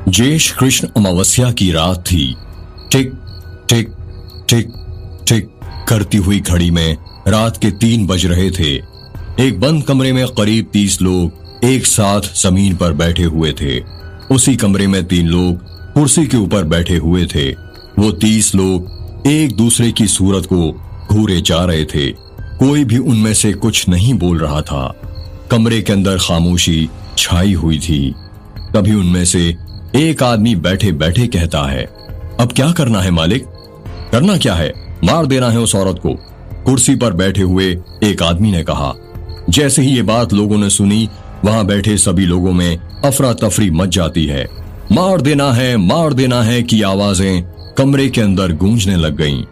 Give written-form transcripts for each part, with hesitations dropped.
ज्येष्ठ कृष्ण अमावस्या की रात थी। टिक टिक टिक टिक करती हुई घड़ी में रात के 3 बज रहे थे। एक बंद कमरे में करीब 30 लोग एक साथ जमीन पर बैठे हुए थे। उसी कमरे में 3 लोग कुर्सी के ऊपर बैठे हुए थे। वो 30 लोग एक दूसरे की सूरत को घूरे जा रहे थे। कोई भी उनमें से कुछ नहीं बोल रहा था। कमरे के अंदर खामोशी छाई हुई थी। तभी उनमें से एक आदमी बैठे बैठे कहता है, अब क्या करना है मालिक? करना क्या है? मार देना है उस औरत को। कुर्सी पर बैठे हुए एक आदमी ने कहा। जैसे ही ये बात लोगों ने सुनी, वहां बैठे सभी लोगों में अफरा तफरी मच जाती है। मार देना है की आवाजें कमरे के अंदर गूंजने लग गईं।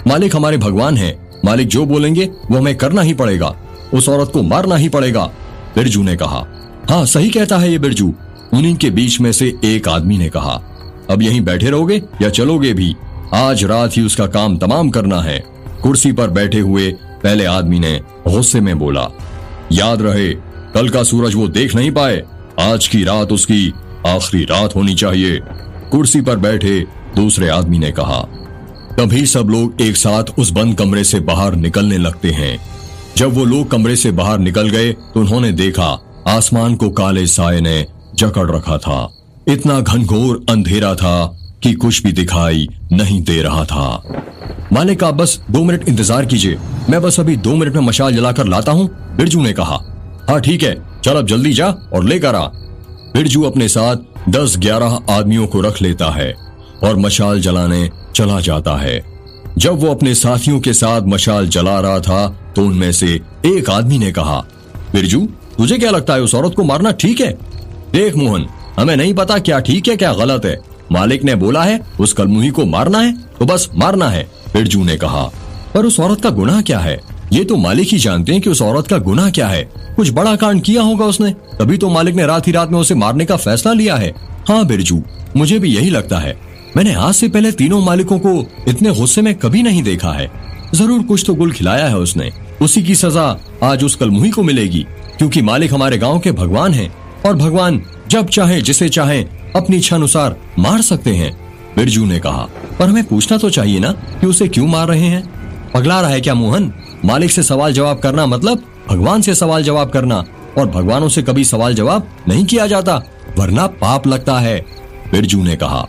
मालिक हमारे भगवान हैं। मालिक जो बोलेंगे वो हमें करना ही पड़ेगा। उस औरत को मारना ही पड़ेगा। बिरजू ने कहा। हाँ सही कहता है ये बिरजू। उन्हीं के बीच में से एक आदमी ने कहा, अब यहीं बैठे रहोगे या चलोगे भी? आज रात ही उसका काम तमाम करना है। कुर्सी पर बैठे हुए पहले आदमी ने गुस्से में बोला, याद रहे कल का सूरज वो देख नहीं पाए। आज की रात उसकी आखिरी रात होनी चाहिए। कुर्सी पर बैठे दूसरे आदमी ने कहा। तभी सब लोग एक साथ उस बंद कमरे से बाहर निकलने लगते हैं। जब वो लोग कमरे से बाहर निकल गए तो उन्होंने देखा आसमान को काले साए ने जकड़ रखा था। इतना घनघोर अंधेरा था कि कुछ भी दिखाई नहीं दे रहा था। मालिक आप बस 2 मिनट इंतजार कीजिए, मैं बस अभी 2 मिनट में मशाल जलाकर लाता हूँ, बिरजू ने कहा। हाँ ठीक है, चल अब जल्दी जा और लेकर आ। बिरजू अपने साथ 10-11 आदमियों को रख लेता है और मशाल जलाने चला जाता है। जब वो अपने साथियों के साथ मशाल जला रहा था तो उनमें से एक आदमी ने कहा, बिरजू तुझे क्या लगता है उस औरत को मारना ठीक है? देख मोहन, हमें नहीं पता क्या ठीक है क्या गलत है। मालिक ने बोला है उस कलमुही को मारना है तो बस मारना है, बिरजू ने कहा। पर उस औरत का गुनाह क्या है? ये तो मालिक ही जानते हैं कि उस औरत का गुनाह क्या है। कुछ बड़ा कांड किया होगा उसने, तभी तो मालिक ने रात ही रात में उसे मारने का फैसला लिया है। हाँ बिरजू, मुझे भी यही लगता है। मैंने आज से पहले तीनों मालिकों को इतने गुस्से में कभी नहीं देखा है। जरूर कुछ तो गुल खिलाया है उसने। उसी की सजा आज उस कलमुही को मिलेगी, क्योंकि मालिक हमारे गांव के भगवान हैं और भगवान जब चाहे जिसे चाहे अपनी इच्छा अनुसार मार सकते हैं, बिरजू ने कहा। पर हमें पूछना तो चाहिए ना कि उसे क्यों मार रहे हैं? पगला रहा है क्या मोहन? मालिक से सवाल जवाब करना मतलब भगवान से सवाल जवाब करना, और भगवानों से कभी सवाल जवाब नहीं किया जाता, वरना पाप लगता है, बिरजू ने कहा।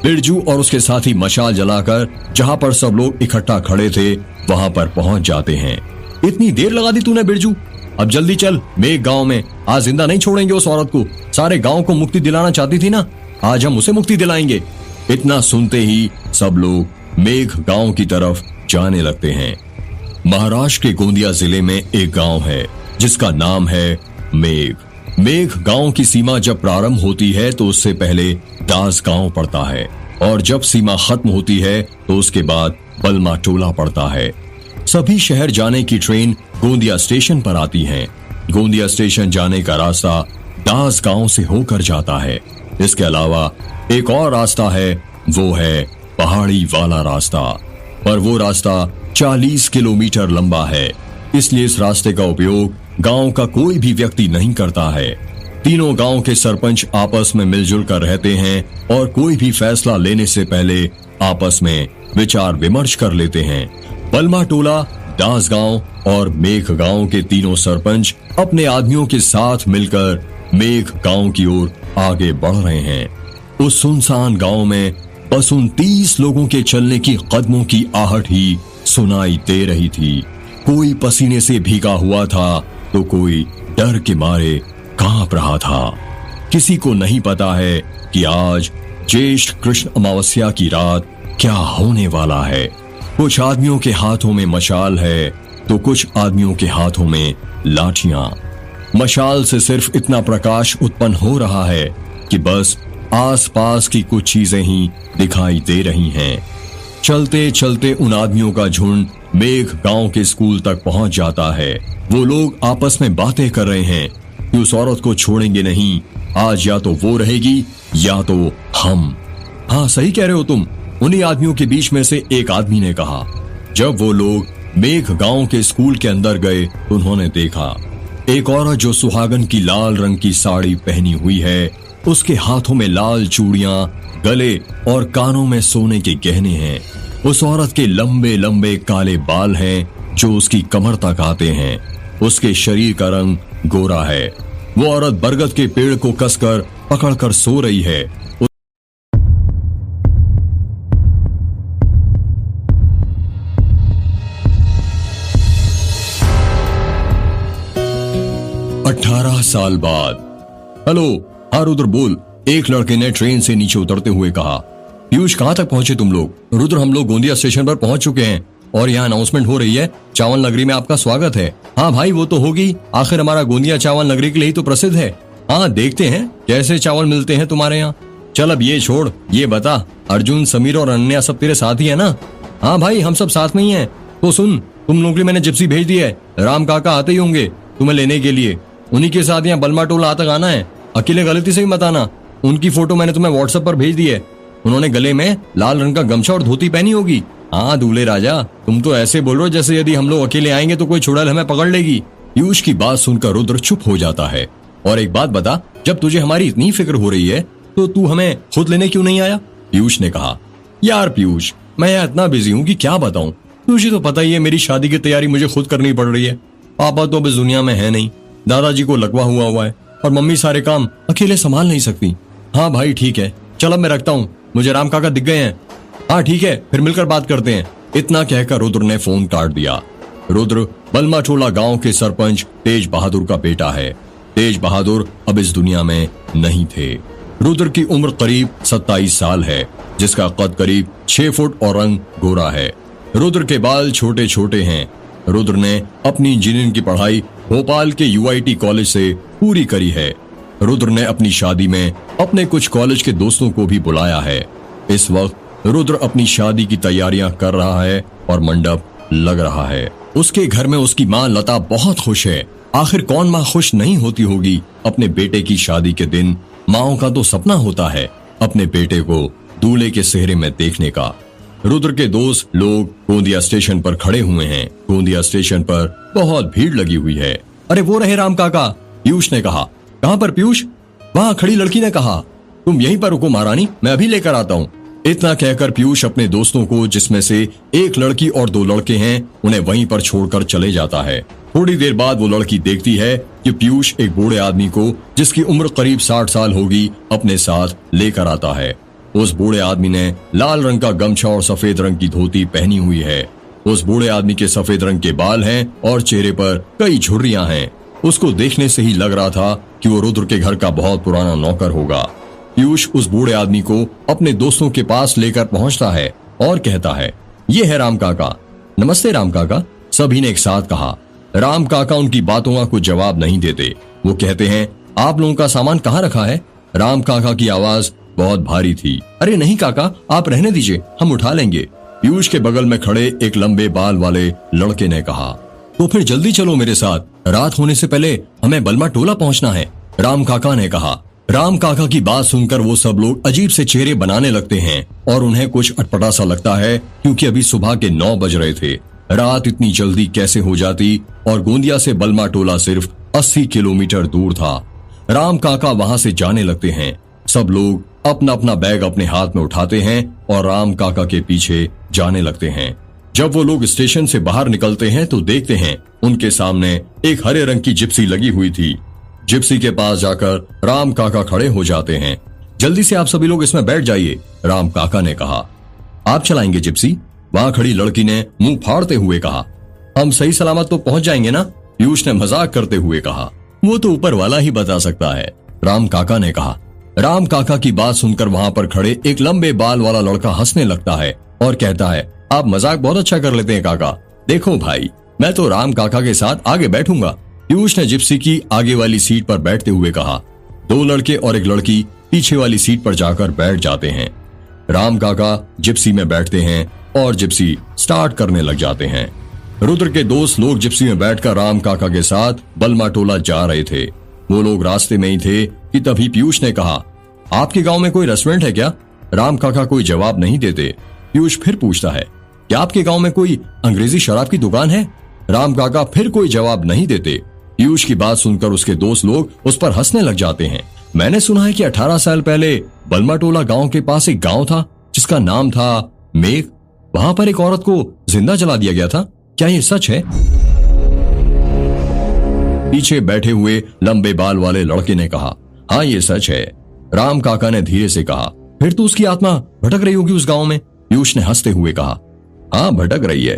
बिरजू और उसके साथी मशाल जलाकर जहां पर सब लोग इकट्ठा खड़े थे वहां पर पहुंच जाते हैं। इतनी देर लगा दी तूने बिरजू, अब जल्दी चल। मेघ गांव में आज जिंदा नहीं छोड़ेंगे उस औरत को। सारे गांव को मुक्ति दिलाना चाहती थी ना, आज हम उसे मुक्ति दिलाएंगे। इतना सुनते ही सब लोग मेघ गांव की तरफ जाने लगते हैं। महाराष्ट्र के गोंदिया जिले में एक गांव है जिसका नाम है मेघ। मेघ गांव की सीमा जब प्रारंभ होती है तो उससे पहले दास गांव पड़ता है, और जब सीमा खत्म होती है तो उसके बाद बलमा टोला पड़ता है। सभी शहर जाने की ट्रेन गोंदिया स्टेशन पर आती हैं। गोंदिया स्टेशन जाने का रास्ता दास गांव से होकर जाता है। इसके अलावा एक और रास्ता है, वो है पहाड़ी वाला रास्ता, पर वो रास्ता 40 किलोमीटर लंबा है, इसलिए इस रास्ते का उपयोग गांव का कोई भी व्यक्ति नहीं करता है। तीनों गांव के सरपंच आपस में मिलजुल कर रहते हैं और कोई भी फैसला लेने से पहले आपस में विचार विमर्श कर लेते हैं। बलमा टोला, दास गांव और मेघ गांव के तीनों सरपंच अपने आदमियों के साथ मिलकर मेघ गांव की ओर आगे बढ़ रहे हैं। उस सुनसान गांव में बस उन 30 लोगों के चलने की कदमों की आहट ही सुनाई दे रही थी। कोई पसीने से भीगा हुआ था तो कोई डर के मारे कांप रहा था। किसी को नहीं पता है कि आज ज्येष्ठ कृष्ण अमावस्या की रात क्या होने वाला है। कुछ आदमियों के हाथों में मशाल है तो कुछ आदमियों के हाथों में लाठियां। मशाल से सिर्फ इतना प्रकाश उत्पन्न हो रहा है कि बस आसपास की कुछ चीजें ही दिखाई दे रही हैं। चलते चलते उन आदमियों का झुंड मेघ गांव के स्कूल तक पहुंच जाता है। वो लोग आपस में बातें कर रहे हैं कि उस औरत को छोड़ेंगे नहीं, आज या तो वो रहेगी या तो हम। हाँ सही कह रहे हो तुम, उन्हीं आदमियों के बीच में से एक आदमी ने कहा। जब वो लोग मेघ गांव के स्कूल के अंदर गए तो उन्होंने देखा एक औरत जो सुहागन की लाल रंग की साड़ी पहनी हुई है उसके हाथों में लाल चूड़ियां, गले और कानों में सोने के गहने हैं। उस औरत के लंबे लंबे काले बाल हैं जो उसकी कमर तक आते हैं। उसके शरीर का रंग गोरा है। वो औरत बरगद के पेड़ को कसकर पकड़कर सो रही है। 18 साल बाद। हेलो। हाँ रुद्र बोल, एक लड़के ने ट्रेन से नीचे उतरते हुए कहा। पीयूष कहाँ तक पहुंचे तुम लोग? रुद्र हम लोग गोंदिया स्टेशन पर पहुंच चुके हैं और यहाँ अनाउंसमेंट हो रही है, चावल नगरी में आपका स्वागत है। हाँ भाई वो तो होगी, आखिर हमारा गोंदिया चावल नगरी के लिए ही तो प्रसिद्ध है। हाँ देखते हैं कैसे चावल मिलते हैं तुम्हारे यहाँ। चल अब ये छोड़, ये बता अर्जुन, समीर और अनन्या सब तेरे साथ ही है ना? हाँ भाई हम सब साथ में ही हैं। तो सुन, तुम लोगों के लिए मैंने जिप्सी भेज दी है, राम काका आते ही होंगे तुम्हें लेने के लिए। उन्हीं के साथ यहाँ बलमा टोला तक आना है, अकेले गलती से ही मत आना। उनकी फोटो मैंने तुम्हें व्हाट्सएप पर भेज दी है। उन्होंने गले में लाल रंग का गमछा और धोती पहनी होगी। हाँ दूल्हे राजा, तुम तो ऐसे बोल रहे हो जैसे यदि हम लोग अकेले आएंगे तो कोई चुड़ैल हमें पकड़ लेगी। पीयूष की बात सुनकर रुद्र चुप हो जाता है। और एक बात बता, जब तुझे हमारी इतनी फिक्र हो रही है तो तू हमें खुद लेने क्यों नहीं आया? पीयूष ने कहा, यार पीयूष मैं यहाँ इतना बिजी हूँ कि क्या बताऊँ। तुझे तो पता ही है मेरी शादी की तैयारी मुझे खुद करनी पड़ रही है। पापा तो अब इस दुनिया में है नहीं, दादाजी को लकवा हुआ है और मम्मी सारे काम अकेले संभाल नहीं सकती। हाँ भाई ठीक है, चल अब मैं रखता हूँ, मुझे राम काका दिख गए हैं। हाँ ठीक है, फिर मिलकर बात करते हैं। इतना कहकर रुद्र ने फोन काट दिया। रुद्र बलमा टोला गांव के सरपंच तेज बहादुर का बेटा है। तेज बहादुर अब इस दुनिया में नहीं थे। रुद्र की उम्र करीब 27 साल है, जिसका कद करीब 6 फुट और रंग गोरा है। रुद्र के बाल छोटे छोटे हैं। रुद्र ने अपनी इंजीनियरिंग की पढ़ाई भोपाल के UIT कॉलेज से पूरी करी है। रुद्र ने अपनी शादी में अपने कुछ कॉलेज के दोस्तों को भी बुलाया है। इस वक्त रुद्र अपनी शादी की तैयारियां कर रहा है और मंडप लग रहा है। उसके घर में उसकी माँ लता बहुत खुश है। आखिर कौन माँ खुश नहीं होती होगी अपने बेटे की शादी के दिन। माँओं का तो सपना होता है अपने बेटे को दूल्हे के सेहरे में देखने का। रुद्र के दोस्त लोग गोंदिया स्टेशन पर खड़े हुए हैं। गोंदिया स्टेशन पर बहुत भीड़ लगी हुई है। अरे वो रहे राम काका, पीयूष ने कहा। कहाँ पर पीयूष? वहाँ खड़ी लड़की ने कहा। तुम यहीं पर रुको महारानी, मैं अभी लेकर आता हूँ। इतना कहकर पीयूष अपने दोस्तों को, जिसमें से एक लड़की और 2 लड़के हैं, उन्हें वहीं पर छोड़कर चले जाता है। थोड़ी देर बाद वो लड़की देखती है कि पीयूष एक बूढ़े आदमी को, जिसकी उम्र करीब 60 साल होगी, अपने साथ लेकर आता है। उस बूढ़े आदमी ने लाल रंग का गमछा और सफेद रंग की धोती पहनी हुई है। उस बूढ़े आदमी के सफेद रंग के बाल हैं और चेहरे पर कई झुर्रियां हैं। उसको देखने से ही लग रहा था कि वो रुद्र के घर का बहुत पुराना नौकर होगा। पीयूष उस बूढ़े आदमी को अपने दोस्तों के पास लेकर पहुंचता है और कहता है, ये है राम काका। नमस्ते राम काका, सभी ने एक साथ कहा। राम काका उनकी बातों का कुछ जवाब नहीं देते। वो कहते हैं, आप लोगों का सामान कहाँ रखा है? राम काका की आवाज बहुत भारी थी। अरे नहीं काका, आप रहने दीजिए, हम उठा लेंगे। पीयूष के बगल में खड़े एक लंबे बाल वाले लड़के ने कहा। तो फिर जल्दी चलो मेरे साथ, रात होने से पहले हमें बलमा टोला पहुंचना है, राम काका ने कहा। राम काका की बात सुनकर वो सब लोग अजीब से चेहरे बनाने लगते हैं और उन्हें कुछ अटपटा सा लगता है, क्योंकि अभी सुबह के 9 बज रहे थे। रात इतनी जल्दी कैसे हो जाती, और गोंदिया से बलमा टोला सिर्फ 80 किलोमीटर दूर था। राम काका वहां से जाने लगते हैं। सब लोग अपना अपना बैग अपने हाथ में उठाते हैं और राम काका के पीछे जाने लगते हैं। जब वो लोग स्टेशन से बाहर निकलते हैं तो देखते हैं उनके सामने एक हरे रंग की जिप्सी लगी हुई थी। जिप्सी के पास जाकर राम काका खड़े हो जाते हैं। जल्दी से आप सभी लोग इसमें बैठ जाइए, राम काका ने कहा। आप चलाएंगे जिप्सी? वहां खड़ी लड़की ने मुंह फाड़ते हुए कहा। हम सही सलामत तो पहुंच जाएंगे ना? पीयूष ने मजाक करते हुए कहा। वो तो ऊपर वाला ही बता सकता है, राम काका ने कहा। राम काका की बात सुनकर वहां पर खड़े एक लंबे बाल वाला लड़का हंसने लगता है और कहता है, आप मजाक बहुत अच्छा कर लेते हैं काका। देखो भाई, मैं तो राम काका के साथ आगे बैठूंगा। पीयूष ने जिप्सी की आगे वाली सीट पर बैठते हुए कहा। 2 लड़के और एक लड़की पीछे वाली सीट पर जाकर बैठ जाते हैं। राम काका जिप्सी में बैठते हैं और जिप्सी स्टार्ट करने लग जाते हैं। रुद्र के दोस्त लोग जिप्सी में बैठकर राम काका के साथ बलमा टोला जा रहे थे। वो लोग रास्ते में ही थे कि तभी पीयूष ने कहा, आपके गांव में कोई रेस्टोरेंट है क्या? राम काका कोई जवाब नहीं देते। पीयूष फिर पूछता है, क्या आपके गांव में कोई अंग्रेजी शराब की दुकान है? राम काका फिर कोई जवाब नहीं देते। पीयूष की बात सुनकर उसके दोस्त लोग उस पर हंसने लग जाते हैं। मैंने सुना है कि 18 साल पहले बलमाटोला गांव के पास एक गांव था जिसका नाम था मेघ। वहां पर एक औरत को जिंदा जला दिया गया था। क्या ये सच है? पीछे बैठे हुए लंबे बाल वाले लड़के ने कहा, हाँ ये सच है। राम काका ने धीरे से कहा, फिर तो उसकी आत्मा भटक रही होगी उस गांव में। पीयूष ने हंसते हुए कहा, हाँ भटक रही है।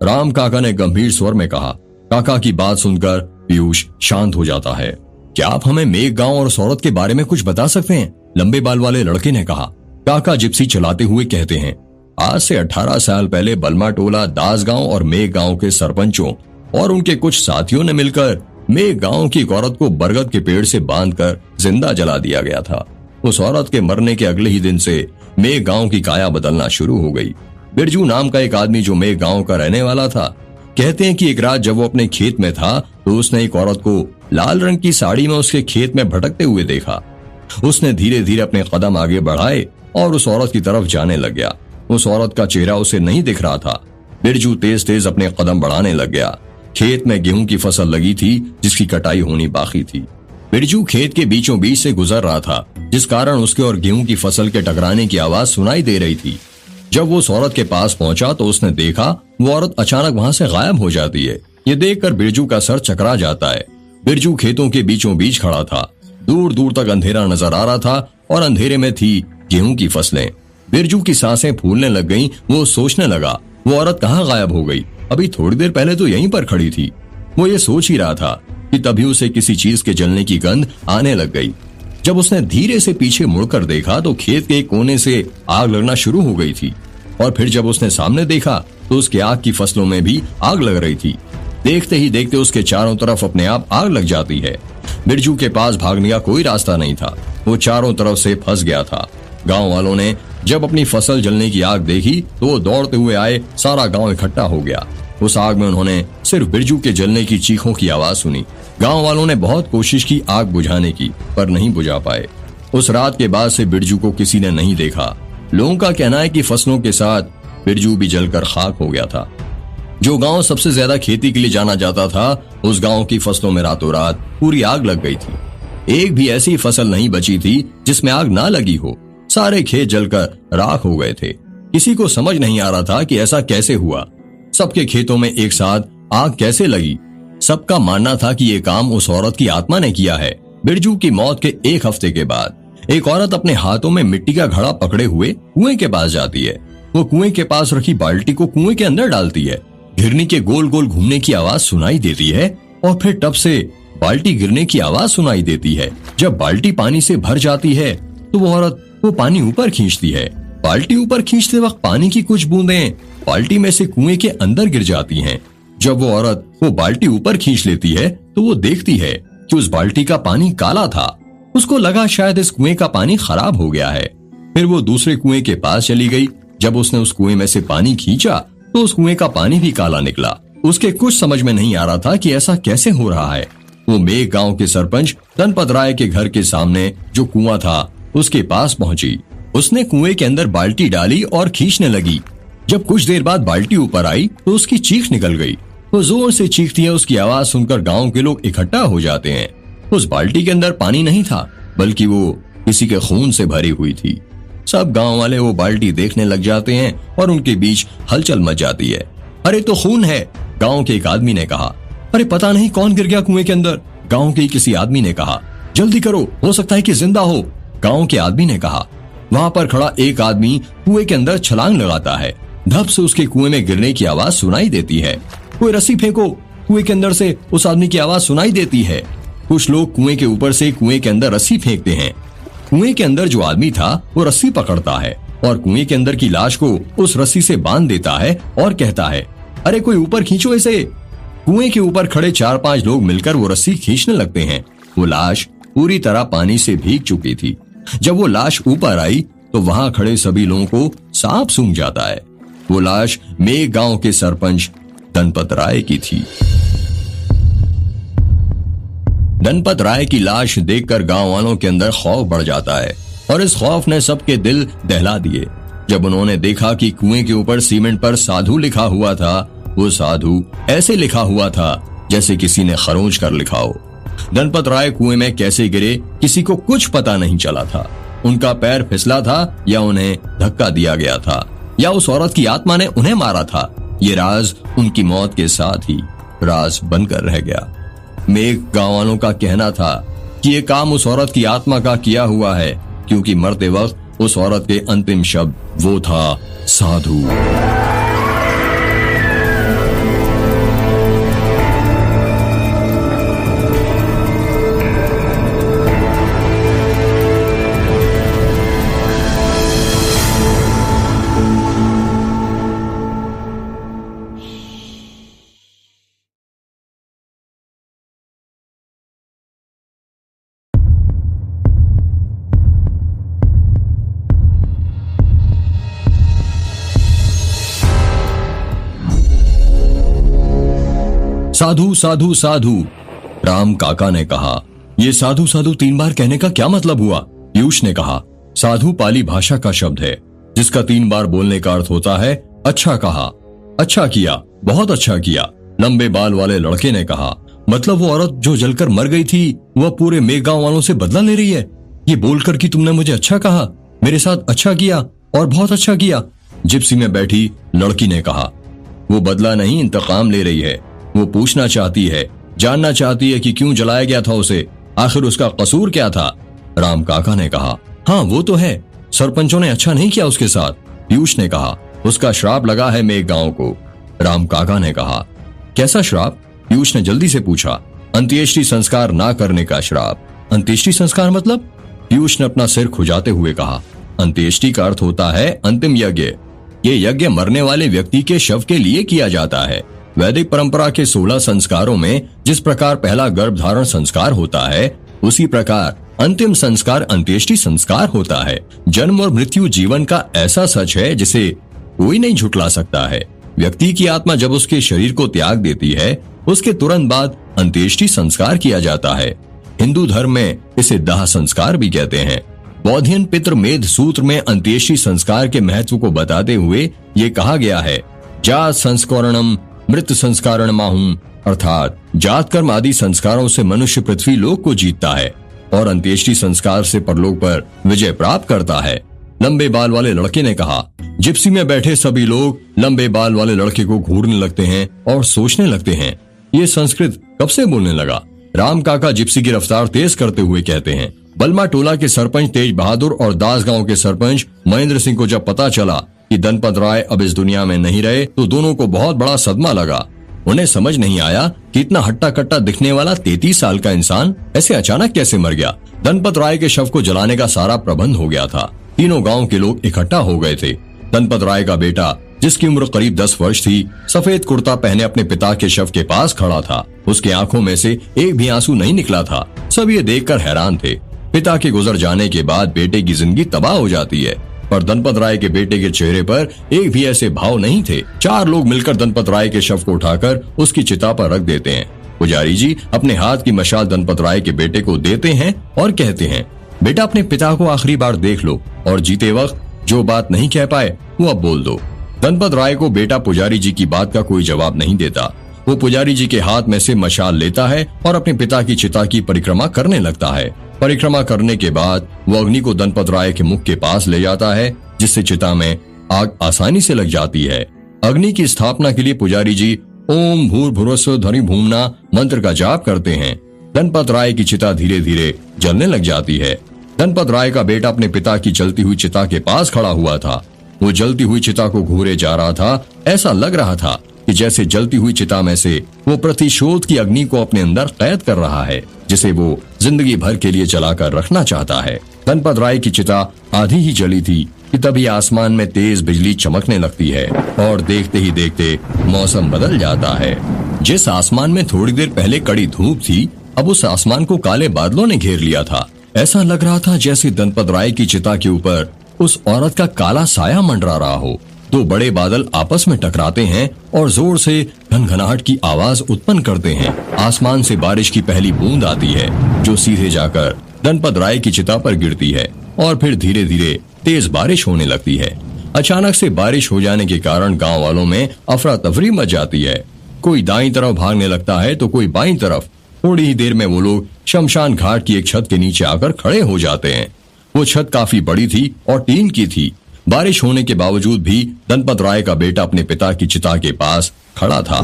राम काका ने गंभीर स्वर में कहा। काका की बात सुनकर पीयूष शांत हो जाता है। क्या आप हमें मेघ गांव और उस औरत के बारे में कुछ बता सकते हैं? लंबे बाल वाले लड़के ने कहा। काका जिप्सी चलाते हुए कहते हैं, आज से 18 साल पहले बलमाटोला, दास गांव और मेघ गांव के सरपंचों और उनके कुछ साथियों ने मिलकर मेघ गांव की एक औरत को बरगद के पेड़ से बांधकर जिंदा जला दिया गया था। उस औरत के मरने के अगले ही दिन से मेघ गांव की काया बदलना शुरू हो गई। बिरजू नाम का एक आदमी जो मेघ गांव का रहने वाला था, कहते हैं कि एक रात जब वो अपने खेत में था तो उसने एक औरत को लाल रंग की साड़ी में उसके खेत में भटकते हुए देखा। उसने धीरे धीरे अपने कदम आगे बढ़ाए और उस औरत की तरफ जाने लग गया। उस औरत का चेहरा उसे नहीं दिख रहा था। बिरजू तेज तेज अपने कदम बढ़ाने लग गया। खेत में गेहूं की फसल लगी थी जिसकी कटाई होनी बाकी थी। बिरजू खेत के बीचों बीच से गुजर रहा था, जिस कारण उसके और गेहूं की फसल के टकराने की आवाज सुनाई दे रही थी। जब वो उस औरत के पास पहुंचा तो उसने देखा वो औरत अचानक वहां से गायब हो जाती है। ये देखकर बिरजू का सर चकरा जाता है। बिरजू खेतों के बीचों बीच खड़ा था। दूर दूर तक अंधेरा नजर आ रहा था और अंधेरे में थी गेहूं की फसलें। बिरजू की सांसें फूलने लग गईं। वो सोचने लगा, वो औरत कहाँ गायब हो गई? अभी थोड़ी देर पहले तो यहीं पर खड़ी थी। वो ये सोच ही रहा था कि तभी उसे किसी चीज के जलने की गंध आने लग गई। जब उसने धीरे से पीछे मुड़कर देखा तो खेत के एक कोने से आग लगना शुरू हो गई थी। और फिर जब उसने सामने देखा तो उसके आग की फसलों में भी आग लग रही थी। देखते ही देखते उसके चारों तरफ अपने आप आग लग जाती है। बिरजू के पास भागने का कोई रास्ता नहीं था। वो चारों तरफ से फंस गया था। गांव वालों ने जब अपनी फसल जलने की आग देखी तो वो दौड़ते हुए आए। सारा गांव इकट्ठा हो गया। उस आग में उन्होंने सिर्फ बिरजू के जलने की चीखों की आवाज सुनी। गांव वालों ने बहुत कोशिश की आग बुझाने की, पर नहीं बुझा पाए। उस रात के बाद से बिरजू को किसी ने नहीं देखा। लोगों का कहना है कि फसलों के साथ बिरजू भी जलकर खाक हो गया था। जो गांव सबसे ज्यादा खेती के लिए जाना जाता था, उस गांव की फसलों में रातों रात पूरी आग लग गई थी। एक भी ऐसी फसल नहीं बची थी जिसमें आग ना लगी हो। सारे खेत जलकर राख हो गए थे। किसी को समझ नहीं आ रहा था कि ऐसा कैसे हुआ। सबके खेतों में एक साथ आग कैसे लगी? सबका मानना था कि ये काम उस औरत की आत्मा ने किया है। बिरजू की मौत के एक हफ्ते के बाद एक औरत अपने हाथों में मिट्टी का घड़ा पकड़े हुए कुएं के पास जाती है। वो कुएं के पास रखी बाल्टी को कुएं के अंदर डालती है। घिरनी के गोल गोल घूमने की आवाज सुनाई देती है और फिर टब से बाल्टी गिरने की आवाज सुनाई देती है। जब बाल्टी पानी से भर जाती है तो वो औरत वो पानी ऊपर खींचती है। बाल्टी ऊपर खींचते वक्त पानी की कुछ बूंदें बाल्टी में से कुएं के अंदर गिर जाती हैं। जब वो औरत वो बाल्टी ऊपर खींच लेती है तो वो देखती है कि उस बाल्टी का पानी काला था। उसको लगा शायद इस कुएं का पानी खराब हो गया है। फिर वो दूसरे कुएं के पास चली गई। जब उसने उस कुएं में से पानी खींचा तो उस कुएं का पानी भी काला निकला। उसके कुछ समझ में नहीं आ रहा था कि ऐसा कैसे हो रहा है। वो मेघ गांव के सरपंच धनपत राय के घर के सामने जो कुआं था उसके पास पहुंची। उसने कुएं के अंदर बाल्टी डाली और खींचने लगी। जब कुछ देर बाद बाल्टी ऊपर आई तो उसकी चीख निकल गई। वो जोर से चीखती है। उसकी आवाज सुनकर गांव के लोग इकट्ठा हो जाते हैं। उस बाल्टी के अंदर पानी नहीं था, बल्कि वो किसी के खून से भरी हुई थी। सब गांव वाले वो बाल्टी देखने लग जाते हैं और उनके बीच हलचल मच जाती है। अरे तो खून है, गांव के एक आदमी ने कहा। अरे पता नहीं कौन गिर गया कुएं के अंदर, गांव के किसी आदमी ने कहा। जल्दी करो, हो सकता है कि जिंदा हो, गांव के आदमी ने कहा। वहां पर खड़ा एक आदमी कुएं के अंदर छलांग लगाता है। धप से उसके कुएं में गिरने की आवाज सुनाई देती है। कोई रस्सी फेंको, कुएं के अंदर से उस आदमी की आवाज सुनाई देती है। कुछ लोग कुएं के ऊपर से कुएं के अंदर रस्सी फेंकते हैं। कुएं के अंदर जो आदमी था वो रस्सी पकड़ता है और कुएं के अंदर की लाश को उस रस्सी से बांध देता है और कहता है, अरे कोई ऊपर खींचो इसे। कुएं के ऊपर खड़े 4-5 लोग मिलकर वो रस्सी खींचने लगते हैं। वो लाश पूरी तरह पानी से भीग चुकी थी। जब वो लाश ऊपर आई तो वहां खड़े सभी लोगों को सांप सूंघ जाता है। वो लाश मेघ गांव के सरपंच धनपत राय की थी। धनपत राय की लाश देखकर गांव वालों के अंदर खौफ बढ़ जाता है और इस खौफ ने सबके दिल दहला दिए। जब उन्होंने देखा कि कुएं के ऊपर सीमेंट पर साधु लिखा हुआ था, वो साधु ऐसे लिखा हुआ था जैसे किसी ने खरोंच कर लिखा हो। धनपत राय कुएं में कैसे गिरे किसी को कुछ पता नहीं चला था। उनका पैर फिसला था या उन्हें धक्का दिया गया था या उस औरत की आत्मा ने उन्हें मारा था, ये राज उनकी मौत के साथ ही राज बनकर रह गया। मेघ गांव वालों का कहना था कि ये काम उस औरत की आत्मा का किया हुआ है, क्योंकि मरते वक्त उस औरत के अंतिम शब्द वो था साधु। साधु साधु साधु, राम काका ने कहा। ये साधु साधु 3 बार कहने का क्या मतलब हुआ? पीयूष ने कहा। साधु पाली भाषा का शब्द है जिसका 3 बार बोलने का अर्थ होता है अच्छा कहा, अच्छा किया, बहुत अच्छा किया। लंबे बाल वाले लड़के ने कहा, मतलब वो औरत जो जलकर मर गई थी वह पूरे मेघगांव वालों से बदला ले रही है, ये बोलकर कि तुमने मुझे अच्छा कहा, मेरे साथ अच्छा किया और बहुत अच्छा किया। जिप्सी में बैठी लड़की ने कहा, वो बदला नहीं इंतकाम ले रही है। वो पूछना चाहती है, जानना चाहती है कि क्यों जलाया गया था उसे, आखिर उसका कसूर क्या था। राम काका ने कहा, हाँ वो तो है, सरपंचों ने अच्छा नहीं किया उसके साथ। पीयूष ने कहा, उसका श्राप लगा है मेघ गांव को। राम काका ने कहा, कैसा श्राप? पीयूष ने जल्दी से पूछा। अंत्येष्टि संस्कार ना करने का श्राप। अंत्येष्टि संस्कार मतलब? पीयूष ने अपना सिर खुजाते हुए कहा, अंत्येष्टि का अर्थ होता है अंतिम यज्ञ। ये यज्ञ मरने वाले व्यक्ति के शव के लिए किया जाता है। वैदिक परंपरा के 16 संस्कारों में जिस प्रकार पहला गर्भधारण संस्कार होता है, उसी प्रकार अंतिम संस्कार अंत्येष्टि संस्कार होता है। जन्म और मृत्यु जीवन का ऐसा सच है जिसे कोई नहीं झुटला सकता है। व्यक्ति की आत्मा जब उसके शरीर को त्याग देती है, उसके तुरंत बाद अंत्येष्टि संस्कार किया जाता है। हिंदू धर्म में इसे दाह संस्कार भी कहते हैं। बौद्धियन पितृ मेध सूत्र में अंत्येष्टि संस्कार के महत्व को बताते हुए ये कहा गया है, जात संस्करणम मृत संस्कारण माहूम, अर्थात जात कर्म आदि संस्कारों से मनुष्य पृथ्वी लोक को जीतता है और अंत्येष्टि संस्कार से परलोक पर विजय प्राप्त करता है। लंबे बाल वाले लड़के ने कहा। जिप्सी में बैठे सभी लोग लंबे बाल वाले लड़के को घूरने लगते हैं और सोचने लगते हैं, ये संस्कृत कब से बोलने लगा? राम काका जिप्सी की रफ्तार तेज करते हुए कहते हैं, बलमा टोला के सरपंच तेज बहादुर और दास गांव के सरपंच महेंद्र सिंह को जब पता चला कि धनपत राय अब इस दुनिया में नहीं रहे, तो दोनों को बहुत बड़ा सदमा लगा। उन्हें समझ नहीं आया कि इतना हट्टा कट्टा दिखने वाला 33 साल का इंसान ऐसे अचानक कैसे मर गया। धनपत राय के शव को जलाने का सारा प्रबंध हो गया था। तीनों गांव के लोग इकट्ठा हो गए थे। धनपत राय का बेटा, जिसकी उम्र करीब 10 वर्ष थी, सफेद कुर्ता पहने अपने पिता के शव के पास खड़ा था। उसकी आंखों में से एक भी आंसू नहीं निकला था। सब ये देखकर हैरान थे। पिता के गुजर जाने के बाद बेटे की जिंदगी तबाह हो जाती है, पर धनपत राय के बेटे के चेहरे पर एक भी ऐसे भाव नहीं थे। 4 लोग मिलकर धनपत राय के शव को उठाकर उसकी चिता पर रख देते हैं। पुजारी जी अपने हाथ की मशाल धनपत राय के बेटे को देते हैं और कहते हैं, बेटा अपने पिता को आखिरी बार देख लो और जीते वक्त जो बात नहीं कह पाए वो अब बोल दो। धनपत राय को बेटा पुजारी जी की बात का कोई जवाब नहीं देता। वो पुजारी जी के हाथ में से मशाल लेता है और अपने पिता की चिता की परिक्रमा करने लगता है। परिक्रमा करने के बाद वो अग्नि को धनपत राय के मुख के पास ले जाता है, जिससे चिता में आग आसानी से लग जाती है। अग्नि की स्थापना के लिए पुजारी जी ओम भूर्भुवस्सुः धरि भूम्ना मंत्र का जाप करते हैं। धनपत राय की चिता धीरे धीरे जलने लग जाती है। धनपत राय का बेटा अपने पिता की जलती हुई चिता के पास खड़ा हुआ था। वो जलती हुई चिता को घूरे जा रहा था। ऐसा लग रहा था कि जैसे जलती हुई चिता में से वो प्रतिशोध की अग्नि को अपने अंदर कैद कर रहा है, जिसे वो जिंदगी भर के लिए जलाकर रखना चाहता है। धनपत राय की चिता आधी ही जली थी कि तभी आसमान में तेज बिजली चमकने लगती है और देखते ही देखते मौसम बदल जाता है। जिस आसमान में थोड़ी देर पहले कड़ी धूप थी, अब उस आसमान को काले बादलों ने घेर लिया था। ऐसा लग रहा था जैसे धनपत राय की चिता के ऊपर उस औरत का काला साया मंडरा रहा हो। 2 बड़े बादल आपस में टकराते हैं और जोर से घनघनाहट की आवाज उत्पन्न करते हैं। आसमान से बारिश की पहली बूंद आती है, जो सीधे जाकर धनपत राय की चिता पर गिरती है और फिर धीरे धीरे तेज बारिश होने लगती है। अचानक से बारिश हो जाने के कारण गांव वालों में अफरा तफरी मच जाती है। कोई दाईं तरफ भागने लगता है तो कोई बाईं तरफ। थोड़ी ही देर में वो लोग शमशान घाट की एक छत के नीचे आकर खड़े हो जाते हैं। वो छत काफी बड़ी थी और टीन की थी। बारिश होने के बावजूद भी धनपत राय का बेटा अपने पिता की चिता के पास खड़ा था।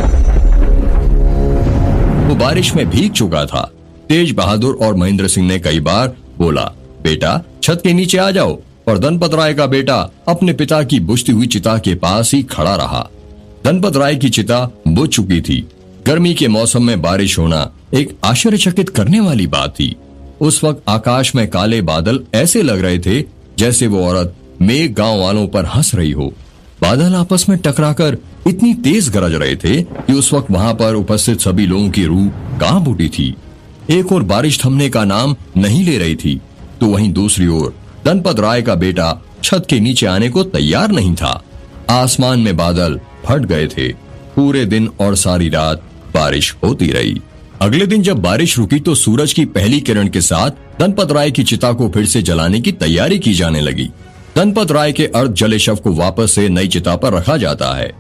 वो बारिश में भीग चुका था। तेज बहादुर और महेंद्र सिंह ने कई बार बोला, बेटा छत के नीचे आ जाओ, और धनपत राय का बेटा अपने पिता की बुझती हुई चिता के पास ही खड़ा रहा। धनपत राय की चिता बुझ चुकी थी। गर्मी के मौसम में बारिश होना एक आश्चर्यचकित करने वाली बात थी। उस वक्त आकाश में काले बादल ऐसे लग रहे थे जैसे वो औरत मेघ गांव वालों पर हंस रही हो। बादल आपस में टकराकर इतनी तेज गरज रहे थे कि उस वक्त वहां पर उपस्थित सभी लोगों की रूह कांप उठी थी। एक और बारिश थमने का नाम नहीं ले रही थी, तो वहीं दूसरी ओर धनपत राय का बेटा छत के नीचे आने को तैयार नहीं था। आसमान में बादल फट गए थे। पूरे दिन और सारी रात बारिश होती रही। अगले दिन जब बारिश रुकी तो सूरज की पहली किरण के साथ धनपत राय की चिता को फिर से जलाने की तैयारी की जाने लगी। धनपत राय के अर्ध जले शव को वापस से नई चिता पर रखा जाता है।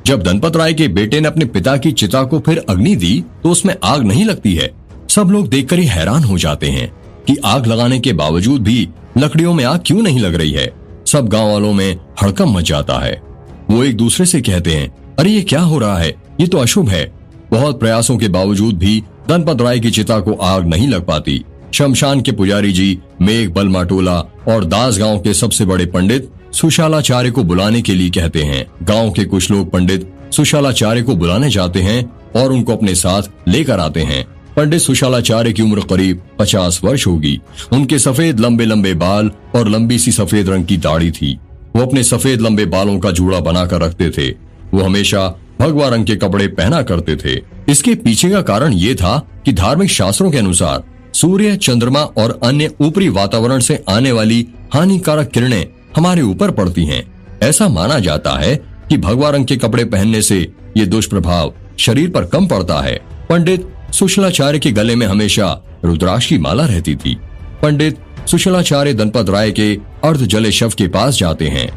जब धनपत राय के बेटे ने अपने पिता की चिता को फिर अग्नि दी तो उसमें आग नहीं लगती है। सब लोग देखकर ही हैरान हो जाते हैं कि आग लगाने के बावजूद भी लकड़ियों में आग क्यों नहीं लग रही है। सब गांव वालों में हड़कंप मच जाता है। वो एक दूसरे से कहते हैं, अरे ये क्या हो रहा है, ये तो अशुभ है। बहुत प्रयासों के बावजूद भी धनपत राय की चिता को आग नहीं लग पाती। शमशान के पुजारी जी मेघ बलमाटोला और दास गांव के सबसे बड़े पंडित सुशालाचार्य को बुलाने के लिए कहते हैं। गांव के कुछ लोग पंडित सुशालाचार्य को बुलाने जाते हैं और उनको अपने साथ लेकर आते हैं। पंडित सुशालाचार्य की उम्र करीब 50 वर्ष होगी। उनके सफेद लंबे लंबे बाल और लंबी सी सफेद रंग की दाढ़ी थी। वो अपने सफेद लंबे बालों का जूड़ा बनाकर रखते थे। वो हमेशा भगवा रंग के कपड़े पहना करते थे। इसके पीछे का कारण ये था कि धार्मिक शास्त्रों के अनुसार सूर्य, चंद्रमा और अन्य ऊपरी वातावरण से आने वाली हानिकारक किरणें हमारे ऊपर पड़ती हैं। ऐसा माना जाता है कि भगवा रंग के कपड़े पहनने से ये दुष्प्रभाव शरीर पर कम पड़ता है। पंडित सुशलाचार्य के गले में हमेशा रुद्राक्ष की माला रहती थी। पंडित सुशलाचार्य धनपत राय के अर्ध जले शव के पास जाते हैं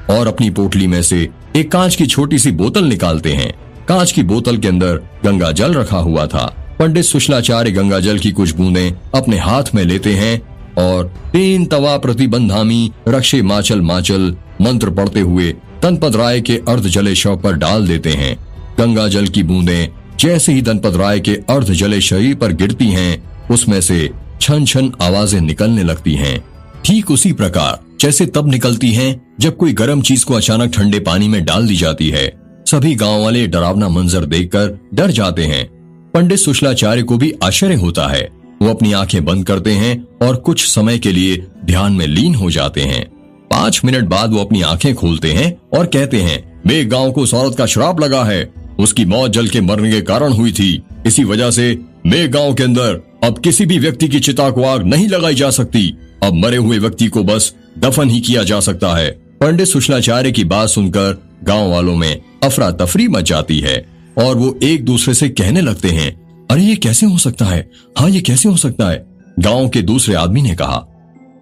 और अपनी पोटली में से एक कांच की छोटी सी बोतल निकालते हैं। कांच की बोतल के अंदर गंगा जल रखा हुआ था। पंडित सुशलाचार्य गंगा जल की कुछ बूंदें अपने हाथ में लेते हैं और 3 तवा प्रतिबंधामी रक्षे माचल माचल मंत्र पढ़ते हुए धनपत राय के अर्ध जले शव पर डाल देते हैं। गंगा जल की बूंदें जैसे ही धनपत राय के अर्ध जले शरीर पर गिरती हैं, उसमें से छन छन आवाजें निकलने लगती हैं। ठीक उसी प्रकार जैसे तब निकलती हैं जब कोई गर्म चीज को अचानक ठंडे पानी में डाल दी जाती है। सभी गांव वाले डरावना मंजर देखकर डर जाते हैं। पंडित सुशलाचार्य को भी आश्चर्य होता है। वो अपनी आंखें बंद करते हैं और कुछ समय के लिए ध्यान में लीन हो जाते हैं। 5 मिनट बाद वो अपनी आंखें खोलते हैं और कहते हैं, मेरे गांव को उस औरत का श्राप लगा है। उसकी मौत जल के मरने के कारण हुई थी। इसी वजह से मेरे गांव के अंदर अब किसी भी व्यक्ति की चिता को आग नहीं लगाई जा सकती। अब मरे हुए व्यक्ति को बस दफन ही किया जा सकता है। पंडित सुशलाचार्य की बात सुनकर गांव वालों में अफरा तफरी मच जाती है और वो एक दूसरे से कहने लगते हैं, अरे ये कैसे हो सकता है, हाँ ये कैसे हो सकता है। गांव के दूसरे आदमी ने कहा,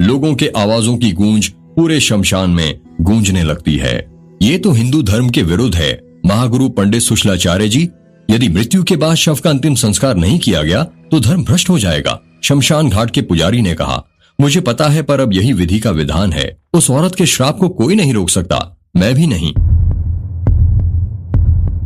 लोगों के आवाजों की गूंज पूरे शमशान में गूंजने लगती है। ये तो हिंदू धर्म के विरुद्ध है। महागुरु पंडित सुशलाचार्य जी, यदि मृत्यु के बाद शव का अंतिम संस्कार नहीं किया गया तो धर्म भ्रष्ट हो जाएगा। शमशान घाट के पुजारी ने कहा, मुझे पता है, पर अब यही विधि का विधान है। उस औरत के श्राप को कोई नहीं रोक सकता, मैं भी नहीं।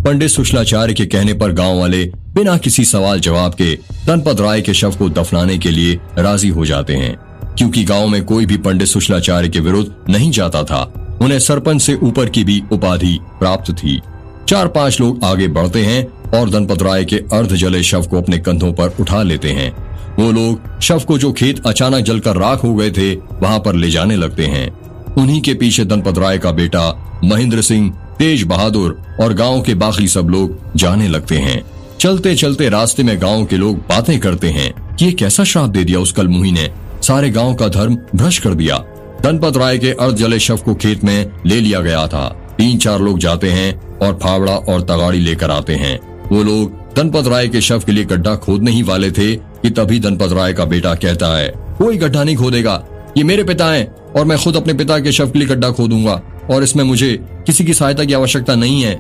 पंडित सुशलाचार्य के कहने पर गांव वाले बिना किसी सवाल जवाब के धनपत राय के शव को दफनाने के लिए राजी हो जाते हैं। क्योंकि गांव में कोई भी पंडित सुशलाचार्य के विरुद्ध नहीं जाता था, उन्हें सरपंच से ऊपर की भी उपाधि प्राप्त थी। 4-5 लोग आगे बढ़ते हैं और धनपत राय के अर्ध जले शव को अपने कंधों पर उठा लेते हैं। वो लोग शव को जो खेत अचानक जलकर राख हो गए थे वहां पर ले जाने लगते हैं। उन्हीं के पीछे धनपत राय का बेटा महेंद्र सिंह, तेज बहादुर और गांव के बाकी सब लोग जाने लगते हैं। चलते चलते रास्ते में गांव के लोग बातें करते हैं कि ये कैसा श्राप दे दिया उस कलमुही ने, सारे गांव का धर्म भ्रष्ट कर दिया। धनपत राय के अर्ध जले शव को खेत में ले लिया गया था। 3-4 लोग जाते हैं और फावड़ा और तगाड़ी लेकर आते हैं। वो लोग धनपत राय के शव के लिए गड्ढा खोदने ही वाले थे कि तभी धनपत राय का बेटा कहता है, कोई गड्ढा नहीं खोदेगा, ये मेरे पिता हैं और मैं खुद अपने पिता के शव के लिए गड्ढा खोदूंगा और इसमें मुझे किसी की सहायता की आवश्यकता नहीं है।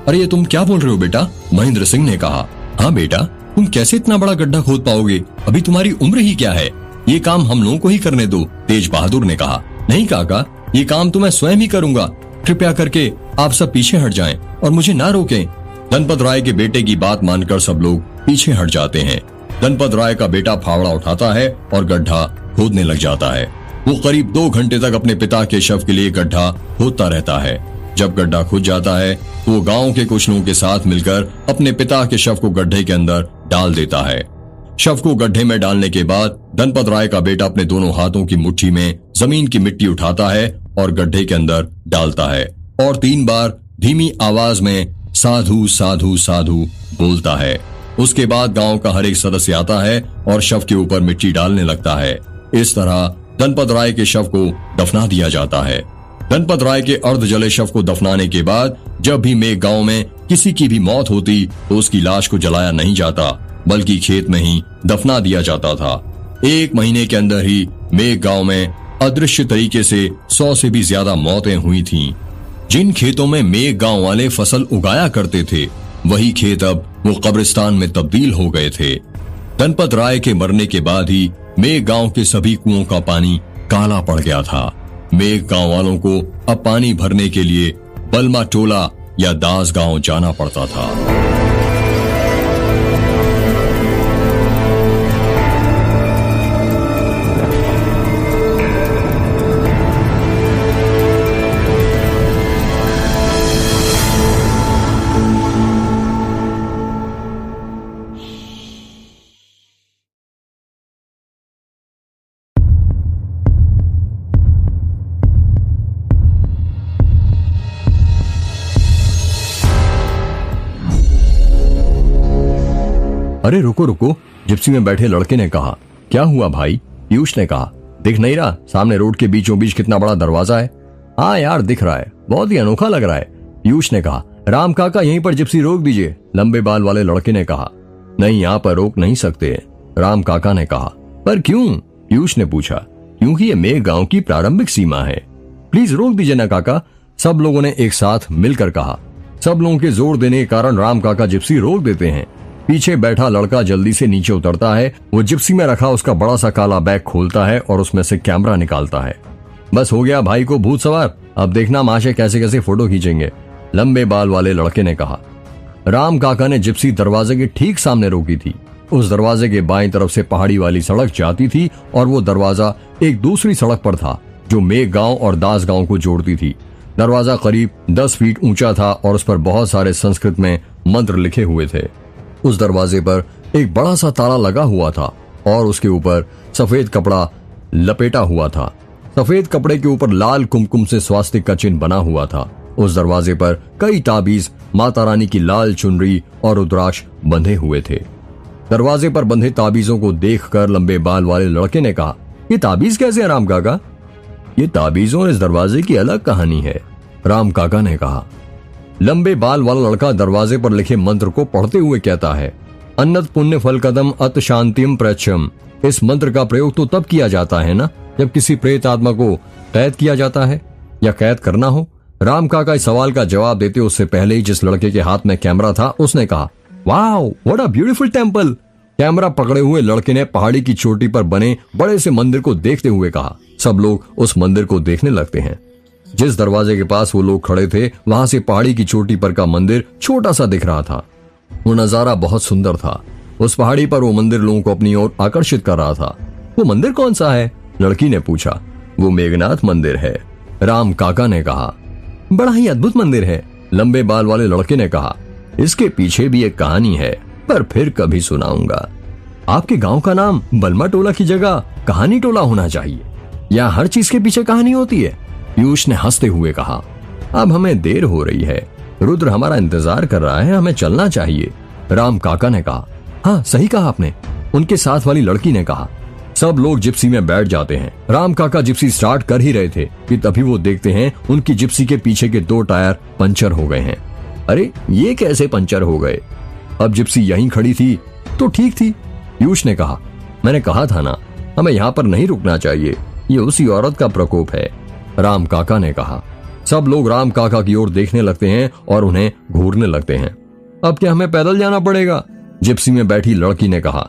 अरे ये तुम क्या बोल रहे हो बेटा? महेंद्र सिंह ने कहा, हाँ बेटा, तुम कैसे इतना बड़ा गड्ढा खोद पाओगे? अभी तुम्हारी उम्र ही क्या है? ये काम हम लोगों को ही करने दो, तेज बहादुर ने कहा। नहीं काका, ये काम तो मैं स्वयं ही करूंगा। कृपया करके आप सब पीछे हट जाएं और मुझे ना रोकें। धनपत राय के बेटे की बात मानकर सब लोग पीछे हट जाते हैं। धनपत राय का बेटा फावड़ा उठाता है और गड्ढा खोदने लग जाता है। वो करीब 2 घंटे तक अपने पिता के शव के लिए गड्ढा खोदता रहता है। जब गड्ढा खुद जाता है तो वो गांव के कुछ लोगों के साथ मिलकर अपने पिता के शव को गड्ढे के अंदर डाल देता है। शव को गड्ढे में डालने के बाद धनपत राय का बेटा अपने दोनों हाथों की मुट्ठी में जमीन की मिट्टी उठाता है और गड्ढे के अंदर डालता है और 3 बार धीमी आवाज में साधु साधु साधु बोलता है। उसके बाद गांव का हर एक सदस्य आता है और शव के ऊपर मिट्टी डालने लगता है। इस तरह धनपत राय के शव को दफना दिया जाता है। धनपत राय के अर्ध जले शव को दफनाने के बाद जब भी मेघ गांव में किसी की भी मौत होती तो उसकी लाश को जलाया नहीं जाता, बल्कि खेत में ही दफना दिया जाता था। 1 महीने के अंदर ही मेघ गांव में अदृश्य तरीके से 100 से भी ज्यादा मौतें हुई थीं। जिन खेतों में मेघ गांव वाले फसल उगाया करते थे, वही खेत अब वो कब्रिस्तान में तब्दील हो गए थे। धनपत राय के मरने के बाद ही मेघ गांव के सभी कुओं का पानी काला पड़ गया था। मेघ गांव वालों को अब पानी भरने के लिए बलमा टोला या दास गांव जाना पड़ता था। अरे रुको रुको, जिप्सी में बैठे लड़के ने कहा। क्या हुआ भाई? पीयूष ने कहा। दिख नहीं रहा सामने रोड के बीचों बीच कितना बड़ा दरवाजा है? हाँ यार दिख रहा है, बहुत ही अनोखा लग रहा है, पीयूष ने कहा। राम काका यहीं पर जिप्सी रोक दीजिए, लंबे बाल वाले लड़के ने कहा। नहीं, यहाँ पर रोक नहीं सकते, राम काका ने कहा। पर क्यों? पीयूष ने पूछा। क्योंकि ये मेघ गांव की प्रारंभिक सीमा है। प्लीज रोक दीजिए ना काका, सब लोगों ने एक साथ मिलकर कहा। सब लोगों के जोर देने के कारण राम काका जिप्सी रोक देते हैं। पीछे बैठा लड़का जल्दी से नीचे उतरता है। वो जिप्सी में रखा उसका बड़ा सा काला बैग खोलता है और उसमें से कैमरा निकालता है। बस हो गया भाई को भूत सवार, अब देखना माशे कैसे कैसे फोटो खींचेंगे, लंबे बाल वाले लड़के ने कहा। राम काका ने जिप्सी दरवाजे के ठीक सामने रोकी थी। उस दरवाजे के बाईं तरफ से पहाड़ी वाली सड़क जाती थी और वो दरवाजा एक दूसरी सड़क पर था जो मेघ गांव और दास गांव को जोड़ती थी। दरवाजा करीब 10 फीट ऊंचा था और उस पर बहुत सारे संस्कृत में मंत्र लिखे हुए थे। उस दरवाजे पर एक बड़ा सा ताला लगा हुआ था और उसके ऊपर सफेद कपड़ा लपेटा हुआ था। सफेद कपड़े के ऊपर लाल कुमकुम से स्वास्तिक का चिन्ह बना हुआ था। उस दरवाजे पर कई ताबीज, माता रानी की लाल चुनरी और रुद्राक्ष बंधे हुए थे। दरवाजे पर बंधे ताबीजों को देखकर लंबे बाल वाले लड़के ने कहा, ये ताबीज कैसे है राम काका? ये ताबीजों और इस दरवाजे की अलग कहानी है, राम काका ने कहा। लंबे बाल वाला लड़का दरवाजे पर लिखे मंत्र को पढ़ते हुए कहता है, अन्नत पुण्य फल कदम अत शांतिम प्रच्छम। इस मंत्र का प्रयोग तो तब किया जाता है ना जब किसी प्रेत आत्मा को कैद किया जाता है या कैद करना हो। राम काका इस सवाल का जवाब देते उससे पहले ही जिस लड़के के हाथ में कैमरा था उसने कहा, wow what a beautiful temple. Camera पकड़े हुए लड़के ने पहाड़ी की चोटी पर बने बड़े से मंदिर को देखते हुए कहा। सब लोग उस मंदिर को देखने लगते हैं। जिस दरवाजे के पास वो लोग खड़े थे वहां से पहाड़ी की चोटी पर का मंदिर छोटा सा दिख रहा था। वो नजारा बहुत सुंदर था। उस पहाड़ी पर वो मंदिर लोगों को अपनी ओर आकर्षित कर रहा था। वो मंदिर कौन सा है? लड़की ने पूछा। वो मेघनाथ मंदिर है, राम काका ने कहा। बड़ा ही अद्भुत मंदिर है, लंबे बाल वाले लड़के ने कहा। इसके पीछे भी एक कहानी है, पर फिर कभी सुनाऊंगा। आपके गांव का नाम बलमा टोला की जगह कहानी टोला होना चाहिए। यहाँ हर चीज के पीछे कहानी होती है, पीयूष ने हंसते हुए कहा। अब हमें देर हो रही है, रुद्र हमारा इंतजार कर रहा है, हमें चलना चाहिए, राम काका ने कहा। हाँ सही कहा आपने, उनके साथ वाली लड़की ने कहा। सब लोग जिप्सी में बैठ जाते हैं। राम काका जिप्सी स्टार्ट कर ही रहे थे कि तभी वो देखते हैं उनकी जिप्सी के पीछे के 2 टायर पंचर हो गए हैं। अरे ये कैसे पंचर हो गए? अब जिप्सी यहीं खड़ी थी तो ठीक थी, पीयूष ने कहा। मैंने कहा था ना, हमें यहाँ पर नहीं रुकना चाहिए, ये उसी औरत का प्रकोप है, राम काका ने कहा। सब लोग राम काका की ओर देखने लगते हैं और उन्हें घूरने लगते हैं। अब क्या हमें पैदल जाना पड़ेगा? जिप्सी में बैठी लड़की ने कहा,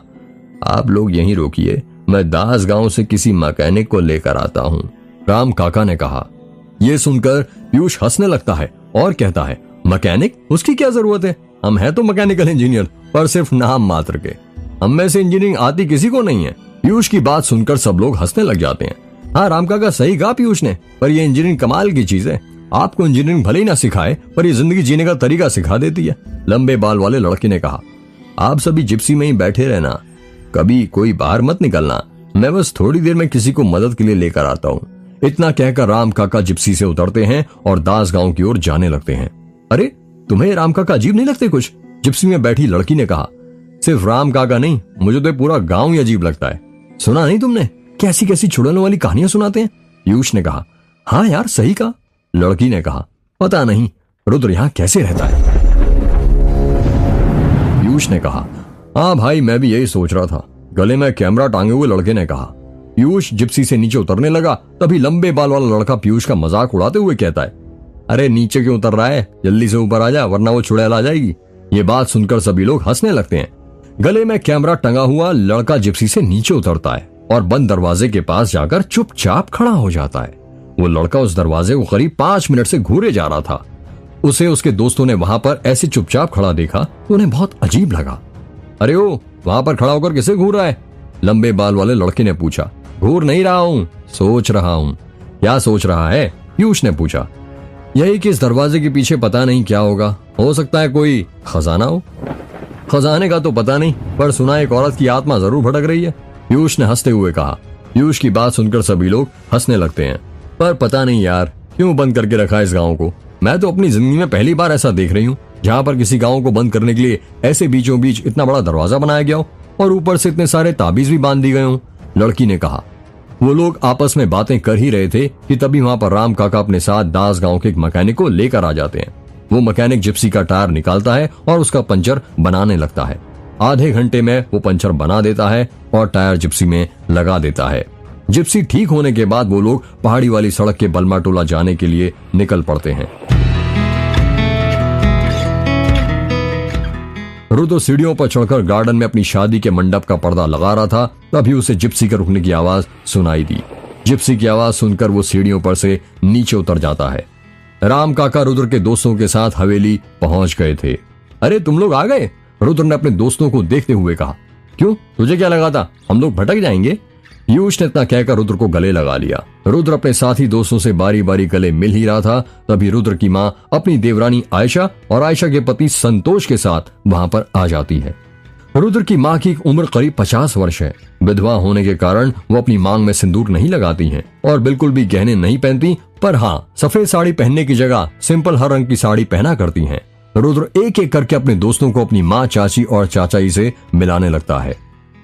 आप लोग यहीं रोकिए, मैं दास गांव से किसी मैकेनिक को लेकर आता हूं। राम काका ने कहा। यह सुनकर पीयूष हंसने लगता है और कहता है, मैकेनिक? उसकी क्या जरूरत है, हम हैं तो मैकेनिकल इंजीनियर, पर सिर्फ नाम मात्र के। हम में से इंजीनियरिंग आती किसी को नहीं है। पीयूष की बात सुनकर सब लोग हंसने लग जाते हैं। हाँ, राम काका सही कहा पीयूष ने, पर यह इंजीनियरिंग कमाल की चीज है। आपको इंजीनियरिंग भले ही ना सिखाए, पर यह जिंदगी जीने का तरीका सिखा देती है। लंबे बाल वाले लड़के ने कहा, आप सभी जिप्सी में ही बैठे रहना, कभी कोई बाहर मत निकलना, मैं बस थोड़ी देर में किसी को मदद के लिए लेकर आता हूँ। इतना कहकर राम काका जिप्सी से उतरते हैं और दास गांव की ओर जाने लगते हैं। अरे, तुम्हें राम काका अजीब नहीं लगते कुछ? जिप्सी में बैठी लड़की ने कहा। सिर्फ राम काका नहीं, मुझे तो पूरा गांव ही अजीब लगता है। सुना नहीं तुमने, कैसी कैसी चुड़ैलों वाली कहानियां सुनाते हैं? पीयूष ने कहा। हाँ यार, सही कहा। लड़की ने कहा, पता नहीं रुद्र यहाँ कैसे रहता है। पीयूष ने कहा, हाँ भाई, मैं भी यही सोच रहा था। गले में कैमरा टांगे हुए लड़के ने कहा। पीयूष जिप्सी से नीचे उतरने लगा, तभी लंबे बाल वाला लड़का पीयूष का मजाक उड़ाते हुए कहता है, अरे नीचे क्यों उतर रहा है, जल्दी से ऊपर आ जा, वरना वो चुड़ैल आ जाएगी। ये बात सुनकर सभी लोग हंसने लगते हैं। गले में कैमरा टंगा हुआ लड़का जिप्सी से नीचे उतरता है और बंद दरवाजे के पास जाकर चुपचाप खड़ा हो जाता है। वो लड़का उस दरवाजे को करीब 5 मिनट से घूरे जा रहा था। उसे उसके दोस्तों ने वहां पर ऐसे चुपचाप खड़ा देखा तो उन्हें बहुत अजीब लगा। अरे ओ, वहां पर खड़ा होकर किसे घूर रहा है? लंबे बाल वाले लड़के ने पूछा। घूर नहीं रहा हूं, सोच रहा हूं। क्या सोच रहा है? पीयूष ने पूछा। यही कि इस दरवाजे के पीछे पता नहीं क्या होगा, हो सकता है कोई खजाना हो। खजाने का तो पता नहीं, पर सुना एक औरत की आत्मा जरूर भटक रही है, पीयूष ने हंसते हुए कहा। पीयूष की बात सुनकर सभी लोग हंसने लगते हैं। पर पता नहीं यार, क्यों बंद करके रखा है इस गांव को? मैं तो अपनी जिंदगी में पहली बार ऐसा देख रही हूँ जहाँ पर किसी गांव को बंद करने के लिए ऐसे बीचों बीच इतना बड़ा दरवाजा बनाया गया हो और ऊपर से इतने सारे ताबीज भी बांध दी गए हों। लड़की ने कहा। वो लोग आपस में बातें कर ही रहे थे कि तभी वहां पर राम काका अपने साथ दास गांव के एक मैकेनिक को लेकर आ जाते हैं। वो मैकेनिक जिप्सी का टायर निकालता है और उसका पंचर बनाने लगता है। आधे घंटे में वो पंचर बना देता है और टायर जिप्सी में लगा देता है। जिप्सी ठीक होने के बाद वो लोग पहाड़ी वाली सड़क के बलमा टोला जाने के लिए निकल पड़ते हैं। रुद्र सीढ़ियों पर चढ़कर गार्डन में अपनी शादी के मंडप का पर्दा लगा रहा था, तभी उसे जिप्सी के रुकने की आवाज सुनाई दी। जिप्सी की आवाज सुनकर वो सीढ़ियों पर से नीचे उतर जाता है। राम काका रुद्र के दोस्तों के साथ हवेली पहुंच गए थे। अरे, तुम लोग आ गए? रुद्र ने अपने दोस्तों को देखते हुए कहा। क्यों, तुझे क्या लगा था हम लोग भटक जाएंगे? पीयूष ने इतना कहकर रुद्र को गले लगा लिया। रुद्र अपने साथी दोस्तों से बारी बारी गले मिल ही रहा था, तभी रुद्र की माँ अपनी देवरानी आयशा और आयशा के पति संतोष के साथ वहां पर आ जाती है। रुद्र की माँ की उम्र करीब 50 वर्ष है। विधवा होने के कारण वो अपनी मांग में सिंदूर नहीं लगाती हैं और बिल्कुल भी गहने नहीं पहनती, पर हाँ, सफेद साड़ी पहनने की जगह सिंपल हर रंग की साड़ी पहना करती हैं। रुद्र एक एक करके अपने दोस्तों को अपनी माँ, चाची और चाचाई से मिलाने लगता है।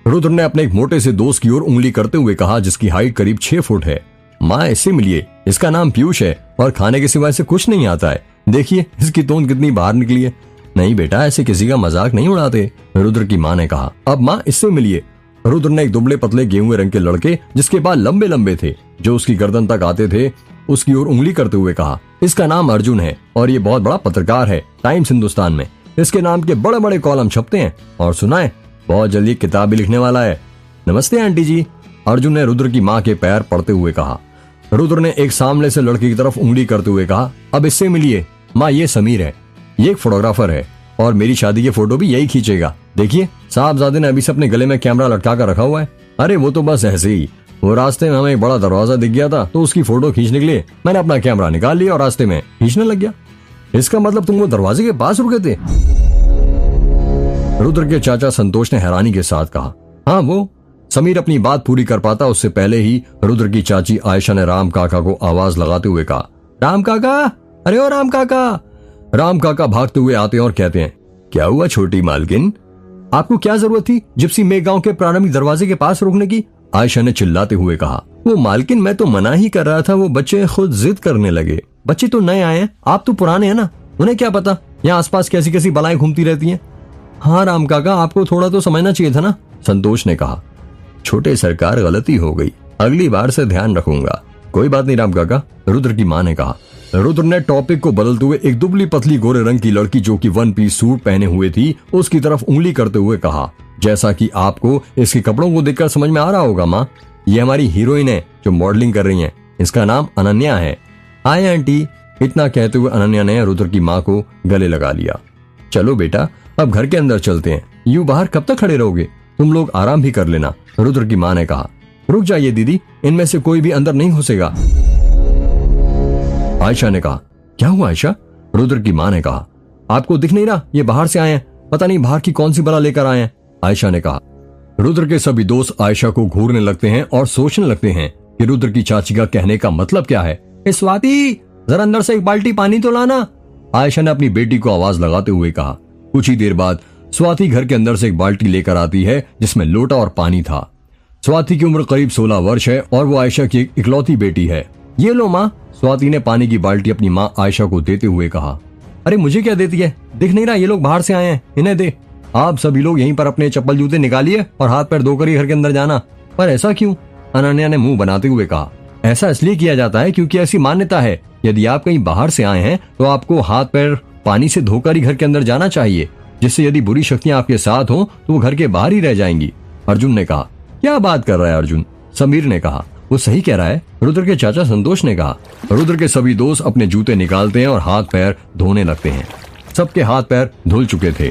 रुद्र ने अपने एक मोटे से दोस्त की ओर उंगली करते हुए कहा, जिसकी हाइट करीब 6 फुट है। माँ, इससे मिलिए, इसका नाम पीयूष है और खाने के सिवाय से कुछ नहीं आता है। देखिए इसकी तोंद कितनी बाहर निकली है। नहीं बेटा, ऐसे किसी का मजाक नहीं उड़ाते, रुद्र की माँ ने कहा। अब माँ, इससे मिलिए। रुद्र ने एक दुबले पतले गेहूं रंग के लड़के, जिसके बाल लंबे लंबे थे, जो उसकी गर्दन तक आते थे, उसकी ओर उंगली करते हुए कहा, इसका नाम अर्जुन है और ये बहुत बड़ा पत्रकार है टाइम्स हिंदुस्तान में। इसके नाम के बड़े बड़े कॉलम छपते हैं और सुना है बहुत जल्दी किताब भी लिखने वाला है। नमस्ते आंटी जी, अर्जुन ने रुद्र की माँ के पैर पड़ते हुए कहा। रुद्र ने एक सामने से लड़की की तरफ उंगली करते हुए कहा, अब इससे मिलिए। माँ, ये समीर है, ये एक फोटोग्राफर है और मेरी शादी के फोटो भी यही खींचेगा। देखिए साहबजादे ने अभी से अपने गले में कैमरा लटका कर रखा हुआ है। अरे वो तो बस ऐसे ही, वो रास्ते में हमें एक बड़ा दरवाजा दिख गया था तो उसकी फोटो खींचने के लिए मैंने अपना कैमरा निकाल लिया और रास्ते में खींचने लग गया। इसका मतलब तुम वो दरवाजे के पास रुके थे? रुद्र के चाचा संतोष ने हैरानी के साथ कहा। हाँ, वो समीर अपनी बात पूरी कर पाता उससे पहले ही रुद्र की चाची आयशा ने राम काका को आवाज लगाते हुए कहा, राम काका, अरे ओ राम काका। राम काका भागते हुए आते हैं और कहते हैं, क्या हुआ छोटी मालकिन, आपको क्या जरूरत थी जिप्सी में गांव के प्रारंभिक दरवाजे के पास रुकने की? आयशा ने चिल्लाते हुए कहा। वो मालकिन, मैं तो मना ही कर रहा था, वो बच्चे खुद जिद करने लगे। बच्चे तो नए आए हैं, आप तो पुराने हैं ना, उन्हें क्या पता यहाँ आसपास कैसी कैसी बलाएं घूमती रहती हैं। हाँ राम काका, आपको थोड़ा तो समझना चाहिए था ना, संतोष ने कहा। छोटे सरकार, गलती हो गई, अगली बार से ध्यान रखूंगा। कोई बात नहीं राम काका, रुद्र की माँ ने कहा। रुद्र ने टॉपिक को बदलते हुए एक दुबली पतली गोरे रंग की लड़की जो कि वन पीस सूट पहने हुए थी उसकी तरफ उंगली करते हुए कहा, जैसा कि आपको इसके कपड़ों को देखकर समझ में आ रहा होगा माँ, ये हमारी हीरोइन है जो मॉडलिंग कर रही है। इसका नाम अनन्या है। Hi aunty. इतना कहते हुए अनन्या ने रुद्र की माँ को गले लगा लिया। चलो बेटा अब घर के अंदर चलते हैं, यूं बाहर कब तक खड़े रहोगे, तुम लोग आराम भी कर लेना, रुद्र की माँ ने कहा। रुक जाइए दीदी, इनमें से कोई भी अंदर नहीं घुसेगा, आयशा ने कहा। क्या हुआ आयशा? रुद्र की माँ ने कहा। आपको दिख नहीं रहा ये बाहर से आए हैं, पता नहीं बाहर की कौन सी बला लेकर आए हैं, आयशा ने कहा। रुद्र के सभी दोस्त आयशा को घूरने लगते हैं और सोचने लगते हैं कि रुद्र की चाची का कहने का मतलब क्या है। स्वाति जरा अंदर से एक बाल्टी पानी तो लाना, आयशा ने अपनी बेटी को आवाज लगाते हुए कहा। कुछ ही देर बाद स्वाति घर के अंदर से एक बाल्टी लेकर आती है जिसमें लोटा और पानी था। स्वाति की उम्र करीब 16 वर्ष है और वो आयशा की एक इकलौती बेटी है। ये लो माँ, स्वाति ने पानी की बाल्टी अपनी माँ आयशा को देते हुए कहा। अरे मुझे क्या देती है, दिख नहीं रहा ये लोग बाहर से आए हैं, इन्हें दे। आप सभी लोग यहीं पर अपने चप्पल जूते निकालिए और हाथ पैर धोकर ही घर के अंदर जाना। पर ऐसा क्यों? अनन्या ने मुंह बनाते हुए कहा। ऐसा इसलिए किया जाता है क्योंकि ऐसी मान्यता है, यदि आप कहीं बाहर से आए हैं तो आपको हाथ पैर पानी से धोकर ही घर के अंदर जाना चाहिए, जिससे यदि बुरी शक्तियां आपके साथ हो तो वो घर के बाहर ही रह जाएंगी, अर्जुन ने कहा। क्या बात कर रहा है अर्जुन, समीर ने कहा। वो सही कह रहा है, रुद्र के चाचा संतोष ने कहा। रुद्र के सभी दोस्त अपने जूते निकालते हैं और हाथ पैर धोने लगते हैं। सबके हाथ पैर धुल चुके थे।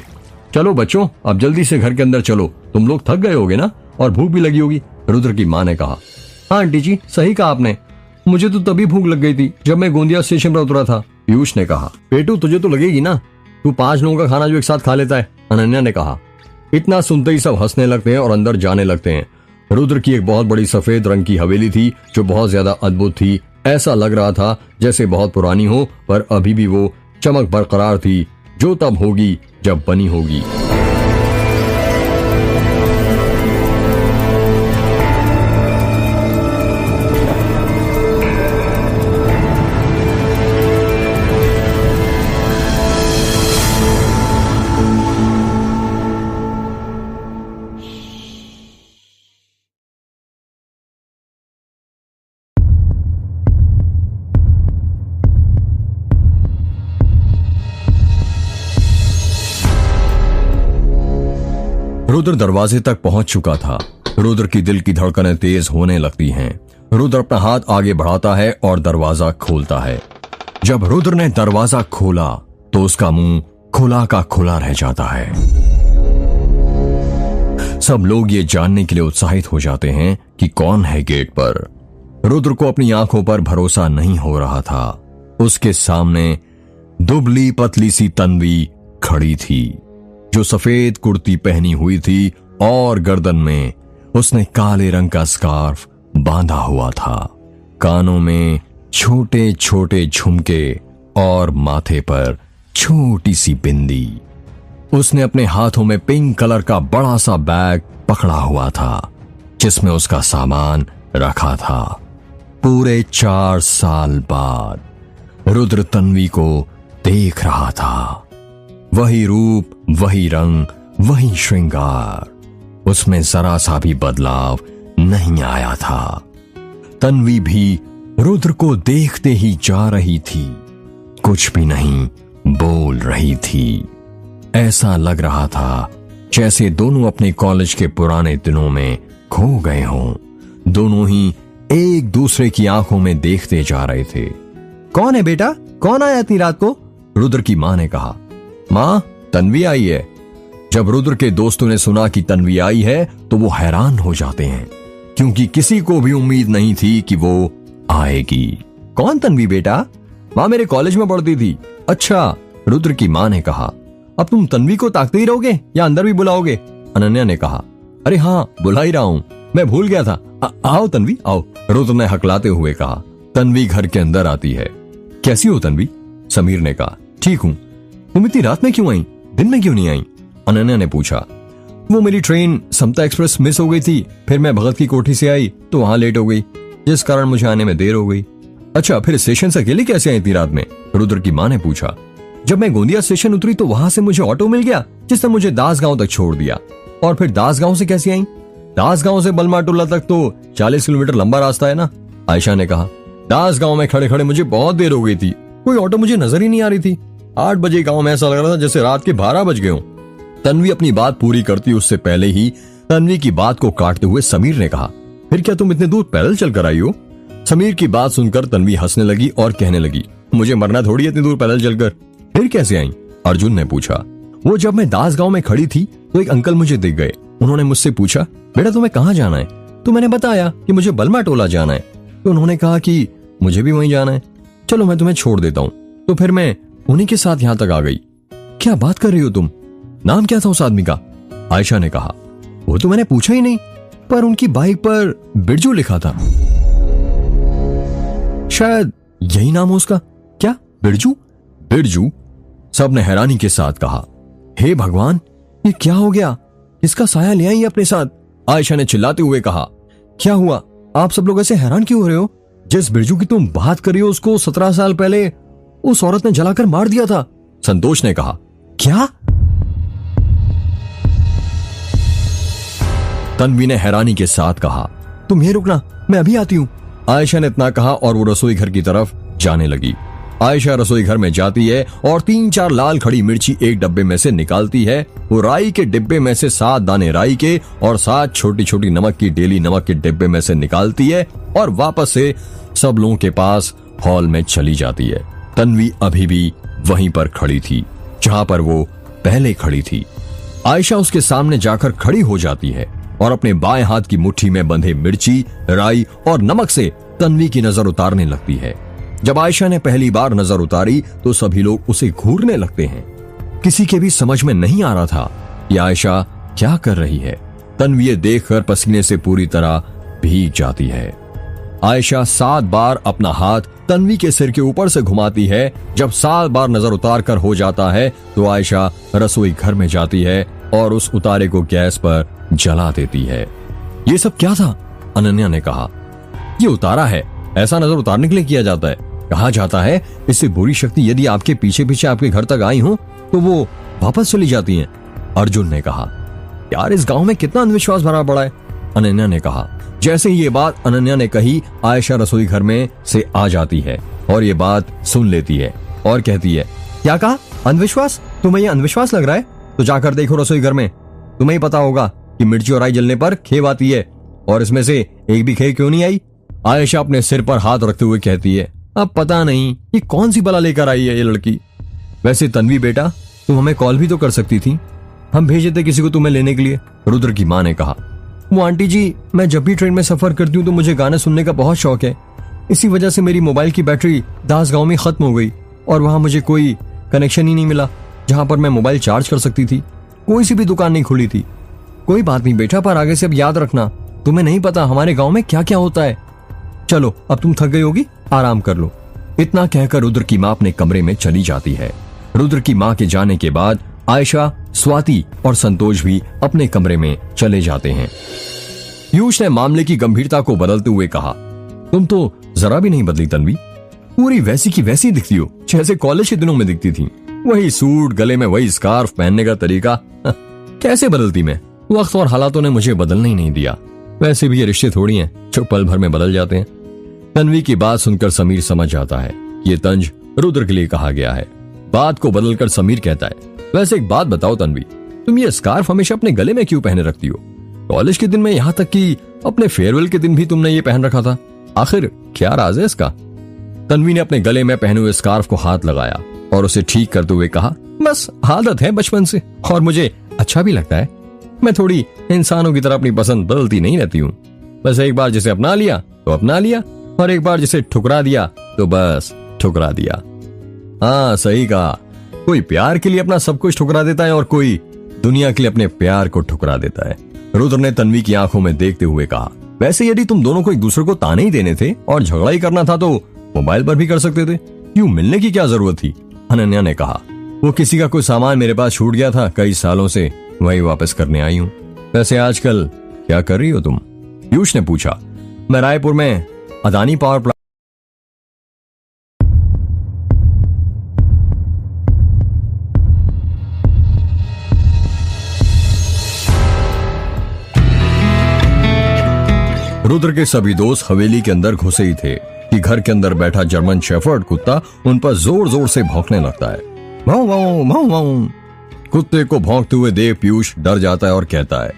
चलो बच्चों अब जल्दी से घर के अंदर चलो, तुम लोग थक गए होगे ना और भूख भी लगी होगी, रुद्र की माँ ने कहा। हाँ आंटी जी सही कहा आपने, मुझे तो तभी भूख लग गई थी जब मैं गोंदिया स्टेशन पर उतरा था, पीयूष ने कहा। पेटू तुझे तो लगेगी ना, तू 5 लोगों का खाना जो एक साथ खा लेता है, अनन्या ने कहा। इतना सुनते ही सब हंसने लगते हैं और अंदर जाने लगते हैं। रुद्र की एक बहुत बड़ी सफेद रंग की हवेली थी जो बहुत ज्यादा अद्भुत थी। ऐसा लग रहा था जैसे बहुत पुरानी हो, पर अभी भी वो चमक बरकरार थी जो तब होगी जब बनी होगी। रुद्र दरवाजे तक पहुंच चुका था। रुद्र की दिल की धड़कनें तेज होने लगती हैं। रुद्र अपना हाथ आगे बढ़ाता है और दरवाजा खोलता है। जब रुद्र ने दरवाजा खोला तो उसका मुंह खुला का खुला रह जाता है। सब लोग ये जानने के लिए उत्साहित हो जाते हैं कि कौन है गेट पर। रुद्र को अपनी आंखों पर भरोसा नहीं हो रहा था। उसके सामने दुबली पतली सी तन्वी खड़ी थी जो सफेद कुर्ती पहनी हुई थी और गर्दन में उसने काले रंग का स्कार्फ बांधा हुआ था। कानों में छोटे छोटे झुमके और माथे पर छोटी सी बिंदी। उसने अपने हाथों में पिंक कलर का बड़ा सा बैग पकड़ा हुआ था जिसमें उसका सामान रखा था। पूरे 4 साल बाद रुद्र तन्वी को देख रहा था। वही रूप, वही रंग, वही श्रृंगार, उसमें जरा सा भी बदलाव नहीं आया था। तन्वी भी रुद्र को देखते ही जा रही थी, कुछ भी नहीं बोल रही थी। ऐसा लग रहा था जैसे दोनों अपने कॉलेज के पुराने दिनों में खो गए हों। दोनों ही एक दूसरे की आंखों में देखते जा रहे थे। कौन है बेटा, कौन आया इतनी रात को, रुद्र की मां ने कहा। मां, तन्वी आई है। जब रुद्र के दोस्तों ने सुना कि तन्वी आई है तो वो हैरान हो जाते हैं क्योंकि किसी को भी उम्मीद नहीं थी कि वो आएगी। कौन तन्वी बेटा? मां मेरे कॉलेज में पढ़ती थी। अच्छा, रुद्र की मां ने कहा। अब तुम तन्वी को ताकते ही रहोगे या अंदर भी बुलाओगे, अनन्या ने कहा। अरे हाँ, बुला ही रहा हूं, मैं भूल गया था। आओ तन्वी आओ, रुद्र ने हकलाते हुए कहा। तन्वी घर के अंदर आती है। कैसी हो तन्वी, समीर ने कहा। ठीक हूं। तुम इतनी रात में क्यों आई, दिन में क्यों नहीं आई, अनन्या ने पूछा। वो मेरी ट्रेन समता एक्सप्रेस मिस हो गई थी, फिर मैं भगत की कोठी से आई तो वहां लेट हो गई, जिस कारण मुझे आने में देर हो गई। अच्छा, फिर स्टेशन से अकेले कैसे आई इतनी रात में, रुद्र की मां ने पूछा। जब मैं गोंदिया स्टेशन उतरी तो वहां से मुझे ऑटो मिल गया जिसने मुझे दासगांव तक छोड़ दिया। और फिर दासगांव से कैसे आई? दासगांव से बलमाटोला तक तो 40 किलोमीटर लंबा रास्ता है ना, आयशा ने कहा। दासगांव में खड़े खड़े मुझे बहुत देर हो गई थी, कोई ऑटो मुझे नजर ही नहीं आ रही थी। 8 बजे गांव में ऐसा लग रहा था जैसे रात के 12 बज गए हों। तन्वी अपनी बात पूरी करती उससे पहले ही तन्वी की बात को काटते हुए समीर ने कहा, फिर क्या तुम इतने दूर पैदल चल कर आई हो? समीर की बात सुनकर तन्वी हंसने लगी और कहने लगी, मुझे मरना थोड़ी है इतनी दूर पैदल चलकर। फिर कैसे आई? अर्जुन ने पूछा। वो जब मैं दास गांव में खड़ी थी तो एक अंकल मुझे दिख गए। उन्होंने मुझसे पूछा, बेटा तुम्हें कहाँ जाना है? तो मैंने बताया कि मुझे बलमा टोला जाना है। तो उन्होंने कहा कि मुझे भी वहीं जाना है, चलो मैं तुम्हें छोड़ देता हूँ। तो फिर मैं उन्हीं के साथ यहाँ तक आ गई। क्या बात कर रही हो तुम? नाम क्या था उस आदमी का? आयशा ने कहा। वो तो मैंने पूछा ही नहीं, पर उनकी बाइक पर बिरजू लिखा था। शायद यही नाम हो उसका। क्या बिरजू? बिरजू? सबने हैरानी के साथ कहा। हे भगवान, ये क्या हो गया? इसका साया ले आई अपने साथ। आयशा ने चिल्लाते हुए कहा, क्या हुआ? आप सब लोग ऐसे हैरान क्यों हो रहे हो? जिस बिरजू की तुम बात कर रही हो उसको 17 साल पहले उस औरत ने जलाकर मार दिया था। संतोष ने कहा। क्या? तन्वी ने हैरानी के साथ कहा, तुम ये रुकना, मैं अभी आती हूं। आयशा ने इतना कहा और वो रसोई घर की तरफ जाने लगी। आयशा रसोई घर में जाती है और 3-4 लाल खड़ी मिर्ची एक डब्बे में से निकालती है। वो राई के डिब्बे में से 7 दाने राई के और 7 छोटी छोटी नमक की डेली नमक के डिब्बे में से निकालती है और वापस से सब लोगों के पास हॉल में चली जाती है। तन्वी अभी भी वहीं पर खड़ी थी जहां पर वो पहले खड़ी थी। आयशा उसके सामने जाकर खड़ी हो जाती है और अपने बाएं हाथ की मुट्ठी में बंधे मिर्ची, राई और नमक से तन्वी की नजर उतारने लगती है। जब आयशा ने पहली बार नजर उतारी तो सभी लोग उसे घूरने लगते हैं। किसी के भी समझ में नहीं आ रहा था कि आयशा क्या कर रही है। तन्वी ये देखकर पसीने से पूरी तरह भीग जाती है। आयशा 7 बार अपना हाथ तन्वी के सिर के ऊपर से घुमाती है। जब 7 बार नजर उतार कर हो जाता है तो आयशा रसोई घर में जाती है और उस उतारे को गैस पर जला देती है। ये सब क्या था? अनन्या ने कहा। ये उतारा है, ऐसा नजर उतारने के लिए किया जाता है। कहा जाता है इससे बुरी शक्ति यदि आपके पीछे पीछे आपके घर तक आई हो तो वो वापस चली जाती हैं। अर्जुन ने कहा। यार इस गांव में कितना अंधविश्वास भरा पड़ा है, अनन्या ने कहा। जैसे ही ये बात अनन्या ने कही, आयशा रसोई घर में से आ जाती है और ये बात सुन लेती है और कहती है, क्या कहा? अंधविश्वास? तुम्हें ये अंधविश्वास लग रहा है? तो जाकर देखो रसोई घर में, तुम्हें ही पता होगा कि मिर्ची और राई जलने पर खेव आती है, और इसमें से एक भी खेव क्यों नहीं आई? आयशा अपने सिर पर हाथ रखते हुए कहती है, अब पता नहीं ये कौन सी बला लेकर आई है ये लड़की। वैसे तन्वी बेटा, तुम हमें कॉल भी तो कर सकती थी, हम भेजे थे किसी को तुम्हें लेने के लिए, रुद्र की मां ने कहा। वो आंटी जी, मैं जब भी ट्रेन में सफर करती हूँ तो मुझे गाने सुनने का बहुत शौक है। इसी वजह से मेरी मोबाइल की बैटरी दास गांव में खत्म हो गई और वहां मुझे कोई कनेक्शन ही नहीं मिला जहां पर मैं मोबाइल चार्ज कर सकती थी। कोई सी भी दुकान नहीं खुली थी। कोई बात नहीं बेटा, पर आगे से अब याद रखना, तुम्हें नहीं पता हमारे गांव में क्या क्या होता है। चलो अब तुम थक गई होगी, आराम कर लो। इतना कहकर रुद्र की मां अपने कमरे में चली जाती है। रुद्र की मां के जाने के बाद आयशा, स्वाति और संतोष भी अपने कमरे में चले जाते हैं। पीयूष ने मामले की गंभीरता को बदलते हुए कहा, तुम तो जरा भी नहीं बदली तन्वी, पूरी वैसी की वैसी दिखती हो जैसे कॉलेज के दिनों में दिखती थी। वही सूट, गले में वही स्कार्फ पहनने का तरीका। कैसे बदलती मैं? वक्त और हालातों ने मुझे बदलने ही नहीं दिया। वैसे भी ये रिश्ते थोड़ी हैं जो पल भर में बदल जाते हैं। तन्वी की बात सुनकर समीर समझ जाता है ये तंज रुद्र के लिए कहा गया है। बात को बदलकर समीर कहता है, वैसे एक बात बताओ तन्वी, तुम ये स्कार्फ हमेशा अपने गले में क्यों पहने रखती हो? कॉलेज के दिन में, यहाँ तक कि अपने फेयरवेल के दिन भी तुमने ये पहन रखा था। आखिर क्या राज है इसका? तन्वी ने अपने गले में पहने हुए स्कार्फ को हाथ लगाया और उसे ठीक करते हुए कहा, बस आदत है बचपन से और मुझे अच्छा भी लगता है। मैं थोड़ी इंसानों की तरह अपनी पसंद बदलती नहीं रहती हूँ। बस एक बार जिसे अपना लिया तो अपना लिया और एक बार जिसे ठुकरा दिया तो बस ठुकरा दिया। हाँ सही कहा, कोई प्यार के लिए अपना सब कुछ ठुकरा देता है और कोई दुनिया के लिए अपने प्यार को ठुकरा देता है। रुद्र ने तन्वी की आंखों में देखते हुए कहा, वैसे यदि तुम दोनों को एक दूसरे को ताने ही देने थे और झगड़ा ही करना था तो मोबाइल पर भी कर सकते थे, यूं मिलने की क्या जरूरत थी? अनन्या ने कहा, वो किसी का कोई सामान मेरे पास छूट गया था कई सालों से, वही वापस करने आई हूँ। वैसे आजकल क्या कर रही हो तुम? पीयूष ने पूछा। मैं रायपुर में अदानी पावर प्लांट रुद्र के सभी दोस्त हवेली के अंदर घुसे ही थे कि घर के अंदर बैठा जर्मन शेफर्ड कुत्ता उन पर जोर जोर से भौंकने लगता है। भाऊ भाऊ भाऊ भाऊ। कुत्ते को भौंकते हुए देख पीयूष डर जाता है और कहता है,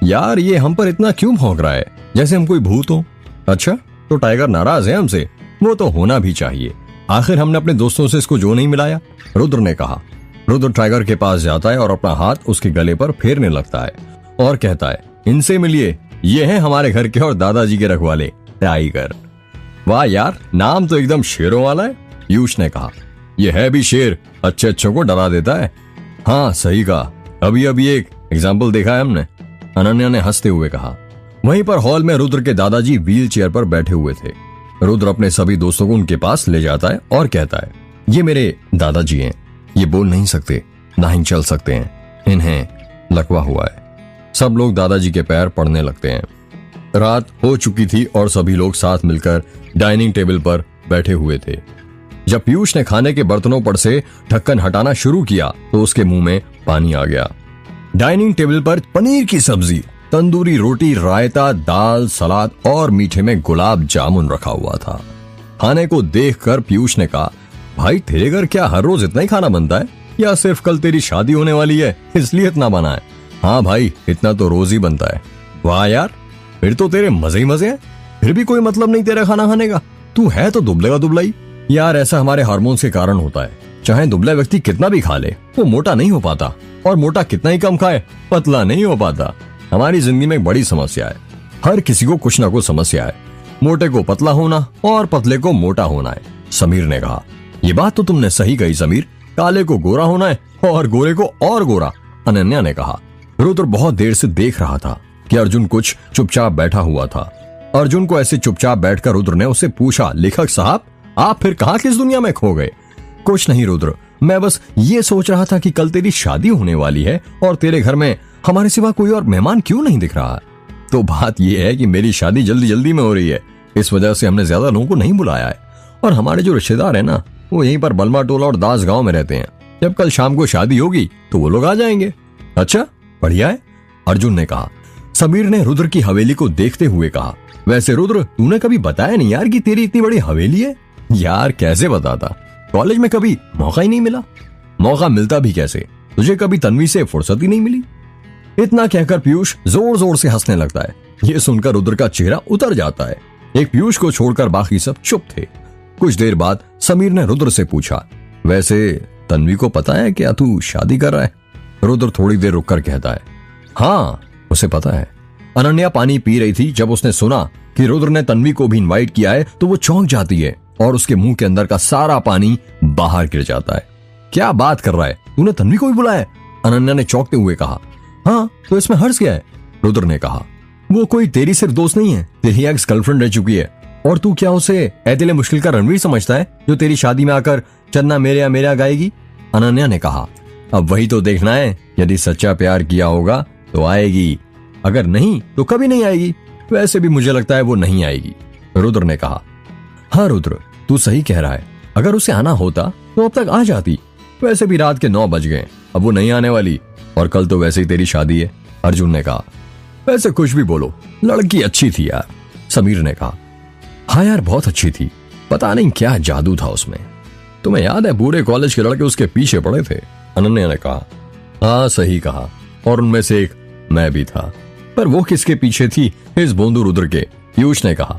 यार ये हम पर इतना क्यों भौंक रहा है, जैसे हम कोई भूत हो। अच्छा, तो टाइगर नाराज है हमसे? वो तो होना भी चाहिए, आखिर हमने अपने दोस्तों से इसको जो नहीं मिलाया, रुद्र ने कहा। रुद्र टाइगर के पास जाता है और अपना हाथ उसके गले पर फेरने लगता है और कहता है, इनसे मिलिए, ये हैं हमारे घर के और दादाजी के रखवाले टाइगर। वाह यार, नाम तो एकदम शेरों वाला है, पीयूष ने कहा। ये है भी शेर, अच्छे अच्छों को डरा देता है। हाँ सही कहा, अभी अभी एक एग्जाम्पल देखा है हमने, अनन्या ने हंसते हुए कहा। वहीं पर हॉल में रुद्र के दादाजी व्हील चेयर पर बैठे हुए थे। रुद्र अपने सभी दोस्तों को उनके पास ले जाता है और कहता है, ये मेरे दादाजी हैं, ये बोल नहीं सकते, ना ही चल सकते हैं, इन्हें लकवा हुआ है। सब लोग दादाजी के पैर पड़ने लगते हैं। रात हो चुकी थी और सभी लोग साथ मिलकर डाइनिंग टेबल पर बैठे हुए थे। जब पीयूष ने खाने के बर्तनों पर से ढक्कन हटाना शुरू किया तो उसके मुंह में पानी आ गया। डाइनिंग टेबल पर पनीर की सब्जी, तंदूरी रोटी, रायता, दाल, सलाद और मीठे में गुलाब जामुन रखा हुआ था। खाने को देखकर पीयूष ने कहा, भाई तेरे घर क्या हर रोज इतना ही खाना बनता है, या सिर्फ कल तेरी शादी होने वाली है इसलिए इतना बना है? हाँ भाई, इतना तो रोज ही बनता है। वाह यार, फिर तो तेरे मजे ही मजे हैं, फिर भी कोई मतलब नहीं तेरा खाना खाने का, तू है तो दुबलेगा दुबलाई। यार ऐसा हमारे हार्मोन्स के कारण होता है, चाहे दुबला व्यक्ति कितना भी खा ले वो मोटा नहीं हो पाता, और मोटा कितना ही कम खाए पतला नहीं हो पाता। हमारी जिंदगी में एक बड़ी समस्या है, हर किसी को कुछ ना कुछ समस्या है, मोटे को पतला होना और पतले को मोटा होना है। समीर ने कहा, ये बात तो तुमने सही कही समीर, काले को गोरा होना है और गोरे को और गोरा, अनन्या ने कहा। रुद्र बहुत देर से देख रहा था कि अर्जुन कुछ चुपचाप बैठा हुआ था। अर्जुन को ऐसे चुपचाप बैठकर रुद्र ने उससे पूछा, लेखक साहब आप फिर कहां किस दुनिया में खो गए? कुछ नहीं रुद्र, मैं बस ये सोच रहा था कि कल तेरी शादी होने वाली है और तेरे घर में हमारे सिवा कोई और मेहमान क्यों नहीं दिख रहा है। तो बात यह है कि मेरी शादी जल्दी जल्दी में हो रही है, इस वजह से हमने ज्यादा लोगों को नहीं बुलाया है, और हमारे जो रिश्तेदार है ना वो यहीं पर बलमा टोला और दास गांव में रहते हैं। जब कल शाम को शादी होगी तो वो लोग आ जाएंगे। अच्छा बढ़िया है, अर्जुन ने कहा। समीर ने रुद्र की हवेली को देखते हुए कहा, वैसे रुद्र तूने कभी बताया नहीं यार कि तेरी इतनी बड़ी हवेली है। यार कैसे बताता, कॉलेज में कभी मौका ही नहीं मिला। मौका मिलता भी कैसे, तुझे कभी तन्वी से फुर्सत ही नहीं मिली। इतना कहकर पीयूष जोर जोर से हंसने लगता है। ये सुनकर रुद्र का चेहरा उतर जाता है। एक पीयूष को छोड़कर बाकी सब चुप थे। कुछ देर बाद समीर ने रुद्र से पूछा, वैसे तन्वी को पता है क्या तू शादी कर रहा है? रुद्र थोड़ी देर रुककर कहता है, हाँ उसे पता है। अनन्या पानी पी रही थी, जब उसने सुना कि रुद्र ने तन्वी को भी इनवाइट किया है तो वो चौंक जाती है और उसके मुंह के अंदर का सारा पानी बाहर गिर जाता है। क्या बात कर रहा है, तूने तन्वी को भी बुलाया? अनन्या ने चौंकते हुए कहा। हाँ तो इसमें हर्ष क्या है? रुद्र ने कहा, वो कोई तेरी सिर्फ दोस्त नहीं है, तेरी एक्स गर्लफ्रेंड रह चुकी है, और तू क्या उसे ऐतिले मुश्किल का रणवीर समझता है जो तेरी शादी में आकर चन्ना मेरे मेरा गाएगी? अनन्या ने कहा, अब वही तो देखना है, यदि सच्चा प्यार किया होगा तो आएगी, अगर नहीं तो कभी नहीं आएगी। वैसे भी मुझे लगता है वो नहीं आएगी, रुद्र ने कहा। हाँ रुद्र तू सही कह रहा है, अगर उसे आना होता तो अब तक आ जाती। वैसे भी रात के 9 बज गए, अब वो नहीं आने वाली, और कल तो वैसे ही तेरी शादी है, अर्जुन ने कहा। वैसे कुछ भी बोलो, लड़की अच्छी थी यार, समीर ने कहा। हाँ यार बहुत अच्छी थी, पता नहीं क्या जादू था उसमें। तुम्हें याद है पूरे कॉलेज के लड़के उसके पीछे पड़े थे, अनन्या ने कहा। हाँ सही कहा, और उनमें से एक मैं भी था, पर वो किसके पीछे थी? इस बोंदू रुद्र के, पीयूष ने कहा।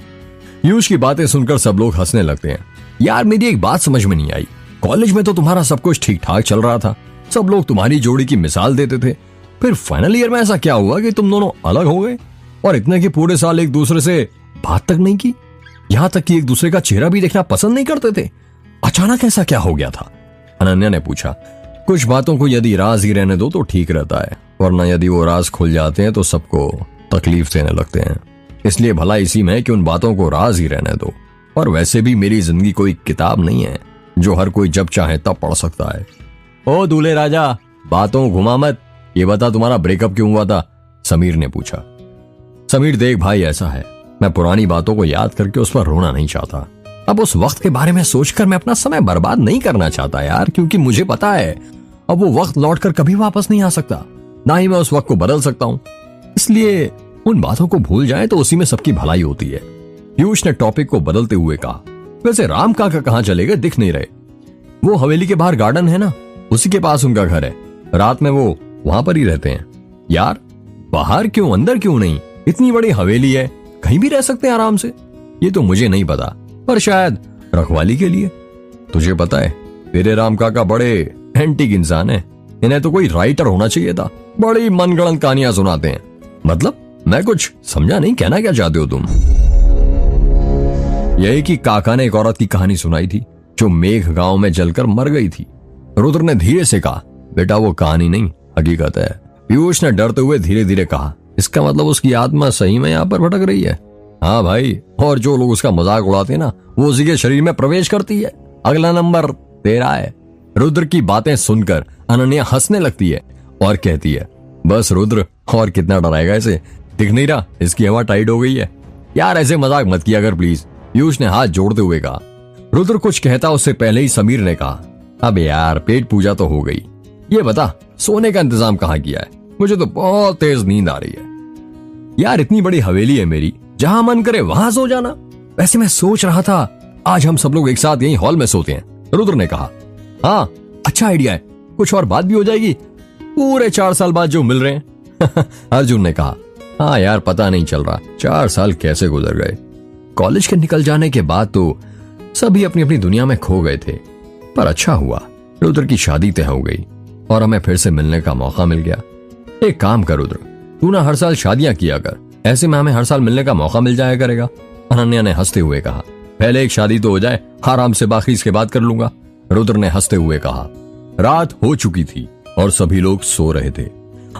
पीयूष की बातें सुनकर सब लोग हंसने लगते हैं। यार मेरी एक बात समझ में नहीं आई, कॉलेज में तो तुम्हारा सब कुछ ठीक ठाक चल रहा था, सब लोग तुम्हारी जोड़ी की मिसाल देते थे, फिर फाइनल ईयर में ऐसा क्या हुआ कि तुम दोनों अलग हो गए, और इतने कि पूरे साल एक दूसरे से बात तक नहीं की, यहाँ तक कि एक दूसरे का चेहरा भी देखना पसंद नहीं करते थे। अचानक ऐसा क्या हो गया था? अनन्या ने पूछा। कुछ बातों को यदि राज ही रहने दो तो ठीक रहता है, वरना यदि वो राज खुल जाते हैं तो सबको तकलीफ देने लगते हैं। इसलिए भला इसी में कि उन बातों को राज ही रहने दो। और वैसे भी मेरी जिंदगी कोई किताब नहीं है जो हर कोई जब चाहे तब पढ़ सकता है। ओ दूल्हे राजा, बातों घुमा मत, ये बता तुम्हारा ब्रेकअप क्यों हुआ था? समीर ने पूछा। समीर देख भाई ऐसा है, मैं पुरानी बातों को याद करके उस पर रोना नहीं चाहता। अब उस वक्त के बारे में सोचकर मैं अपना समय बर्बाद नहीं करना चाहता यार, क्योंकि मुझे पता है अब वो वक्त लौटकर कभी वापस नहीं आ सकता, ना ही मैं उस वक्त को बदल सकता हूँ। इसलिए उन बातों को भूल जाए तो उसी में सबकी भलाई होती है। पीयूष ने टॉपिक को बदलते हुए कहा, वैसे राम काका कहाँ चले गए, दिख नहीं रहे। वो हवेली के बाहर गार्डन है ना, उसी के पास उनका घर है। रात में वो वहां पर ही रहते हैं। यार बाहर क्यों, अंदर क्यों नहीं? इतनी बड़ी हवेली है, कहीं भी रह सकते हैं आराम से। ये तो मुझे नहीं पता, पर शायद रखवाली के लिए। तुझे पता है तेरे राम काका बड़े एंटीक इंसान है, इन्हें तो कोई राइटर होना चाहिए था। बड़ी मनगढ़ंत कहानियां सुनाते हैं। मतलब मैं कुछ समझा नहीं, कहना क्या चाहते हो तुम? यही कि काका ने एक औरत की कहानी सुनाई थी जो मेघ गांव में जलकर मर गई थी। रुद्र ने धीरे से कहा, बेटा वो कहानी नहीं, हकीकत है। पीयूष ने डरते हुए धीरे धीरे कहा, इसका मतलब उसकी आत्मा सही में यहाँ पर भटक रही है? हाँ भाई, और जो लोग उसका मजाक उड़ाते हैं ना, वो उसी के शरीर में प्रवेश करती है। अगला नंबर तेरा है। रुद्र की बातें सुनकर अनन्या हंसने लगती है और कहती है, बस रुद्र, और कितना डराएगा इसे, दिख नहीं रहा इसकी हवा टाइट हो गई है। यार ऐसे मजाक मत किया कर प्लीज, पीयूष ने हाथ जोड़ते हुए कहा। रुद्र कुछ कहता उससे पहले ही समीर ने कहा, अब यार पेट पूजा तो हो गई, ये बता सोने का इंतजाम कहाँ किया है? मुझे तो बहुत तेज नींद आ रही है। यार इतनी बड़ी हवेली है मेरी, जहां मन करे वहां सो जाना। वैसे मैं सोच रहा था आज हम सब लोग एक साथ यही हॉल में सोते हैं, रुद्र ने कहा। हाँ अच्छा आइडिया है, कुछ और बात भी हो जाएगी, पूरे 4 साल बाद जो मिल रहे हैं। अर्जुन ने कहा, हाँ यार पता नहीं चल रहा 4 साल कैसे गुजर गए। कॉलेज के निकल जाने के बाद तो सभी अपनी अपनी दुनिया में खो गए थे, पर अच्छा हुआ रुद्र की शादी तय हो गई और हमें फिर से मिलने का मौका मिल गया। एक काम कर रुद्र, तू ना हर साल शादियां किया कर, ऐसे में हमें हर साल मिलने का मौका मिल जाया करेगा। अनन्या ने हंसते हुए कहा, पहले एक शादी तो हो जाए, आराम से बाकी इसके बाद कर लूंगा। रुद्र ने हंसते हुए कहा। रात हो चुकी थी और सभी लोग सो रहे थे।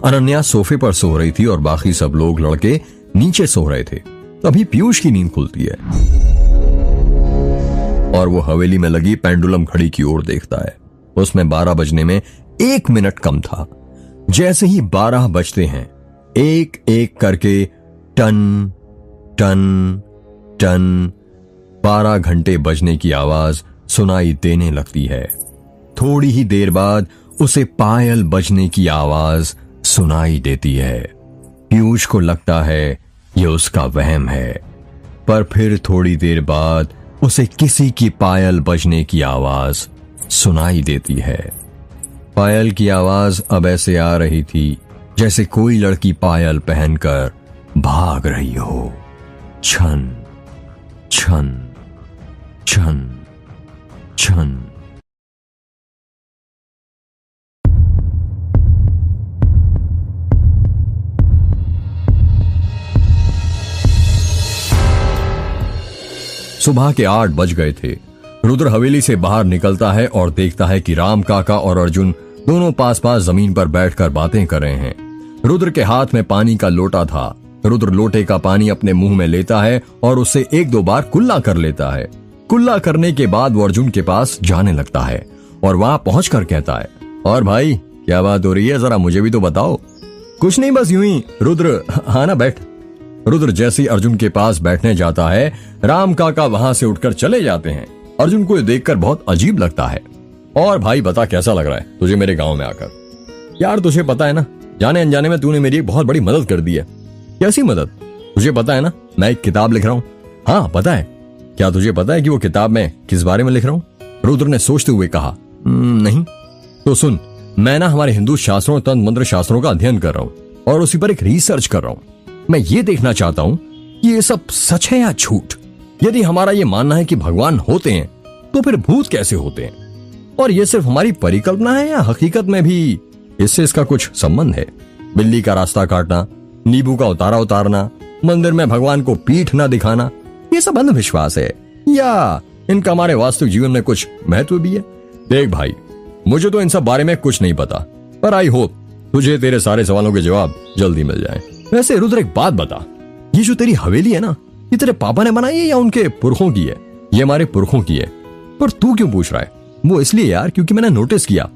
अनन्या सोफे पर सो रही थी और बाकी सब लोग लड़के नीचे सो रहे थे। तभी पीयूष की नींद खुलती है और वो हवेली में लगी पेंडुलम घड़ी की ओर देखता है। उसमें 12 बजने में 1 मिनट कम था। जैसे ही 12 बजते हैं, एक एक करके टन टन टन 12 घंटे बजने की आवाज सुनाई देने लगती है। थोड़ी ही देर बाद उसे पायल बजने की आवाज सुनाई देती है। पीयूष को लगता है ये उसका वहम है, पर फिर थोड़ी देर बाद उसे किसी की पायल बजने की आवाज सुनाई देती है। पायल की आवाज अब ऐसे आ रही थी जैसे कोई लड़की पायल पहनकर भाग रही हो। छन छन छन छन। सुबह के 8 बज गए थे। रुद्र हवेली से बाहर निकलता है और देखता है कि राम काका और अर्जुन दोनों पास पास जमीन पर बैठकर बातें कर रहे हैं। रुद्र के हाथ में पानी का लोटा था। रुद्र लोटे का पानी अपने मुंह में लेता है और उससे 1-2 बार कुल्ला कर लेता है। कुल्ला करने के बाद वो अर्जुन के पास जाने लगता है और वहां पहुंचकर कहता है, और भाई क्या बात हो रही है, जरा मुझे भी तो बताओ। कुछ नहीं, बस यूं ही। रुद्र, हाँ ना बैठ। रुद्र जैसे ही अर्जुन के पास बैठने जाता है, राम काका वहां से उठकर चले जाते हैं। अर्जुन को देखकर बहुत अजीब लगता है। और भाई बता कैसा लग रहा है तुझे मेरे गांव में आकर? यार तुझे पता है ना, जाने अनजाने में तूने मेरी एक बहुत बड़ी मदद कर दी है। कैसी मदद? तुझे पता है ना मैं एक किताब लिख रहा हूँ। हाँ पता है। क्या तुझे पता है कि वो किताब में किस बारे में लिख रहा हूँ? रुद्र ने सोचते हुए कहा, नहीं। तो सुन, मैं ना हमारे हिंदू शास्त्रों, तंत्र मंत्र शास्त्रों का अध्ययन कर रहा हूँ और उसी पर एक रिसर्च कर रहा हूँ। मैं ये देखना चाहता हूँ कि ये सब सच है या झूठ। यदि हमारा ये मानना है कि भगवान होते हैं, तो फिर भूत कैसे होते हैं? और ये सिर्फ हमारी परिकल्पना है या हकीकत में भी इससे इसका कुछ संबंध है? बिल्ली का रास्ता काटना, नींबू का उतारा उतारना, मंदिर में भगवान को पीठ ना दिखाना, ये सब अंधविश्वास है या इनका हमारे वास्तविक जीवन में कुछ महत्व भी है? देख भाई, मुझे तो इन सब बारे में कुछ नहीं पता, पर आई होप तुझे तेरे सारे सवालों के जवाब जल्दी मिल जाएं। वैसे रुद्र एक बात बता, ये जो तेरी हवेली है ना, ये तेरे पापा ने बनाई है या उनके पुरखों की है? ये हमारे पुरखों की है। पर तू क्यों पूछ रहा है? वो इसलिए यार क्योंकि मैंने नोटिस किया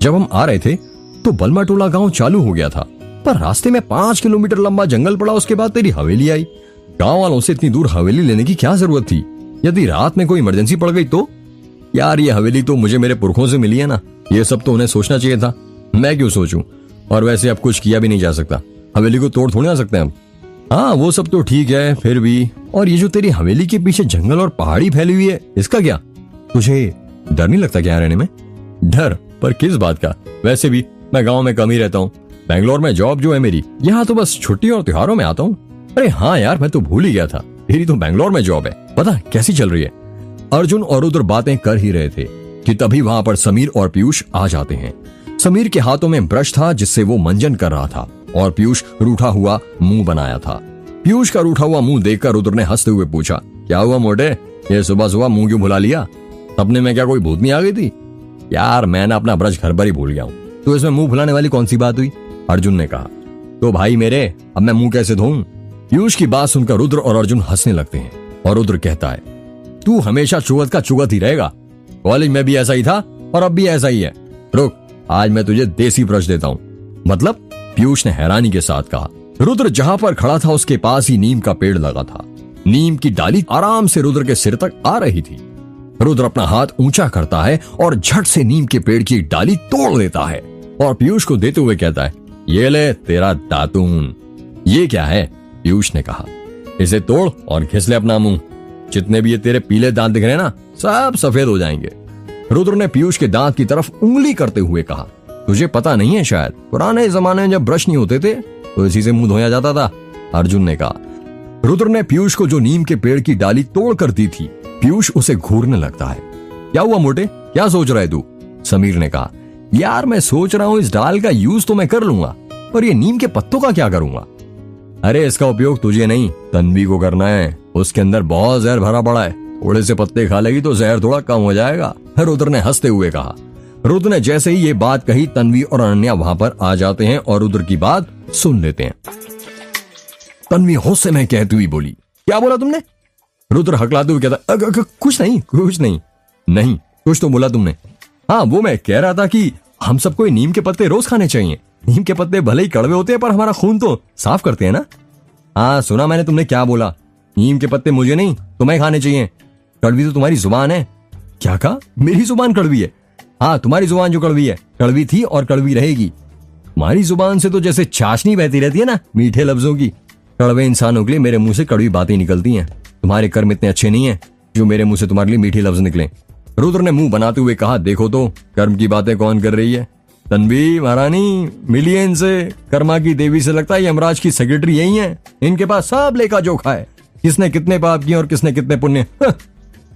जब हम आ रहे थे तो बलमा टोला गांव चालू हो गया था, पर रास्ते में 5 किलोमीटर लंबा जंगल पड़ा, उसके बाद तेरी हवेली आई। गांव वालों से इतनी दूर हवेली लेने की क्या जरूरत थी? यदि रात में कोई इमरजेंसी पड़ गई तो? यार ये हवेली तो मुझे मेरे पुरखों से मिली है ना, ये सब तो उन्हें सोचना चाहिए था। मैं क्यों सोचूं? और वैसे अब कुछ किया भी नहीं जा सकता, हवेली को तोड़ थोड़ी ना सकते हम। हाँ वो सब तो ठीक है, फिर भी और ये जो तेरी हवेली के पीछे जंगल और पहाड़ी फैली हुई है, इसका क्या? तुझे डर नहीं लगता क्या रहने में? डर? पर किस बात का? वैसे भी मैं गांव में कम ही रहता हूँ। बैंगलोर में जॉब जो है मेरी, यहाँ तो बस छुट्टी और त्योहारों में आता हूँ। अरे हाँ यार, मैं तो भूल ही गया था, मेरी तो बैंगलोर में जॉब है। पता कैसी चल रही है? अर्जुन और रुद्र बातें कर ही रहे थे कि तभी वहां पर समीर और पीयूष आ जाते हैं। समीर के हाथों में ब्रश था जिससे वो मंजन कर रहा था और पीयूष रूठा हुआ मुंह बनाया था। पीयूष का रूठा हुआ मुंह देखकर रुद्र ने हंसते हुए पूछा, क्या हुआ मोटे, ये सुबह सुबह मुंह क्यों भुला लिया? सपने में क्या कोई भूतनी आ गई थी? यार मैं ना अपना ब्रश घर पर ही भूल गया हूँ, तो इसमें मुंह भुलाने वाली कौन सी बात हुई? अर्जुन ने कहा। तो भाई मेरे, अब मैं मुंह कैसे धोऊं? पीयूष की बात सुनकर रुद्र और अर्जुन हंसने लगते हैं और रुद्र कहता है, तू हमेशा चुगत का चुगत ही रहेगा। कॉलेज में भी ऐसा ही था और अब भी ऐसा ही है। रुक, आज मैं तुझे देसी ब्रश देता हूँ। मतलब? पीयूष ने हैरानी के साथ कहा। रुद्र जहां पर खड़ा था उसके पास ही नीम का पेड़ लगा था। नीम की डाली आराम से रुद्र के सिर तक आ रही थी। रुद्र अपना हाथ ऊंचा करता है और झट से नीम के पेड़ की एक डाली तोड़ देता है और पीयूष को देते हुए कहता है, ये ले तेरा दातून। ये क्या है? पीयूष ने कहा। इसे तोड़ और घिस ले अपना मुंह। जितने भी ये तेरे पीले दांत दिख रहे हैं ना, सब सफेद हो जाएंगे। रुद्र ने पीयूष के दांत की तरफ उंगली करते हुए कहा, तुझे पता नहीं है शायद, पुराने जमाने में जब ब्रश नहीं होते थे तो इसी से मुंह धोया जाता था। अर्जुन ने कहा। रुद्र ने पीयूष को जो नीम के पेड़ की डाली तोड़ कर दी थी, पीयूष उसे घूरने लगता है। क्या हुआ मोटे, क्या सोच रहा है तू? समीर ने कहा। यार मैं सोच रहा हूँ इस डाल का यूज तो मैं कर लूंगा, पर ये नीम के पत्तों का क्या करूंगा? अरे इसका उपयोग तुझे नहीं, तन्वी को करना है। उसके अंदर बहुत जहर भरा पड़ा है, थोड़े से पत्ते खा लेगी तो जहर थोड़ा कम हो जाएगा। रुद्र ने हंसते हुए कहा। रुद्र ने जैसे ही ये बात कही, तन्वी और अनन्या वहां पर आ जाते हैं और रुद्र की बात सुन लेते हैं। तन्वी होश में कहती हुई बोली, क्या बोला तुमने? रुद्र हकलाते हुए कहता, कुछ नहीं कुछ नहीं। नहीं कुछ तो बोला तुमने। हाँ वो मैं कह रहा था कि हम सबको नीम के पत्ते रोज खाने चाहिए। नीम के पत्ते भले ही कड़वे होते हैं पर हमारा खून तो साफ करते हैं ना। हाँ सुना मैंने तुमने क्या बोला, नीम के पत्ते मुझे नहीं तुम्हें खाने चाहिए। कड़वी तो तुम्हारी जुबान है। क्या कहा? मेरी जुबान कड़वी है? हाँ तुम्हारी जुबान जो कड़वी है, कड़वी थी और कड़वी रहेगी। तुम्हारी जुबान से तो जैसे चाशनी बहती रहती है ना मीठे लफ्जों की। कड़वे इंसानों के लिए मेरे मुंह से कड़वी बातें निकलती हैं। तुम्हारे कर्म इतने अच्छे नहीं है जो मेरे मुंह से तुम्हारे लिए मीठे लफ्ज निकले। रुद्र ने मुंह बनाते हुए कहा, देखो तो कर्म की बातें कौन कर रही है? तन्वी महारानी मिली है इनसे, कर्मा की देवी से। लगता है यमराज की सेक्रेटरी यही है, इनके पास सब लेखा जोखा है, किसने कितने पाप किए और किसने कितने पुण्य।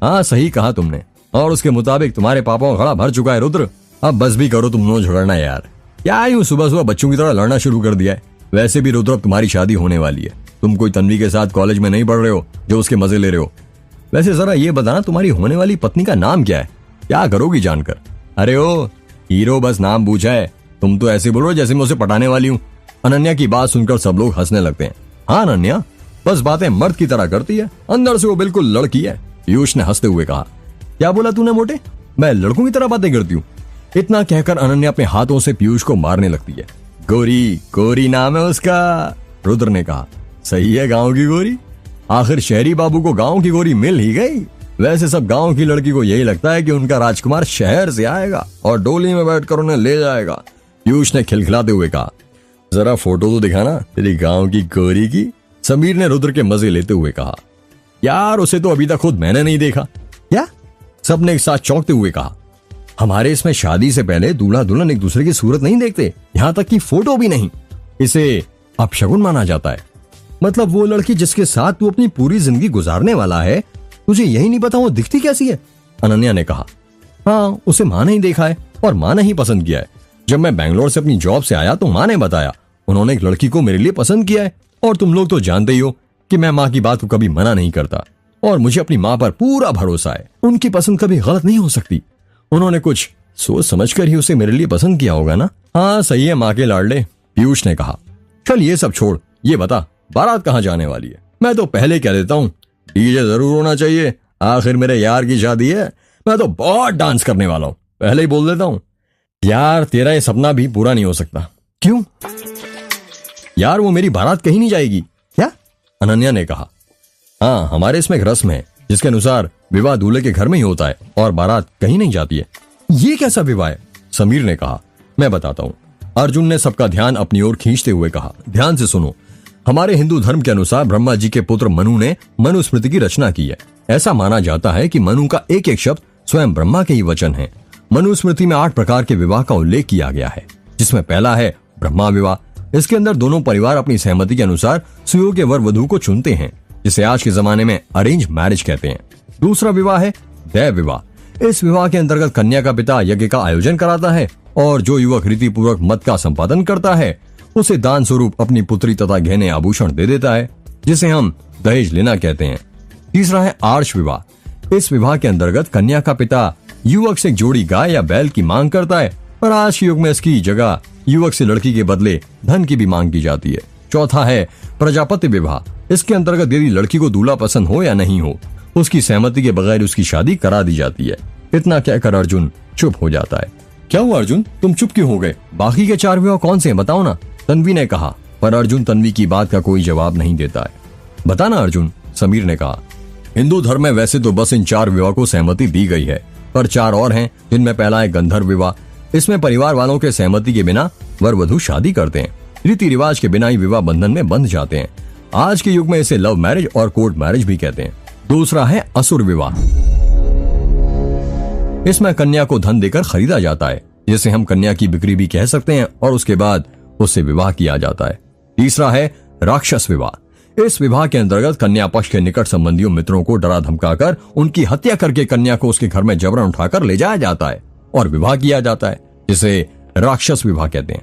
हाँ सही कहा तुमने, और उसके मुताबिक तुम्हारे पापों का घड़ा भर चुका है। रुद्र अब बस भी करो तुम दोनों झगड़ना यार, क्या यूं सुबह सुबह बच्चों की तरह लड़ना शुरू कर दिया है। वैसे भी रुद्र अब तुम्हारी शादी होने वाली है, तुम कोई तन्वी के साथ कॉलेज में नहीं पढ़ रहे हो जो उसके मजे ले रहे हो। वैसे जरा ये बताना तुम्हारी होने वाली पत्नी का नाम क्या है? क्या करोगी जानकर? अरे ओ हीरो बस नाम पूछा है, तुम तो ऐसे बोल रहे हो जैसे मैं उसे पटाने वाली हूँ। अनन्या की बात सुनकर सब लोग हंसने लगते हैं। हाँ अनन्या बस बातें मर्द की तरह करती है, अंदर से वो बिल्कुल लड़की है। पीयूष ने हंसते हुए कहा। क्या बोला तूने मोटे? मैं लड़कों की तरह बातें करती हूँ? इतना कहकर अनन्या अपने हाथों से पीयूष को मारने लगती है। गोरी, गोरी नाम है उसका, रुद्र ने कहा। सही है, गांव की गोरी। आखिर शहरी बाबू को गांव की गोरी मिल ही गई। वैसे सब गांव की लड़की को यही लगता है कि उनका राजकुमार शहर से आएगा और डोली में बैठकर उन्हें ले जाएगा। पीयूष ने खिलखिलाते हुए कहा, जरा फोटो तो दिखाना तेरी गांव की गोरी की। समीर ने रुद्र के मजे लेते हुए कहा। यार उसे तो अभी तक खुद मैंने नहीं देखा। क्या? सबने एक साथ चौंकते हुए कहा। हमारे इसमें शादी से पहले दूल्हा दुल्हन एक दूसरे की सूरत नहीं देखते, यहाँ तक कि फोटो भी नहीं। इसे अपशगुन माना जाता है। मतलब वो लड़की जिसके साथ तू अपनी पूरी जिंदगी गुजारने वाला है, तुझे यही नहीं पता वो दिखती कैसी है? अनन्या ने कहा। हाँ उसे माँ ने ही देखा है और माँ ने ही पसंद किया है। जब मैं बैंगलोर से अपनी जॉब से आया तो माँ ने बताया उन्होंने एक लड़की को मेरे लिए पसंद किया है। और तुम लोग तो जानते ही हो कि मैं माँ की बात को कभी मना नहीं करता और मुझे अपनी माँ पर पूरा भरोसा है। उनकी पसंद कभी गलत नहीं हो सकती। उन्होंने कुछ सोच समझकर ही उसे मेरे लिए पसंद किया होगा ना। हाँ सही है माँ के लाडले, पीयूष ने कहा। चल ये सब छोड़, ये बता बारात कहाँ जाने वाली है? मैं तो पहले कह देता हूँ डीजे जरूर होना चाहिए, आखिर मेरे यार की शादी है। मैं तो बहुत डांस करने वाला हूँ, पहले ही बोल देता हूँ। यार तेरा ये सपना भी पूरा नहीं हो सकता। क्यों? यार वो मेरी बारात कहीं नहीं जाएगी। क्या? अनन्या ने कहा। हाँ हमारे इसमें एक रस्म है जिसके अनुसार विवाह दूल्हे के घर में ही होता है और बारात कहीं नहीं जाती है। ये कैसा विवाह है? समीर ने कहा। मैं बताता हूँ। अर्जुन ने सबका ध्यान अपनी ओर खींचते हुए कहा। ध्यान से सुनो। हमारे हिंदू धर्म के अनुसार ब्रह्मा जी के पुत्र मनु ने मनुस्मृति की रचना की है। ऐसा माना जाता है कि मनु का एक एक शब्द स्वयं ब्रह्मा के ही वचन है। मनुस्मृति में 8 प्रकार के विवाह का उल्लेख किया गया है, जिसमें पहला है ब्रह्मा विवाह। इसके अंदर दोनों परिवार अपनी सहमति के अनुसार सुयोग्य वर वधू को चुनते हैं, जिसे आज के जमाने में अरेंज मैरिज कहते हैं। दूसरा विवाह है दैव विवाह। इस विवाह के अंतर्गत कन्या का पिता यज्ञ का आयोजन कराता है और जो युवक रीति पूर्वक मत का संपादन करता है उसे दान स्वरूप अपनी पुत्री तथा गहने आभूषण दे देता है, जिसे हम दहेज लेना कहते हैं। तीसरा है आर्ष विवाह। इस विवाह के अंतर्गत कन्या का पिता युवक से एक जोड़ी गाय या बैल की मांग करता है, पर आज के युग में इसकी जगह युवक से लड़की के बदले धन की भी मांग की जाती है। चौथा है प्रजापति विवाह। इसके अंतर्गत यदि लड़की को दूल्हा पसंद हो या नहीं हो, उसकी सहमति के बगैर उसकी शादी करा दी जाती है। इतना कहकर अर्जुन चुप हो जाता है। क्या हुआ अर्जुन, तुम चुप क्यों हो गए? बाकी के 4 विवाह कौन से हैं बताओ ना, तन्वी ने कहा। पर अर्जुन तन्वी की बात का कोई जवाब नहीं देता है। बताना अर्जुन, समीर ने कहा। हिंदू धर्म में वैसे तो बस इन 4 विवाह को सहमति दी गई है, पर 4 और हैं, जिनमें पहला है गंधर्व विवाह। इसमें परिवार वालों के सहमति के बिना वर वधू शादी करते हैं, रीति रिवाज के बिना ही विवाह बंधन में बंध जाते हैं। आज के युग में इसे लव मैरिज और कोर्ट मैरिज भी कहते हैं। दूसरा है असुर विवाह। इसमें कन्या को धन देकर खरीदा जाता है, जिसे हम कन्या की बिक्री भी कह सकते हैं, और उसके बाद उससे विवाह किया जाता है। तीसरा है राक्षस विवाह। इस विवाह के अंतर्गत कन्या पक्ष के निकट संबंधियों मित्रों को डरा धमकाकर उनकी हत्या करके कन्या को उसके घर में जबरन उठाकर ले जाया जाता है और विवाह किया जाता है, जिसे राक्षस विवाह कहते हैं।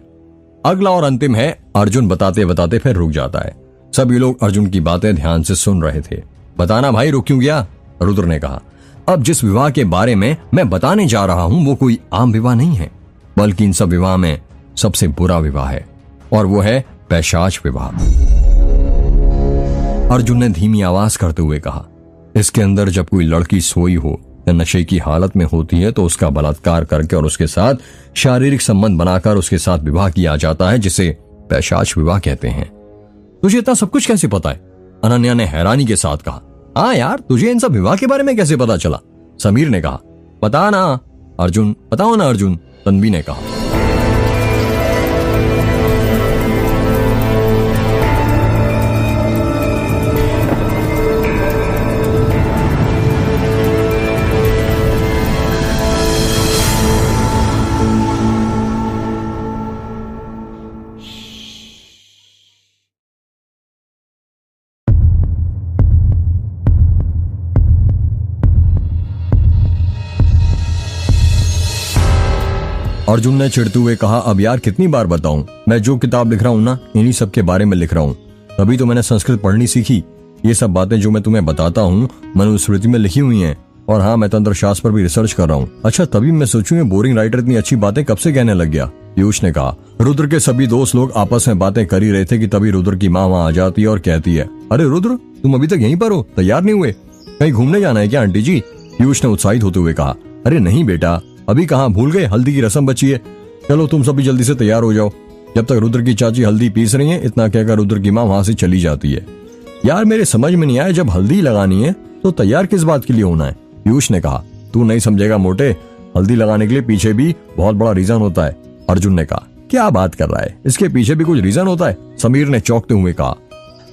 अगला और अंतिम है, अर्जुन बताते बताते फिर रुक जाता है। सभी लोग अर्जुन की बातें ध्यान से सुन रहे थे। बताना भाई, रुक क्यों गया? रुद्र ने कहा। अब जिस विवाह के बारे में मैं बताने जा रहा हूं वो कोई आम विवाह नहीं है, बल्कि इन सब विवाह में सबसे बुरा विवाह है, और वो है पैशाच विवाह। अर्जुन ने धीमी आवाज करते हुए कहा, इसके अंदर जब कोई लड़की सोई हो या नशे की हालत में होती है तो उसका बलात्कार करके और उसके साथ शारीरिक संबंध बनाकर उसके साथ विवाह किया जाता है, जिसे पैशाच विवाह कहते हैं। तुझे इतना सब कुछ कैसे पता है? अनन्या ने हैरानी के साथ कहा। हाँ यार, तुझे इन सब विवाह के बारे में कैसे पता चला? समीर ने कहा। बता ना अर्जुन, बताओ ना अर्जुन, तन्वी ने कहा। अर्जुन ने चिढ़ते हुए कहा, अब यार कितनी बार बताऊं, मैं जो किताब लिख रहा हूं ना, इन्हीं सब के बारे में लिख रहा हूं। तभी तो मैंने संस्कृत पढ़नी सीखी। ये सब बातें जो मैं तुम्हें बताता हूं मनुस्मृति में लिखी हुई हैं, और हाँ, मैं तंत्र शास्त्र पर भी रिसर्च कर रहा हूँ। अच्छा, तभी मैं सोचूं ये बोरिंग राइटर इतनी अच्छी बातें कब से कहने लग गया? पीयूष ने कहा। रुद्र के सभी दोस्त लोग आपस में बातें कर ही रहे थे कि तभी रुद्र की माँ वहाँ आ जाती है और कहती है, अरे रुद्र, तुम अभी तक यहीं पर हो, तैयार नहीं हुए? कहीं घूमने जाना है क्या आंटी जी? पीयूष ने उत्साहित होते हुए कहा। अरे नहीं बेटा, अभी कहाँ, भूल गए, हल्दी की रस्म बची है। चलो तुम सभी जल्दी से तैयार हो जाओ। जब तक रुद्र की चाची हल्दी पीस रही है, इतना कहकर रुद्र की माँ वहां से चली जाती है। यार मेरे समझ में नहीं आया, जब हल्दी लगानी है तो तैयार किस बात के लिए होना है? पीयूष ने कहा। तू नहीं समझेगा मोटे, हल्दी लगाने के लिए पीछे भी बहुत बड़ा रीजन होता है। अर्जुन ने कहा। क्या बात कर रहा है, इसके पीछे भी कुछ रीजन होता है? समीर ने चौंकते हुए कहा।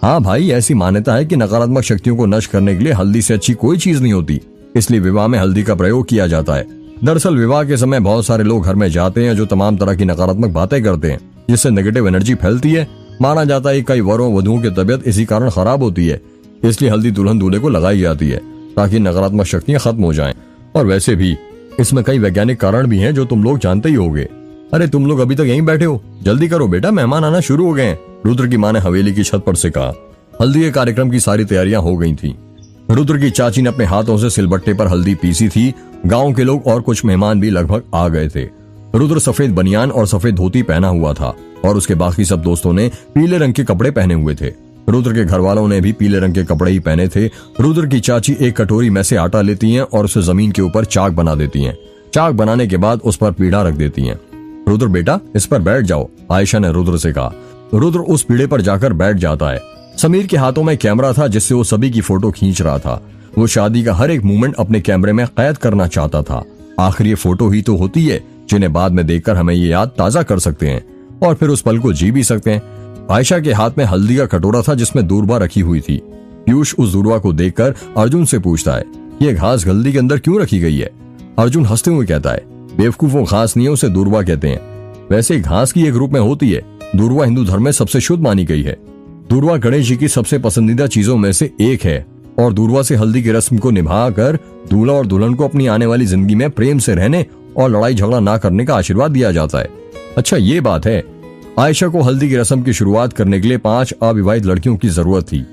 हाँ भाई, ऐसी मान्यता है कि नकारात्मक शक्तियों को नष्ट करने के लिए हल्दी से अच्छी कोई चीज नहीं होती, इसलिए विवाह में हल्दी का प्रयोग किया जाता है। दरअसल विवाह के समय बहुत सारे लोग घर में जाते हैं जो तमाम तरह की नकारात्मक बातें करते हैं, जिससे नेगेटिव एनर्जी फैलती है। माना जाता है कई वरों वधुओं की तबीयत इसी कारण खराब होती है, इसलिए हल्दी दुल्हन दूल्हे को लगाई जाती है ताकि नकारात्मक शक्तियां खत्म हो जाएं। और वैसे भी इसमें कई वैज्ञानिक कारण भी हैं जो तुम लोग जानते ही होंगे। अरे तुम लोग अभी तक यहीं बैठे हो, जल्दी करो बेटा, मेहमान आना शुरू हो गए हैं। रुद्र की माँ ने हवेली की छत पर से कहा। हल्दी के कार्यक्रम की सारी तैयारियां हो गई थी। रुद्र की चाची ने अपने हाथों से सिलबट्टे पर हल्दी पीसी थी। गांव के लोग और कुछ मेहमान भी लगभग आ गए थे। रुद्र सफेद बनियान और सफेद धोती पहना हुआ था और उसके बाकी सब दोस्तों ने पीले रंग के कपड़े पहने हुए थे। रुद्र के घर वालों ने भी पीले रंग के कपड़े ही पहने थे। रुद्र की चाची एक कटोरी में से आटा लेती हैं और उसे जमीन के ऊपर चाक बना देती हैं। चाक बनाने के बाद उस पर पीढ़ा रख देती हैं। रुद्र बेटा, इस पर बैठ जाओ, आयशा ने रुद्र से कहा। रुद्र उस पीढ़े पर जाकर बैठ जाता है। समीर के हाथों में कैमरा था जिससे वो सभी की फोटो खींच रहा था। वो शादी का हर एक मूवमेंट अपने कैमरे में कैद करना चाहता था। आखिर ये फोटो ही तो होती है जिन्हें बाद में देखकर हमें ये याद ताजा कर सकते हैं और फिर उस पल को जी भी सकते हैं। आयशा के हाथ में हल्दी का कटोरा था जिसमें दूरबा रखी हुई थी। पीयूष उस दूरबा को देखकर अर्जुन से पूछता है, ये घास हल्दी के अंदर क्यों रखी गई है? अर्जुन हंसते हुए कहता है, बेवकूफ वो घास नहीं है, उसे दूरबा कहते हैं। वैसे घास की एक रूप में होती है। दूरबा हिंदू धर्म में सबसे शुद्ध मानी गई है। दूरबा गणेश जी की सबसे पसंदीदा चीजों में से एक है और दूरबा से हल्दी की रस्म को निभाकर दूल्हा और दुल्हन को अपनी आने वाली जिंदगी में प्रेम से रहने और लड़ाई झगड़ा ना करने का आशीर्वाद दिया जाता है। अच्छा ये बात है। आयशा को हल्दी की रस्म की शुरुआत करने के लिए 5 अविवाहित लड़कियों की जरूरत थी।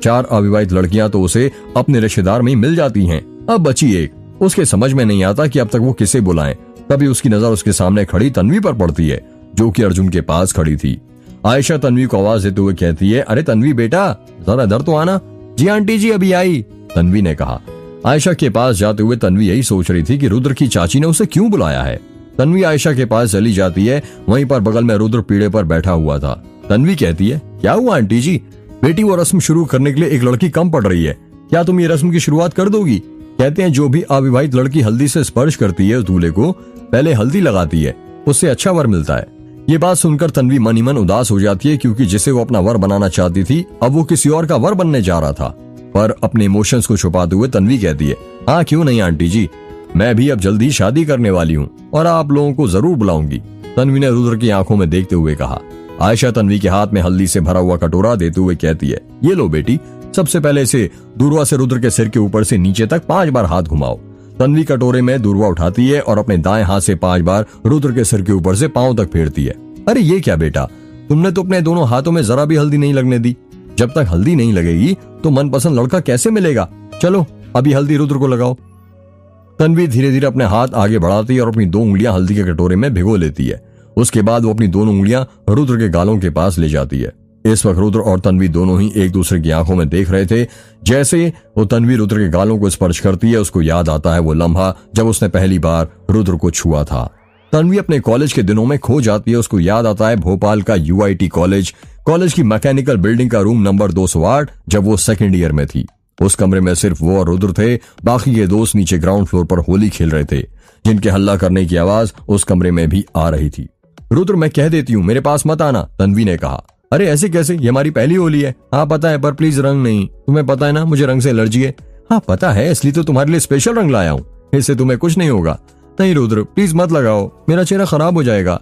4 अविवाहित लड़कियां तो उसे अपने रिश्तेदार में ही मिल जाती हैं। अब बची एक। उसके समझ में नहीं आता कि अब तक वो किसे बुलाएं। तभी उसकी नजर उसके सामने खड़ी तन्वी पर पड़ती है, जो कि अर्जुन के पास खड़ी थी। आयशा तन्वी को आवाज देते हुए कहती है, अरे तन्वी बेटा, जरा इधर तो आना। जी आंटी जी, अभी आई, तन्वी ने कहा। आयशा के पास जाते हुए तन्वी यही सोच रही थी कि रुद्र की चाची ने उसे क्यों बुलाया है। तन्वी आयशा के पास चली जाती है। वहीं पर बगल में रुद्र पीढ़े पर बैठा हुआ था। तन्वी कहती है, क्या हुआ आंटी जी? बेटी, वो रस्म शुरू करने के लिए एक लड़की कम पड़ रही है, क्या तुम ये रस्म की शुरुआत कर दोगी? कहते हैं जो भी अविवाहित लड़की हल्दी से स्पर्श करती है उस दूल्हे को, पहले हल्दी लगाती है, उससे अच्छा वर मिलता है। ये बात सुनकर तन्वी मन ही मन उदास हो जाती है, क्योंकि जिसे वो अपना वर बनाना चाहती थी अब वो किसी और का वर बनने जा रहा था। पर अपने इमोशंस को छुपाते हुए तन्वी कहती है, हाँ क्यों नहीं आंटी जी, मैं भी अब जल्दी शादी करने वाली हूँ और आप लोगों को जरूर बुलाऊंगी, तन्वी ने रुद्र की आंखों में देखते हुए कहा। आयशा तन्वी के हाथ में हल्दी से भरा हुआ कटोरा देते हुए कहती है, ये लो बेटी, सबसे पहले इसे दूरबा से रुद्र के सिर के ऊपर से नीचे तक 5 बार हाथ घुमाओ। तन्वी कटोरे में दूरबा उठाती है और अपने दाएं हाथ से 5 बार रुद्र के सिर के ऊपर से पांव तक फेरती है। अरे ये क्या बेटा, तुमने तो अपने दोनों हाथों में जरा भी हल्दी नहीं लगने दी। जब तक हल्दी नहीं लगेगी तो मनपसंद लड़का कैसे मिलेगा? चलो अभी हल्दी रुद्र को लगाओ। तन्वी धीरे धीरे अपने हाथ आगे बढ़ाती है और अपनी 2 उंगलियां हल्दी के कटोरे में भिगो लेती है। उसके बाद वो अपनी दोनों उंगलियां रुद्र के गालों के पास ले जाती है। इस वक्त रुद्र और तन्वी दोनों ही एक दूसरे की आंखों में देख रहे थे। जैसे वो तन्वी रुद्र के गालों को स्पर्श करती है, उसको याद आता है वो लम्हा जब उसने पहली बार रुद्र को छुआ था। तन्वी अपने कॉलेज के दिनों में खो जाती है। उसको याद आता है भोपाल का UIT कॉलेज की मैकेनिकल बिल्डिंग का रूम नंबर 208, जब वो 2nd ईयर में थी। उस कमरे में सिर्फ वो और रुद्र थे। बाकी के दोस्त नीचे ग्राउंड फ्लोर पर होली खेल रहे थे, जिनके हल्ला करने की आवाज उस कमरे में भी आ रही थी। रुद्र, मैं कह देती हूँ, मेरे पास मत आना, तन्वी ने कहा। अरे ऐसे कैसे, ये हमारी पहली होली है। हाँ पता है, पर प्लीज रंग नहीं। तुम्हें पता है ना मुझे रंग से एलर्जी है। हाँ पता है, इसलिए तो तुम्हारे लिए स्पेशल रंग लाया हूँ, इससे तुम्हें कुछ नहीं होगा। नहीं रुद्र, प्लीज मत लगाओ, मेरा चेहरा खराब हो जाएगा।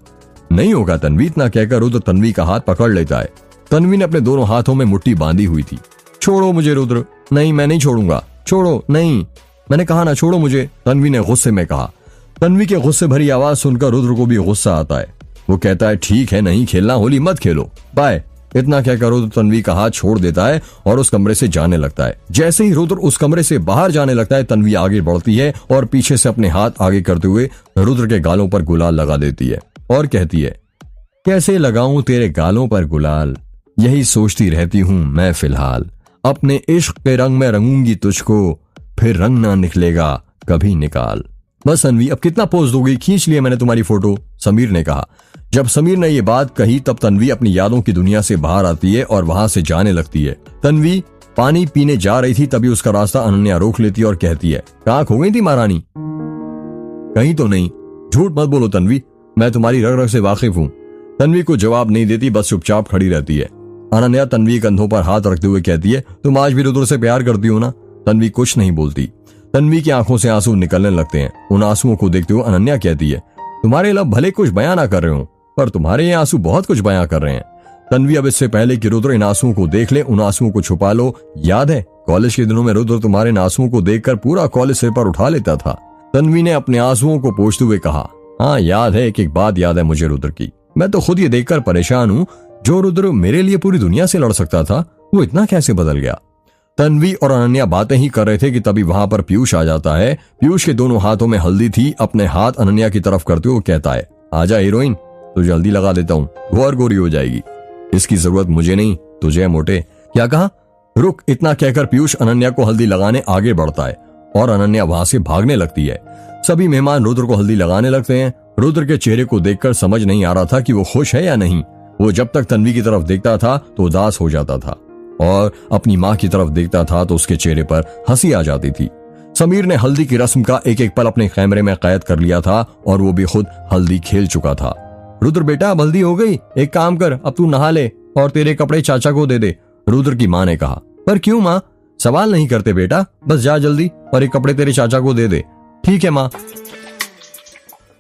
नहीं होगा तन्वी, इतना कहकर रुद्र तन्वी का हाथ पकड़ लेता है। तन्वी ने अपने दोनों हाथों में मुट्ठी बांधी हुई थी। छोड़ो मुझे रुद्र। नहीं, मैं नहीं छोड़ूंगा। छोड़ो। नहीं, मैंने कहा ना, छोड़ो मुझे, तन्वी ने गुस्से में कहा। तन्वी के गुस्से भरी आवाज सुनकर रुद्र को भी गुस्सा आता है। वो कहता है, ठीक है, नहीं खेलना होली मत खेलो, बाय। इतना कहकर रुद्र तन्वी का हाथ छोड़ देता है और उस कमरे से जाने लगता है। जैसे ही रुद्र उस कमरे से बाहर जाने लगता है, तन्वी आगे बढ़ती है और पीछे से अपने हाथ आगे करते हुए रुद्र के गालों पर गुलाल लगा देती है और कहती है, कैसे लगाऊं तेरे गालों पर गुलाल, यही सोचती रहती हूं मैं फिलहाल। अपने इश्क के रंग में रंगूंगी तुझको, फिर रंग ना निकलेगा कभी निकाल। बस तन्वी, अब कितना पोज दोगी, खींच लिया मैंने तुम्हारी फोटो, समीर ने कहा। जब समीर ने ये बात कही तब तन्वी अपनी यादों की दुनिया से बाहर आती है और वहां से जाने लगती है। तन्वी पानी पीने जा रही थी, तभी उसका रास्ता अनन्या रोक लेती है और कहती है, कहाँ खो गई थी महारानी? कहीं तो नहीं, झूठ मत बोलो तन्वी, मैं तुम्हारी रग रग से वाकिफ हूँ। तन्वी को जवाब नहीं देती, बस चुपचाप खड़ी रहती है। अनन्या तन्वी कंधों पर हाथ रखते हुए कहती है, तुम आज भी रुद्र से प्यार करती हो ना? तन्वी कुछ नहीं बोलती। तन्वी की आंखों से आंसू निकलने लगते हैं। उन आंसुओं को देखते हुए अनन्या कहती है, तुम्हारे लब भले कुछ बयां ना कर रहे हो, पर तुम्हारे ये आंसू बहुत कुछ बयां कर रहे हैं। तन्वी, अब इससे पहले कि रुद्र इन आंसुओं को देख ले, उन आंसुओं को छुपा लो। याद है कॉलेज के दिनों में रुद्र तुम्हारे इन आंसुओं को देखकर पूरा कॉलेज सिर पर उठा लेता था। तन्वी ने अपने आंसुओं को पोंछते हुए कहा, हाँ याद है, एक बात याद है मुझे रुद्र की। मैं तो खुद ये देखकर परेशान हूँ, जो रुद्र मेरे लिए पूरी दुनिया से लड़ सकता था, वो इतना कैसे बदल गया। तन्वी और अनन्या बातें ही कर रहे थे कि तभी वहां पर पीयूष आ जाता है। पीयूष के दोनों हाथों में हल्दी थी। अपने हाथ अनन्या की तरफ करते हुए कहता है, आजा हीरोइन, तुझे हल्दी लगा देता हूँ, गोर गोरी हो जाएगी। इसकी जरूरत मुझे नहीं, तुझे मोटे। क्या कहा? रुक, इतना कहकर पीयूष अनन्या को हल्दी लगाने आगे बढ़ता है और अनन्या वहां से भागने लगती है। सभी मेहमान रुद्र को हल्दी लगाने लगते हैं। रुद्र के चेहरे को देखकर समझ नहीं आ रहा था कि वो खुश है या नहीं। वो जब तक तन्वी की तरफ देखता था तो उदास हो जाता था और अपनी माँ की तरफ देखता था तो उसके चेहरे पर हंसी आ जाती थी। समीर ने हल्दी की रस्म का एक एक पल अपने कैमरे में कैद कर लिया था और वो भी खुद हल्दी खेल चुका था। रुद्र बेटा, अब हल्दी हो गई, एक काम कर, अब तू नहा ले, और तेरे कपड़े चाचा को दे दे, रुद्र की माँ ने कहा। पर क्यों माँ? सवाल नहीं करते बेटा, बस जा जल्दी और ये कपड़े तेरे चाचा को दे दे। ठीक है माँ।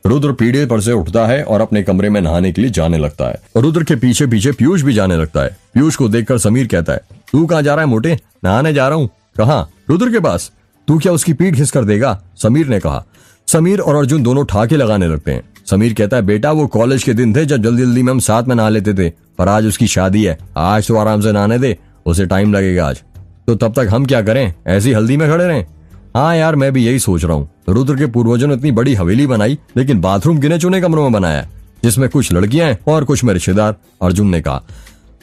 रुद्र पीढ़े पर से उठता है और अपने कमरे में नहाने के लिए जाने लगता है। रुद्र के पीछे पीछे पीयूष भी जाने लगता है। पीयूष को देखकर समीर कहता है, तू कहाँ जा रहा है मोटे? नहाने जा रहा हूँ। कहाँ? रुद्र के पास। तू क्या उसकी पीठ घिस कर देगा? समीर ने कहा। समीर और अर्जुन दोनों ठाके लगाने लगते हैं। समीर कहता है, बेटा वो कॉलेज के दिन थे जब जल्दी जल्दी में हम साथ में नहा लेते थे, पर आज उसकी शादी है, आज तो आराम से नहाने दे, उसे टाइम लगेगा आज। तो तब तक हम क्या करें? ऐसी हल्दी में खड़े रहें? हाँ यार, मैं भी यही सोच रहा हूँ। रुद्र के पूर्वजों ने इतनी बड़ी हवेली बनाई, लेकिन बाथरूम गिने चुने कमरों में बनाया, जिसमें कुछ लड़कियां हैं और कुछ में रिश्तेदार। अर्जुन ने कहा।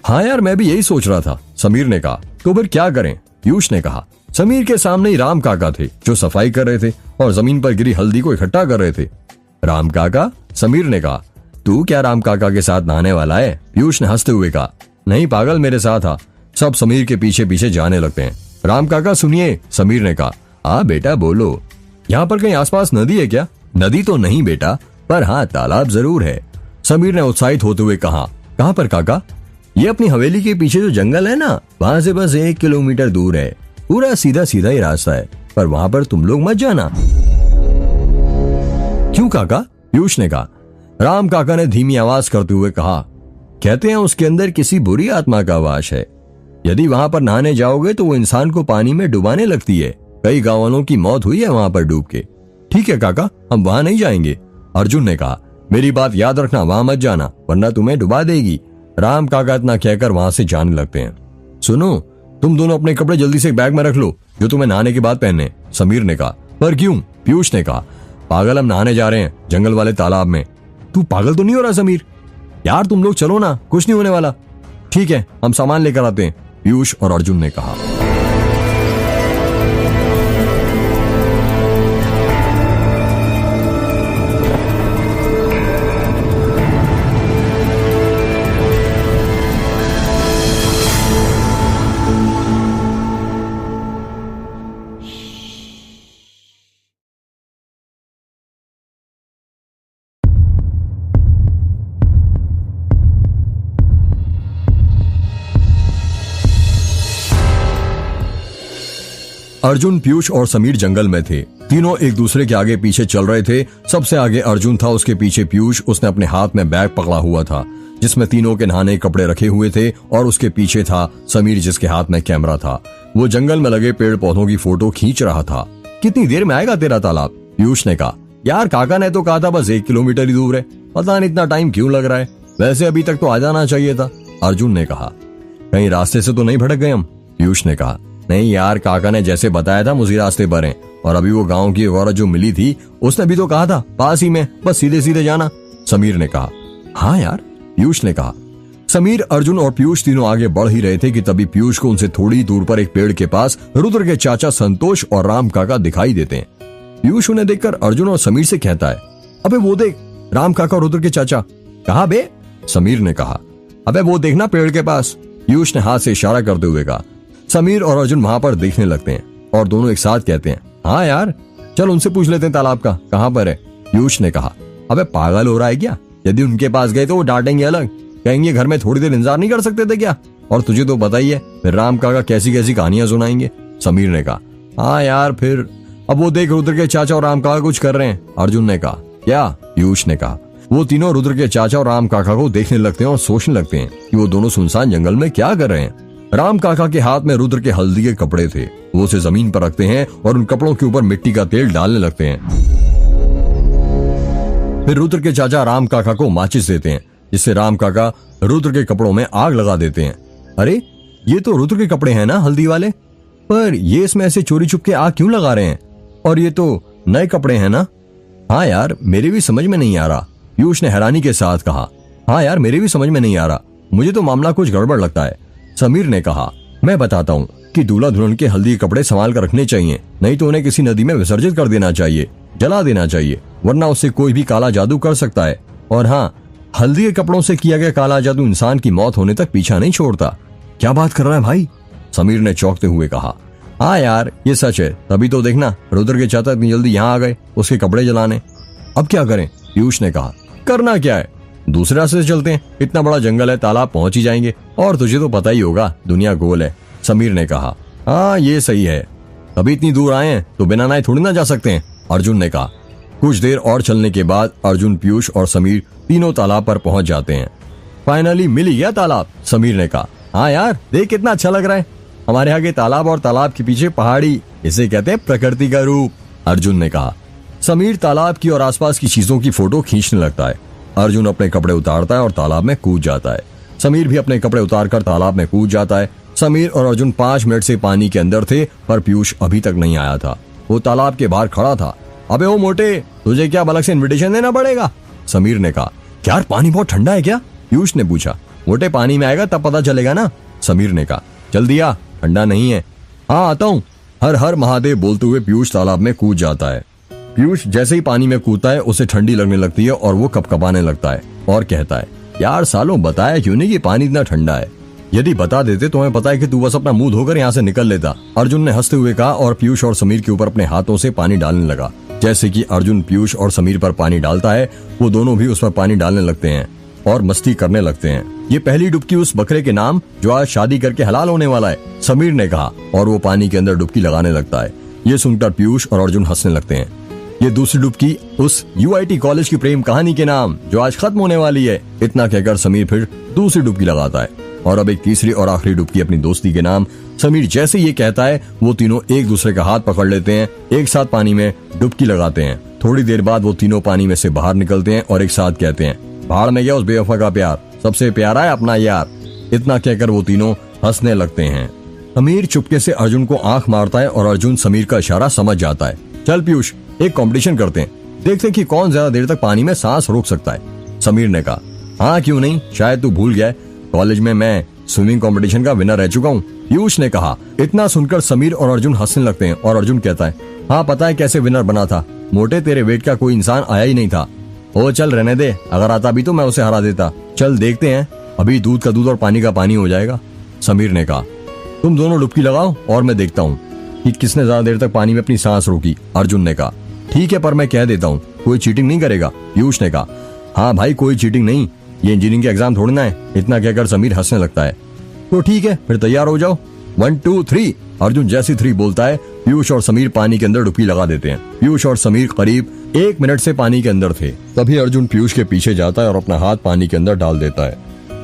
हाँ यार, मैं भी यही सोच रहा था, समीर ने कहा। तो फिर क्या करें? पीयूष ने कहा। समीर के सामने ही राम काका थे, जो सफाई कर रहे थे और जमीन पर गिरी हल्दी को इकट्ठा कर रहे थे। राम काका? समीर ने कहा। तू क्या राम काका के साथ नहाने वाला है? पीयूष ने हंसते हुए कहा। नहीं पागल, मेरे साथ आ। सब समीर के पीछे पीछे जाने लगते हैं। राम काका सुनिए, समीर ने कहा। हाँ बेटा बोलो। यहाँ पर कहीं आसपास नदी है क्या? नदी तो नहीं बेटा, पर हाँ तालाब जरूर है, समीर ने उत्साहित होते हुए कहा। कहाँ पर काका? ये अपनी हवेली के पीछे जो जंगल है ना, वहाँ से बस 1 किलोमीटर दूर है। पूरा सीधा सीधा ही रास्ता है, पर वहाँ पर तुम लोग मत जाना। क्यों काका? पीयूष ने कहा। राम काका ने धीमी आवाज करते हुए कहा, कहते हैं उसके अंदर किसी बुरी आत्मा का वास है। यदि वहां पर नहाने जाओगे तो वो इंसान को पानी में डुबाने लगती है। कई गांव वालों की मौत हुई है वहां पर डूब के। ठीक है काका, हम वहां नहीं जाएंगे। अर्जुन ने कहा। मेरी बात याद रखना, वहां मत जाना वरना तुम्हें डुबा देगी। राम काका इतना कहकर वहां से जाने लगते हैं। सुनो, तुम दोनों अपने कपड़े जल्दी से बैग में रख लो, जो तुम्हें नहाने के बाद पहनने, समीर ने कहा। पर क्यों? पीयूष ने कहा। पागल, हम नहाने जा रहे हैं जंगल वाले तालाब में। तू पागल तो नहीं हो रहा समीर? यार तुम लोग चलो ना, कुछ नहीं होने वाला। ठीक है, हम सामान लेकर आते हैं, पीयूष और अर्जुन ने कहा। अर्जुन, पीयूष और समीर जंगल में थे। तीनों एक दूसरे के आगे पीछे चल रहे थे। सबसे आगे अर्जुन था, उसके पीछे पीयूष। उसने अपने हाथ में बैग पकड़ा हुआ था जिसमें तीनों के नहाने के कपड़े रखे हुए थे, और उसके पीछे था समीर, जिसके हाथ में कैमरा था। वो जंगल में लगे पेड़ पौधों की फोटो खींच रहा था। कितनी देर में आएगा तेरा तालाब? पीयूष ने कहा। यार काका ने तो कहा था बस 1 किलोमीटर ही दूर है, पता नहीं इतना टाइम क्यों लग रहा है। वैसे अभी तक तो आ जाना चाहिए था, अर्जुन ने कहा। कहीं रास्ते से तो नहीं भटक गए हम? पीयूष ने कहा। नहीं यार, काका ने जैसे बताया था उसी रास्ते पर हैं, और अभी वो गांव की औरत जो मिली थी उसने भी तो कहा था पास ही में, बस सीधे सीधे जाना, समीर ने कहा। हाँ यार, पीयूष ने कहा। समीर, अर्जुन और पीयूष तीनों आगे बढ़ ही रहे थे कि तभी पीयूष को उनसे थोड़ी दूर पर एक पेड़ के पास रुद्र के चाचा संतोष और राम काका दिखाई देते हैं। पीयूष उन्हें देखकर अर्जुन और समीर से कहता है, अबे वो देख, राम काका और रुद्र के चाचा। कहा बे? समीर ने कहा। अबे वो देखना पेड़ के पास, पीयूष ने हाथ से इशारा करते हुए कहा। समीर और अर्जुन वहां पर देखने लगते हैं और दोनों एक साथ कहते हैं, हाँ यार चल उनसे पूछ लेते हैं तालाब का कहां पर है। पीयूष ने कहा। अबे पागल हो रहा है क्या? यदि उनके पास गए तो वो डांटेंगे अलग, कहेंगे घर में थोड़ी देर इंतजार नहीं कर सकते थे क्या? और तुझे तो पता ही है फिर राम काका कैसी कैसी कहानियां सुनाएंगे, समीर ने कहा। हाँ यार फिर, अब वो देख रुद्र के चाचा और राम काका कुछ कर रहे हैं, अर्जुन ने कहा। क्या? पीयूष ने कहा। वो तीनों रुद्र के चाचा और राम काका को देखने लगते हैं और सोचने लगते हैं कि वो दोनों सुनसान जंगल में क्या कर रहे हैं। राम काका के हाथ में रुद्र के हल्दी के कपड़े थे। वो उसे जमीन पर रखते हैं और उन कपड़ों के ऊपर मिट्टी का तेल डालने लगते हैं। फिर रुद्र के चाचा राम काका को माचिस देते हैं, जिससे राम काका रुद्र के कपड़ों में आग लगा देते हैं। अरे ये तो रुद्र के कपड़े हैं ना हल्दी वाले, पर ये इसमें ऐसे चोरी छुप के आग क्यों लगा रहे हैं? और ये तो नए कपड़े हैं ना? हाँ यार मेरे भी समझ में नहीं आ रहा, पीयूष ने हैरानी के साथ कहा। हाँ यार मेरे भी समझ में नहीं आ रहा, मुझे तो मामला कुछ गड़बड़ लगता है, समीर ने कहा। मैं बताता हूँ कि दूल्हा दुल्हन के हल्दी के कपड़े संभाल कर रखने चाहिए, नहीं तो उन्हें किसी नदी में विसर्जित कर देना चाहिए, जला देना चाहिए, वरना उससे कोई भी काला जादू कर सकता है। और हाँ, हल्दी के कपड़ों से किया गया काला जादू इंसान की मौत होने तक पीछा नहीं छोड़ता। क्या बात कर रहा है भाई? समीर ने चौंकते हुए कहा। हाँ यार ये सच है, तभी तो देखना रुद्र के चाचा इतनी जल्दी यहाँ आ गए उसके कपड़े जलाने। अब क्या करें? पीयूष ने कहा। करना क्या है, दूसरे रास्ते से चलते हैं, इतना बड़ा जंगल है, तालाब पहुंच ही जाएंगे। और तुझे तो पता ही होगा दुनिया गोल है, समीर ने कहा। हाँ ये सही है, अभी इतनी दूर आए हैं तो बिना नहाए थोड़ी ना जा सकते हैं, अर्जुन ने कहा। कुछ देर और चलने के बाद अर्जुन, पीयूष और समीर तीनों तालाब पर पहुंच जाते हैं। फाइनली मिल ही गया तालाब, समीर ने कहा। हाँ यार देख कितना अच्छा लग रहा है, हमारे आगे तालाब और तालाब के पीछे पहाड़ी, इसे कहते हैं प्रकृति का रूप, अर्जुन ने कहा। समीर तालाब की और आसपास की चीजों की फोटो खींचने लगता है। अर्जुन अपने कपड़े उतारता है और तालाब में कूद जाता है। समीर भी अपने कपड़े उतारकर तालाब में कूद जाता है। समीर और अर्जुन 5 मिनट से पानी के अंदर थे, पर पीयूष अभी तक नहीं आया था। वो तालाब के बाहर खड़ा था। अबे ओ मोटे, तुझे क्या अलग से इनविटेशन देना पड़ेगा, समीर ने कहा। क्या यार पानी बहुत ठंडा है क्या, पीयूष ने पूछा। मोटे पानी में आएगा तब पता चलेगा ना, समीर ने कहा। जल्दी आ, ठंडा नहीं है। हाँ आता हूँ, हर हर महादेव बोलते हुए पीयूष तालाब में कूद जाता है। पीयूष जैसे ही पानी में कूदता है उसे ठंडी लगने लगती है और वो कपकपाने लगता है और कहता है, यार सालों बताया क्यों नहीं कि पानी इतना ठंडा है, यदि बता देते तो हमें पता है कि तू बस अपना मुंह धोकर यहाँ से निकल लेता, अर्जुन ने हंसते हुए कहा और पीयूष और समीर के ऊपर अपने हाथों से पानी डालने लगा। जैसे कि अर्जुन पीयूष और समीर पर पानी डालता है, वो दोनों भी उस पर पानी डालने लगते हैं और मस्ती करने लगते हैं। ये पहली डुबकी उस बकरे के नाम जो आज शादी करके हलाल होने वाला है, समीर ने कहा और वो पानी के अंदर डुबकी लगाने लगता है। ये सुनकर पीयूष और अर्जुन हंसने लगते हैं। ये दूसरी डुबकी उस UIT कॉलेज की प्रेम कहानी के नाम जो आज खत्म होने वाली है, इतना कहकर समीर फिर दूसरी डुबकी लगाता है। और अब एक तीसरी और आखिरी डुबकी अपनी दोस्ती के नाम। समीर जैसे ये कहता है वो तीनों एक दूसरे का हाथ पकड़ लेते हैं, एक साथ पानी में डुबकी लगाते हैं। थोड़ी देर बाद वो तीनों पानी में से बाहर निकलते हैं और एक साथ कहते हैं, भाड़ में गया उस बेवफा का प्यार, सबसे प्यारा है अपना यार। इतना कहकर वो तीनों हंसने लगते हैं। समीर चुपके से अर्जुन को आंख मारता है और अर्जुन समीर का इशारा समझ जाता है। चल पीयूष एक कंपटीशन करते हैं, देखते हैं कि कौन ज्यादा देर तक पानी में सांस रोक सकता है, समीर ने कहा। हाँ क्यों नहीं, शायद तू भूल गया कॉलेज में मैं स्विमिंग कंपटीशन का विनर रह चुका हूँ, पीयूष ने कहा। इतना सुनकर समीर और अर्जुन हंसने लगते हैं और अर्जुन कहता है, हाँ पता है कैसे विनर बना था, मोटे तेरे वेट का कोई इंसान आया ही नहीं था। ओ चल रहने दे, अगर आता भी तो मैं उसे हरा देता। चल देखते हैं, अभी दूध का दूध और पानी का पानी हो जाएगा, समीर ने कहा। तुम दोनों डुबकी लगाओ और मैं देखता हूँ कि किसने ज्यादा देर तक पानी में अपनी सांस रोकी, अर्जुन ने कहा। ठीक है पर मैं कह देता हूँ कोई चीटिंग नहीं करेगा, पीयूष ने कहा। हाँ भाई कोई चीटिंग नहीं, ये इंजीनियरिंग के एग्जाम थोड़ी ना है, इतना कहकर समीर हंसने लगता है। तो ठीक है फिर तैयार हो जाओ, 1 2 3। अर्जुन जैसी 3 बोलता है, पीयूष और समीर पानी के अंदर डुबकी लगा देते हैं। पीयूष और समीर करीब 1 मिनट से पानी के अंदर थे। तभी अर्जुन पीयूष के पीछे जाता है और अपना हाथ पानी के अंदर डाल देता है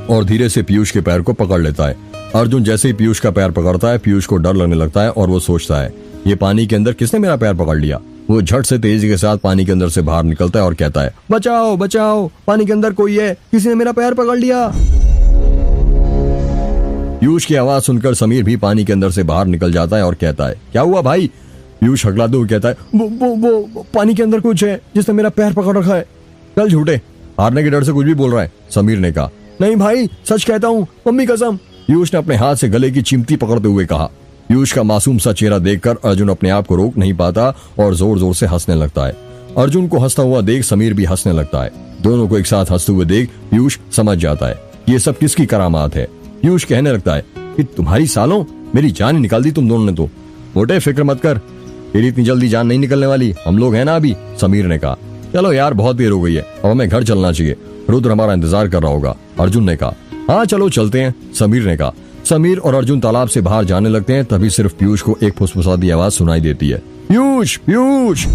और धीरे से पीयूष के पैर को पकड़ लेता है। अर्जुन जैसे ही पीयूष का पैर पकड़ता है, पीयूष को डर लगने लगता है और वो सोचता है, ये पानी के अंदर किसने मेरा पैर पकड़ लिया। वो झट से तेजी के साथ पानी के अंदर से बाहर निकलता है और कहता है, बचाओ बचाओ, पानी के अंदर कोई है, किसी ने मेरा पैर पकड़ लिया। पीयूष की आवाज सुनकर समीर भी पानी के अंदर से बाहर निकल जाता है और कहता है, क्या हुआ भाई। पीयूष हकलाते हुए कहता है, वो पानी के अंदर कुछ है जिसने मेरा पैर पकड़ रखा है। चल झूठे, हारने के डर से कुछ भी बोल रहा है, समीर ने कहा। नहीं भाई सच कहता हूँ, मम्मी कसम, पीयूष ने अपने हाथ से गले की चिमटी पकड़ते हुए कहा। पीयूष का मासूम सा चेहरा देखकर अर्जुन अपने आप को रोक नहीं पाता और जोर जोर से हंसने लगता है। अर्जुन को हंसता हुआ देख समीर भी हंसने लगता है। दोनों को एक साथ हंसते हुए देख पीयूष समझ जाता है ये सब किसकी करामात है। पीयूष कहने लगता है कि तुम्हारी सालों मेरी जान निकाल दी तुम दोनों ने तो। मोटे फिक्र मत कर, तेरी इतनी जल्दी जान नहीं निकलने वाली, हम लोग हैं ना अभी, समीर ने कहा। चलो यार बहुत देर हो गई है, अब हमें घर चलना चाहिए, रुद्र हमारा इंतजार कर रहा होगा, अर्जुन ने कहा। हाँ चलो चलते हैं, समीर ने कहा। समीर और अर्जुन तालाब से बाहर जाने लगते हैं, तभी सिर्फ पीयूष को एक फुसफुसाती आवाज सुनाई देती है, पीयूष पीयूष।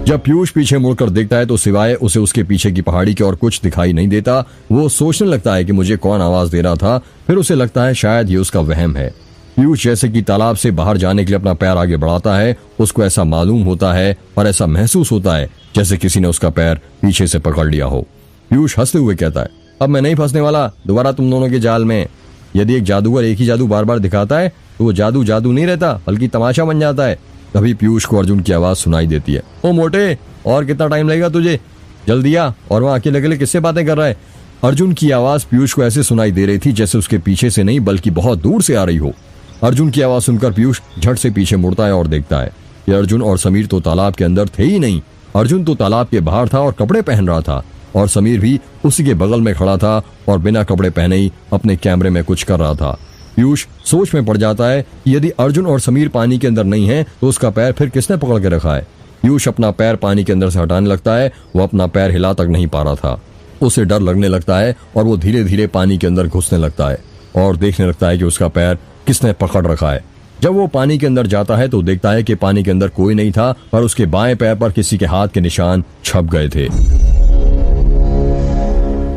जब पीयूष पीछे मुड़कर देखता है तो सिवाय उसे उसके पीछे की पहाड़ी के और कुछ दिखाई नहीं देता। वो सोचने लगता है कि मुझे कौन आवाज दे रहा था, फिर उसे लगता है शायद ये उसका वहम है। पीयूष जैसे कि तालाब से बाहर जाने के लिए अपना पैर आगे बढ़ाता है, उसको ऐसा मालूम होता है और ऐसा महसूस होता है जैसे किसी ने उसका पैर पीछे से पकड़ लिया हो। पीयूष हंसते हुए कहता है, अब मैं नहीं फंसने वाला दोबारा तुम दोनों के जाल में। यदि एक जादूगर एक ही जादू बार बार दिखाता है तो वो जादू जादू नहीं रहता बल्कि तमाशा बन जाता है। तभी पीयूष को अर्जुन की आवाज सुनाई देती है, ओ मोटे और कितना टाइम लगेगा तुझे, जल्दी आ। और वहाँ अकेले अकेले किससे बातें कर रहा है। अर्जुन की आवाज पीयूष को ऐसे सुनाई दे रही थी जैसे उसके पीछे से नहीं बल्कि बहुत दूर से आ रही हो। अर्जुन की आवाज सुनकर पीयूष झट से पीछे मुड़ता है और देखता है कि अर्जुन और समीर तो तालाब के अंदर थे ही नहीं। अर्जुन तो तालाब के बाहर था और कपड़े पहन रहा था और समीर भी उसी के बगल में खड़ा था और बिना कपड़े पहने ही अपने कैमरे में कुछ कर रहा था। पीयूष सोच में पड़ जाता है कि यदि अर्जुन और समीर पानी के अंदर नहीं है तो उसका पैर फिर किसने पकड़ के रखा है। पीयूष अपना पैर पानी के अंदर से हटाने लगता है। वो अपना पैर हिला तक नहीं पा रहा था। उसे डर लगने लगता है और वो धीरे धीरे पानी के अंदर घुसने लगता है और देखने लगता है कि उसका पैर किसने पकड़ रखा है। जब वो पानी के अंदर जाता है तो देखता है कि पानी के अंदर कोई नहीं था, पर उसके बाएं पैर पर किसी के हाथ के निशान छप गए थे,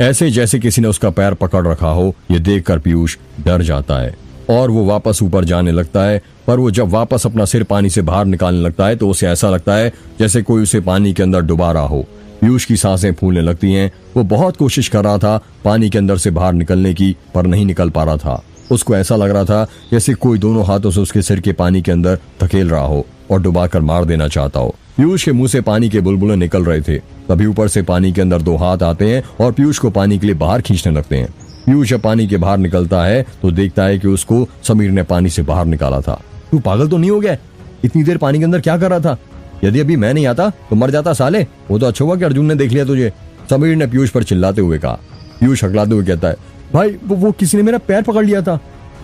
ऐसे जैसे किसी ने उसका पैर पकड़ रखा हो। ये देखकर पीयूष डर जाता है और वो वापस ऊपर जाने लगता है। पर वो जब वापस अपना सिर पानी से बाहर निकालने लगता है तो उसे ऐसा लगता है जैसे कोई उसे पानी के अंदर डुबा रहा हो। पीयूष की सांसें फूलने लगती हैं। वो बहुत कोशिश कर रहा था पानी के अंदर से बाहर निकलने की, पर नहीं निकल पा रहा था। उसको ऐसा लग रहा था जैसे कोई दोनों हाथों से उसके सिर के पानी के अंदर धकेल रहा हो और डुबाकर मार देना चाहता हो। पीयूष के मुंह से पानी के बुलबुले निकल रहे थे। तभी ऊपर से पानी के अंदर 2 हाथ आते हैं और पीयूष को पानी के लिए बाहर खींचने लगते हैं। पीयूष जब पानी के बाहर निकलता है तो देखता है कि उसको समीर ने पानी से बाहर निकाला था। तू पागल तो नहीं हो गया? इतनी देर पानी के अंदर क्या कर रहा था? यदि अभी मैं नहीं आता तो मर जाता साले। वो तो अच्छा हुआ कि अर्जुन ने देख लिया तुझे, समीर ने पीयूष पर चिल्लाते हुए कहा। पीयूष हकलाते हुए कहता है, भाई वो किसी ने मेरा पैर पकड़ लिया था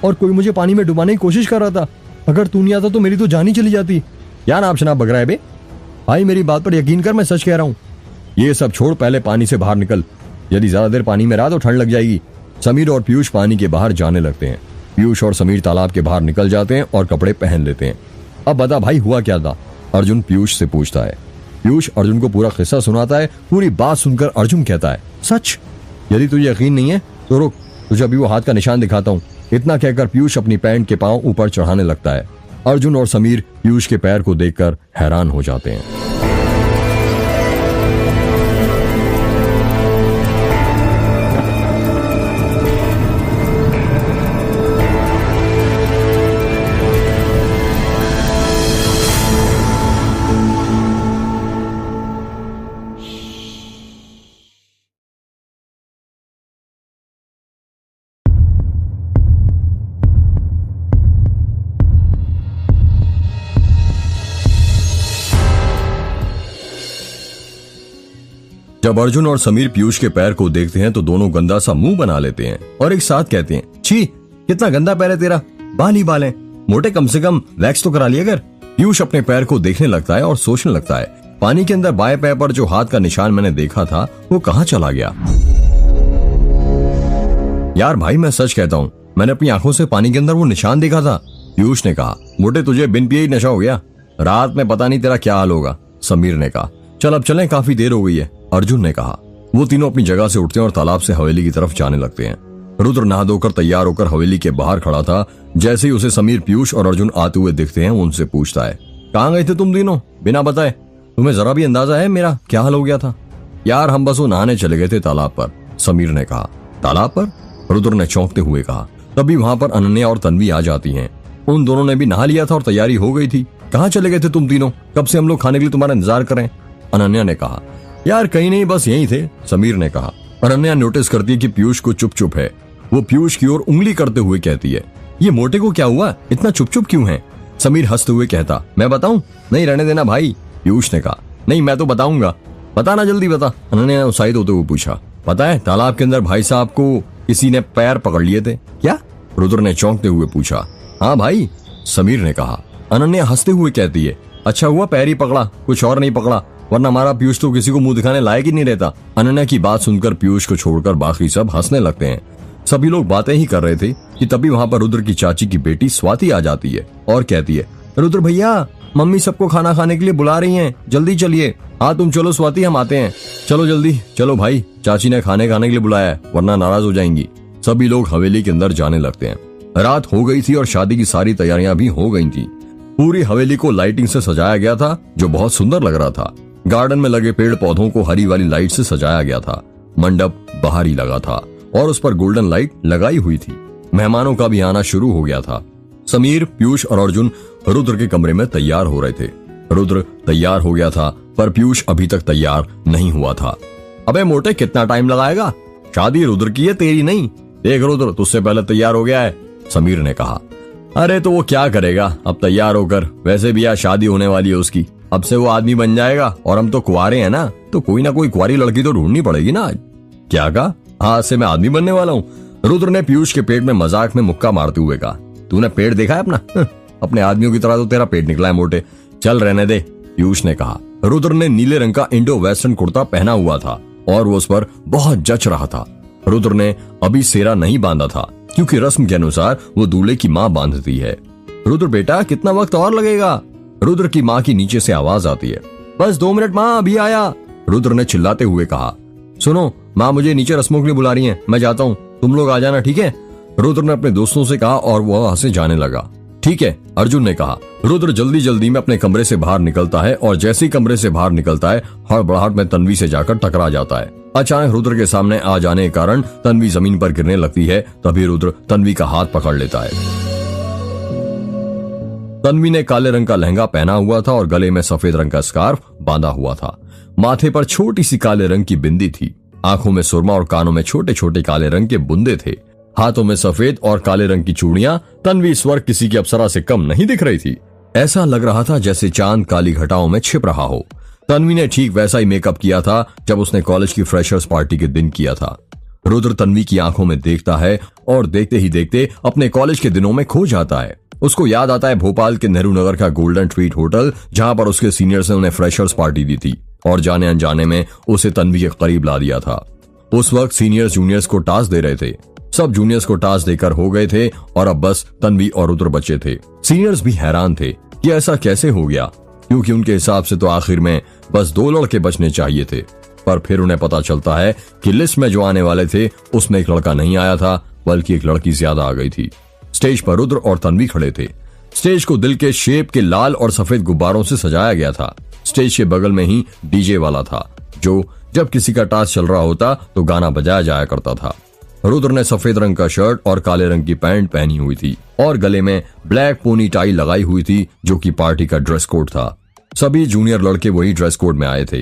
और कोई मुझे पानी में डुबाने की कोशिश कर रहा था। अगर तू नहीं आता तो मेरी तो जान ही चली जाती। क्या नाप शनाप बग रहा है बे? भाई मेरी बात पर यकीन कर, मैं सच कह रहा हूँ। ये सब छोड़, पहले पानी से बाहर निकल। यदि ज्यादा देर पानी में रहा तो ठंड लग जाएगी। समीर और पीयूष पानी के बाहर जाने लगते हैं। पीयूष और समीर तालाब के बाहर निकल जाते हैं और कपड़े पहन लेते हैं। अब बता भाई हुआ क्या था? अर्जुन पीयूष से पूछता है। पीयूष अर्जुन को पूरा किस्सा सुनाता है। पूरी बात सुनकर अर्जुन कहता है, सच? यदि तुझे यकीन नहीं है तो रुक, तुझे अभी वो हाथ का निशान दिखाता हूँ। इतना कहकर पीयूष अपनी पैंट के पांव ऊपर चढ़ाने लगता है। अर्जुन और समीर पीयूष के पैर को देखकर हैरान हो जाते हैं। जब अर्जुन और समीर पीयूष के पैर को देखते हैं तो दोनों गंदा सा मुंह बना लेते हैं और एक साथ कहते हैं, छी कितना गंदा पैर है तेरा, बाल ही बाल है, मोटे कम से कम वैक्स तो करा लिया कर। पीयूष अपने पैर को देखने लगता है और सोचने लगता है, पानी के अंदर बाएं पैर पर जो हाथ का निशान मैंने देखा था वो कहाँ चला गया। यार भाई मैं सच कहता हूँ, मैंने अपनी आंखों से पानी के अंदर वो निशान देखा था। पीयूष ने कहा, मोटे तुझे बिन पिए ही नशा हो गया, रात में पता नहीं तेरा क्या हाल होगा। समीर ने कहा, चल अब चलें, काफी देर हो गई है। अर्जुन ने कहा। वो तीनों अपनी जगह से उठते हैं और तालाब से हवेली की तरफ जाने लगते हैं। रुद्र नहा धोकर तैयार होकर हवेली के बाहर खड़ा था। जैसे ही उसे समीर, पीयूष और अर्जुन आते हुए दिखते हैं, उनसे पूछता है, कहाँ गए थे तुम तीनों बिना बताए? तुम्हें जरा भी अंदाजा है मेरा क्या हाल हो गया था? यार हम बस वो नहाने चले गए थे तालाब पर, समीर ने कहा। तालाब पर? रुद्र ने चौंकते हुए कहा। तभी वहां पर अनन्या और तन्वी आ जाती हैं। उन दोनों ने भी नहा लिया था और तैयारी हो गई थी। कहाँ चले गए थे तुम तीनों? कब से हम लोग खाने के लिए तुम्हारा इंतजार करें? अनन्या ने कहा। यार कहीं नहीं, बस यहीं थे, समीर ने कहा। अनन्या नोटिस करती है कि पीयूष को चुप चुप है। वो पीयूष की ओर उंगली करते हुए कहती है, ये मोटे को क्या हुआ, इतना चुप चुप क्यों है? समीर हंसते हुए कहता, मैं बताऊं? नहीं रहने देना भाई। पीयूष ने कहा, नहीं मैं तो बताऊंगा। बताना जल्दी बता, अनन्या ने उत्साहित होते हुए पूछा। पता है तालाब के अंदर भाई साहब को किसी ने पैर पकड़ लिए थे। क्या? रुद्र ने चौंकते हुए पूछा। हाँ भाई, समीर ने कहा। अनन्या हंसते हुए कहती है, अच्छा हुआ पैर ही पकड़ा, कुछ और नहीं पकड़ा, वरना हमारा पीयूष तो किसी को मुंह दिखाने लायक ही नहीं रहता। अनन्या की बात सुनकर पीयूष को छोड़कर बाकी सब हंसने लगते हैं। सभी लोग बातें ही कर रहे थे कि तभी वहां पर रुद्र की चाची की बेटी स्वाति आ जाती है और कहती है, रुद्र भैया मम्मी सबको खाना खाने के लिए बुला रही हैं, जल्दी चलिए। हाँ तुम चलो स्वाति, हम आते हैं। चलो जल्दी चलो भाई, चाची ने खाने खाने के लिए बुलाया है, वरना नाराज हो जाएंगी। सभी लोग हवेली के अंदर जाने लगते हैं। रात हो गई थी और शादी की सारी तैयारियां भी हो गई थी। पूरी हवेली को लाइटिंग से सजाया गया था जो बहुत सुंदर लग रहा था। गार्डन में लगे पेड़ पौधों को हरी वाली लाइट से सजाया गया था। मंडप बाहर ही लगा था और उस पर गोल्डन लाइट लगाई हुई थी। मेहमानों का भी आना शुरू हो गया था। समीर, पीयूष और अर्जुन रुद्र के कमरे में तैयार हो रहे थे। रुद्र तैयार हो गया था पर पीयूष अभी तक तैयार नहीं हुआ था। अबे मोटे कितना टाइम लगाएगा? शादी रुद्र की है, तेरी नहीं। देख रुद्र तुझसे पहले तैयार हो गया है, समीर ने कहा। अरे तो वो क्या करेगा अब तैयार होकर, वैसे भी यार शादी होने वाली है उसकी। अब से वो आदमी बन जाएगा और हम तो कुंवारे हैं ना, तो कोई ना कोई कुंवारी लड़की तो ढूंढनी पड़ेगी ना। आज क्या कहा? हाँ से मैं आदमी बनने वाला हूँ, रुद्र ने पीयूष के पेट में मजाक में मुक्का मारते हुए कहा। तूने पेट देखा है अपना? अपने आदमियों की तरह तो तेरा पेट निकला है मोटे, चल रहने दे, पीयूष ने कहा। रुद्र ने नीले रंग का इंडो वेस्टर्न कुर्ता पहना हुआ था और वो उस पर बहुत जच रहा था। रुद्र ने अभी सेरा नहीं बांधा था क्योंकि रस्म के अनुसार वो दूल्हे की माँ बांधती है। रुद्र बेटा कितना वक्त और लगेगा? रुद्र की माँ की नीचे से आवाज आती है। बस 2 मिनट माँ, अभी आया, रुद्र ने चिल्लाते हुए कहा। सुनो माँ, मुझे नीचे रस्मों के लिए बुला रही हैं, मैं जाता हूँ, तुम लोग आ जाना, ठीक है? रुद्र ने अपने दोस्तों से कहा और वह वहां से जाने लगा। ठीक है, अर्जुन ने कहा। रुद्र जल्दी जल्दी में अपने कमरे से बाहर निकलता है और जैसे ही कमरे से बाहर निकलता है हड़बड़ाहट में तन्वी से जाकर टकरा जाता है। अचानक रुद्र के सामने आ जाने के कारण तन्वी जमीन पर गिरने लगती है। तभी रुद्र तन्वी का हाथ पकड़ लेता है। तन्वी ने काले रंग का लहंगा पहना हुआ था और गले में सफेद रंग का स्कार्फ बांधा हुआ था। माथे पर छोटी सी काले रंग की बिंदी थी। आंखों में सुरमा और कानों में छोटे छोटे काले रंग के बुंदे थे। हाथों में सफेद और काले रंग की चूड़ियां। तन्वी इस वक्त किसी की अप्सरा से कम नहीं दिख रही थी। ऐसा लग रहा था जैसे चांद काली घटाओं में छिप रहा हो। तन्वी ने ठीक वैसा ही मेकअप किया था जब उसने कॉलेज की फ्रेशर्स पार्टी के दिन किया था। रुद्र तन्वी की आंखों में देखता है और देखते ही देखते अपने कॉलेज के दिनों में खो जाता है। उसको याद आता है भोपाल के नेहरू नगर का गोल्डन ट्रीट होटल, जहां पर उसके सीनियर्स ने उन्हें फ्रेशर्स पार्टी दी थी और जाने अनजाने में उसे तन्वी के करीब ला दिया था। उस वक्त सीनियर्स जूनियर्स को टास्क दे रहे थे। सब जूनियर्स को टास्क देकर हो गए थे और अब बस तन्वी और रुद्र बचे थे। सीनियर्स भी हैरान थे कि ऐसा कैसे हो गया, क्योंकि उनके हिसाब से तो आखिर में बस 2 लड़के बचने चाहिए थे। पर फिर उन्हें पता चलता है कि लिस्ट में जो आने वाले थे उसमें एक लड़का नहीं आया था, बल्कि एक लड़की ज्यादा आ गई थी। स्टेज पर रुद्र और तन्वी खड़े थे। स्टेज को दिल के शेप के लाल और सफेद गुब्बारों से सजाया गया था। स्टेज के बगल में ही डीजे वाला था, जो जब किसी का टास्क चल रहा होता तो गाना बजाया जाया करता था। रुद्र ने सफेद रंग का शर्ट और काले रंग की पैंट पहनी हुई थी और गले में ब्लैक पोनी टाई लगाई हुई थी, जो कि पार्टी का ड्रेस कोड था। सभी जूनियर लड़के वही ड्रेस कोड में आए थे।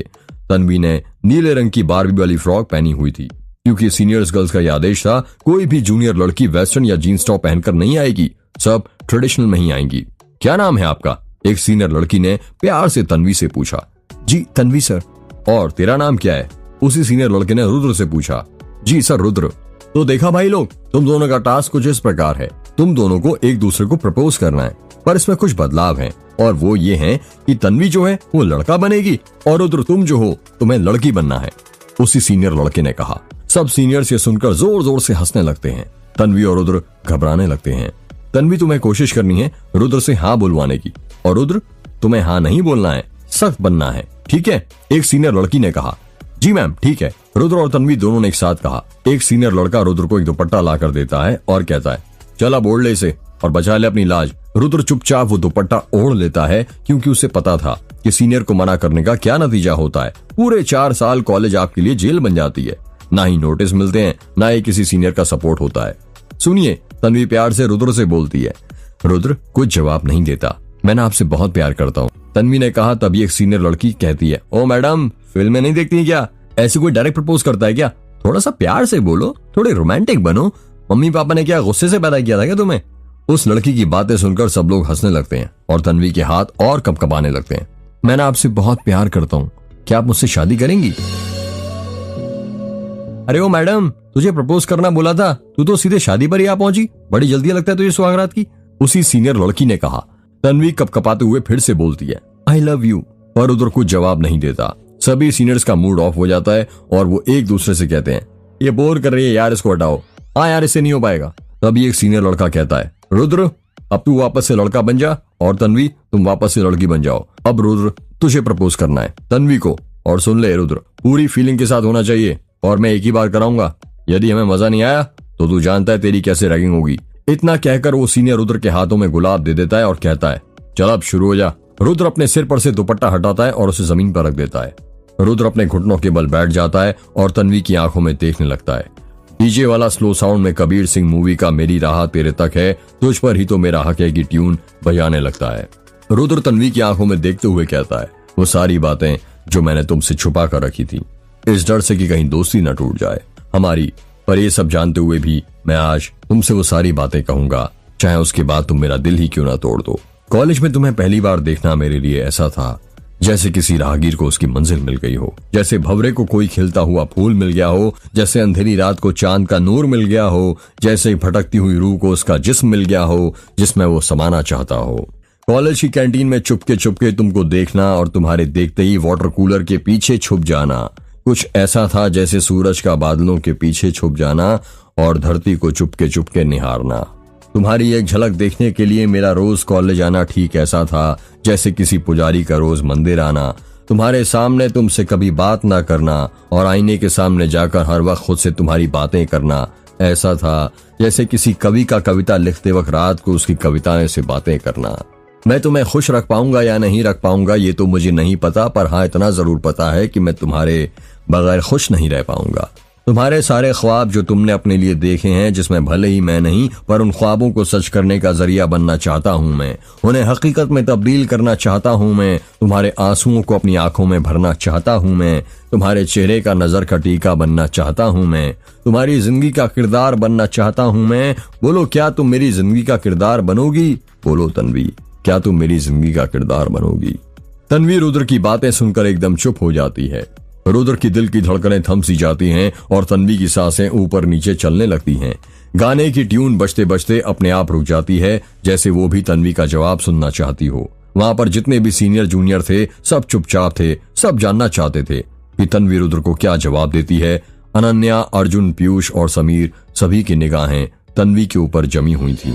तन्वी ने नीले रंग की बारबी वाली फ्रॉक पहनी हुई थी, क्योंकि सीनियर्स गर्ल्स का यह आदेश था कोई भी जूनियर लड़की वेस्टर्न या जीन्स टॉप पहनकर नहीं आएगी, सब ट्रेडिशनल में ही आएंगी। क्या नाम है आपका? एक सीनियर लड़की ने प्यार से तन्वी से पूछा। जी तन्वी सर। और तेरा नाम क्या है? उसी सीनियर लड़के ने रुद्र से पूछा। जी सर रुद्र। तो देखा भाई लोग, तुम दोनों का टास्क कुछ इस प्रकार है। तुम दोनों को एक दूसरे को प्रपोज करना है, पर इसमें कुछ बदलाव हैं और वो ये हैं कि तन्वी जो है वो लड़का बनेगी और रुद्र तुम जो हो तुम्हें लड़की बनना है, उसी सीनियर लड़के ने कहा। सब सीनियर्स ये सुनकर जोर जोर से हंसने लगते हैं। तन्वी और रुद्र घबराने लगते हैं। तन्वी तुम्हें कोशिश करनी है रुद्र से हाँ बुलवाने की, और रुद्र तुम्हें हाँ नहीं बोलना है, सख्त बनना है, ठीक है? एक सीनियर लड़की ने कहा। जी मैम ठीक है, रुद्र और तन्वी दोनों ने एक साथ कहा। एक सीनियर लड़का रुद्र को एक दुपट्टा ला कर देता है और कहता है चल अब ओढ़ ले इसे और बचा ले अपनी लाज। रुद्र चुपचाप वो दुपट्टा ओढ़ लेता है, क्योंकि उसे पता था कि सीनियर को मना करने का क्या नतीजा होता है। पूरे 4 साल कॉलेज आपके लिए जेल बन जाती है। ना ही नोटिस मिलते हैं, ना ही किसी सीनियर का सपोर्ट होता है। सुनिए, तन्वी प्यार से रुद्र से बोलती है। रुद्र कुछ जवाब नहीं देता। मैं ना आपसे बहुत प्यार करता हूँ, तन्वी ने कहा। तभी एक सीनियर लड़की कहती है, ओ मैडम फिल्म में नहीं देखती क्या? ऐसे कोई डायरेक्ट प्रपोज करता है क्या? थोड़ा सा प्यार से बोलो, थोड़े रोमांटिक बनो। मम्मी पापा ने क्या गुस्से से पैदा किया था क्या तुम्हें? उस लड़की की बातें सुनकर सब लोग हंसने लगते हैं और तन्वी के हाथ और कपकपाने लगते हैं। मैं ना आपसे बहुत प्यार करता हूँ, क्या आप मुझसे शादी करेंगी? अरे ओ मैडम, तुझे प्रपोज करना बोला था, तू तो सीधे शादी पर ही आ पहुंची। बड़ी जल्दी लगता है तुझे सुहागरात की, उसी सीनियर लड़की ने कहा। तन्वी कपकपाते हुए फिर से बोलती है, आई लव यू, पर उधर कुछ जवाब नहीं देता। सभी सीनियर्स का मूड ऑफ हो जाता है और वो एक दूसरे से कहते हैं, ये बोर कर रही है यार, इसको हटाओ। हाँ यार, इससे नहीं हो पाएगा। तभी एक सीनियर लड़का कहता है, रुद्र अब तू वापस से लड़का बन जा और तन्वी तुम वापस से लड़की बन जाओ। अब रुद्र तुझे प्रपोज करना है तन्वी को, और सुन ले रुद्र, पूरी फीलिंग के साथ होना चाहिए और मैं एक ही बार कराऊंगा। यदि हमें मजा नहीं आया तो तू जानता है तेरी कैसे रैगिंग होगी। इतना कहकर वो सीनियर रुद्र के हाथों में गुलाब दे देता है और कहता है, चल अब शुरू हो जा। रुद्र अपने सिर पर से दुपट्टा हटाता है और उसे जमीन पर रख देता है। रुद्र अपने घुटनों के बल बैठ जाता है और तन्वी की आंखों में देखने लगता है। डीजे वाला स्लो साउंड में कबीर सिंह मूवी का मेरी राह तेरे तक है, तुझ पर ही तो मेरा हक है की ट्यून बजाने लगता है। रुद्र तन्वी की आंखों में देखते हुए कहता है, वो सारी बातें जो मैंने तुमसे छुपा कर रखी थी, इस डर से कि कहीं दोस्ती न टूट जाए हमारी, पर ये सब जानते हुए भी मैं आज तुमसे वो सारी बातें कहूंगा, चाहे उसके बाद तुम मेरा दिल ही क्यों ना तोड़ दो। कॉलेज में तुम्हें पहली बार देखना मेरे लिए ऐसा था जैसे किसी राहगीर को उसकी मंजिल मिल गई हो, जैसे भंवरे को कोई खिलता हुआ फूल मिल गया हो, जैसे अंधेरी रात को चांद का नूर मिल गया हो, जैसे भटकती हुई रूह को उसका जिस्म मिल गया हो जिसमें वो समाना चाहता हो। कॉलेज की कैंटीन में चुपके तुमको देखना और तुम्हारे देखते ही वाटर कूलर के पीछे छुप जाना कुछ ऐसा था जैसे सूरज का बादलों के पीछे छुप जाना और धरती को चुपके निहारना। तुम्हारी एक झलक देखने के लिए मेरा रोज कॉलेज आना ठीक ऐसा था जैसे किसी पुजारी का रोज मंदिर आना। तुम्हारे सामने तुमसे कभी बात ना करना और आईने के सामने जाकर हर वक्त खुद से तुम्हारी बातें करना ऐसा था जैसे किसी कवि का कविता लिखते वक्त रात को उसकी कविताएं से बातें करना। मैं तुम्हें खुश रख पाऊंगा या नहीं रख पाऊंगा ये तो मुझे नहीं पता, पर हाँ इतना जरूर पता है कि मैं तुम्हारे बगैर खुश नहीं रह पाऊंगा। तुम्हारे सारे ख्वाब जो तुमने अपने लिए देखे हैं, जिसमें भले ही मैं नहीं पर उन ख्वाबों को सच करने का जरिया बनना चाहता हूं मैं, उन्हें हकीकत में तब्दील करना चाहता हूं मैं, तुम्हारे आंसुओं को अपनी आंखों में भरना चाहता हूं मैं, तुम्हारे चेहरे का नजर का टीका बनना चाहता हूं मैं, तुम्हारी जिंदगी का किरदार बनना चाहता हूं मैं। बोलो क्या तुम मेरी जिंदगी का किरदार बनोगी? बोलो तन्वी, क्या तुम मेरी जिंदगी का किरदार बनोगी? तन्वी रुद्र की बातें सुनकर एकदम चुप हो जाती है। रुद्र की दिल की धड़कनें थम सी जाती हैं और तन्वी की सांसें ऊपर नीचे चलने लगती हैं। गाने की ट्यून बजते बजते अपने आप रुक जाती है जैसे वो भी तन्वी का जवाब सुनना चाहती हो। वहां पर जितने भी सीनियर जूनियर थे सब चुपचाप थे, सब जानना चाहते थे कि तन्वी रुद्र को क्या जवाब देती है। अनन्या, अर्जुन, पीयूष और समीर सभी की निगाहें तन्वी के ऊपर जमी हुई थी।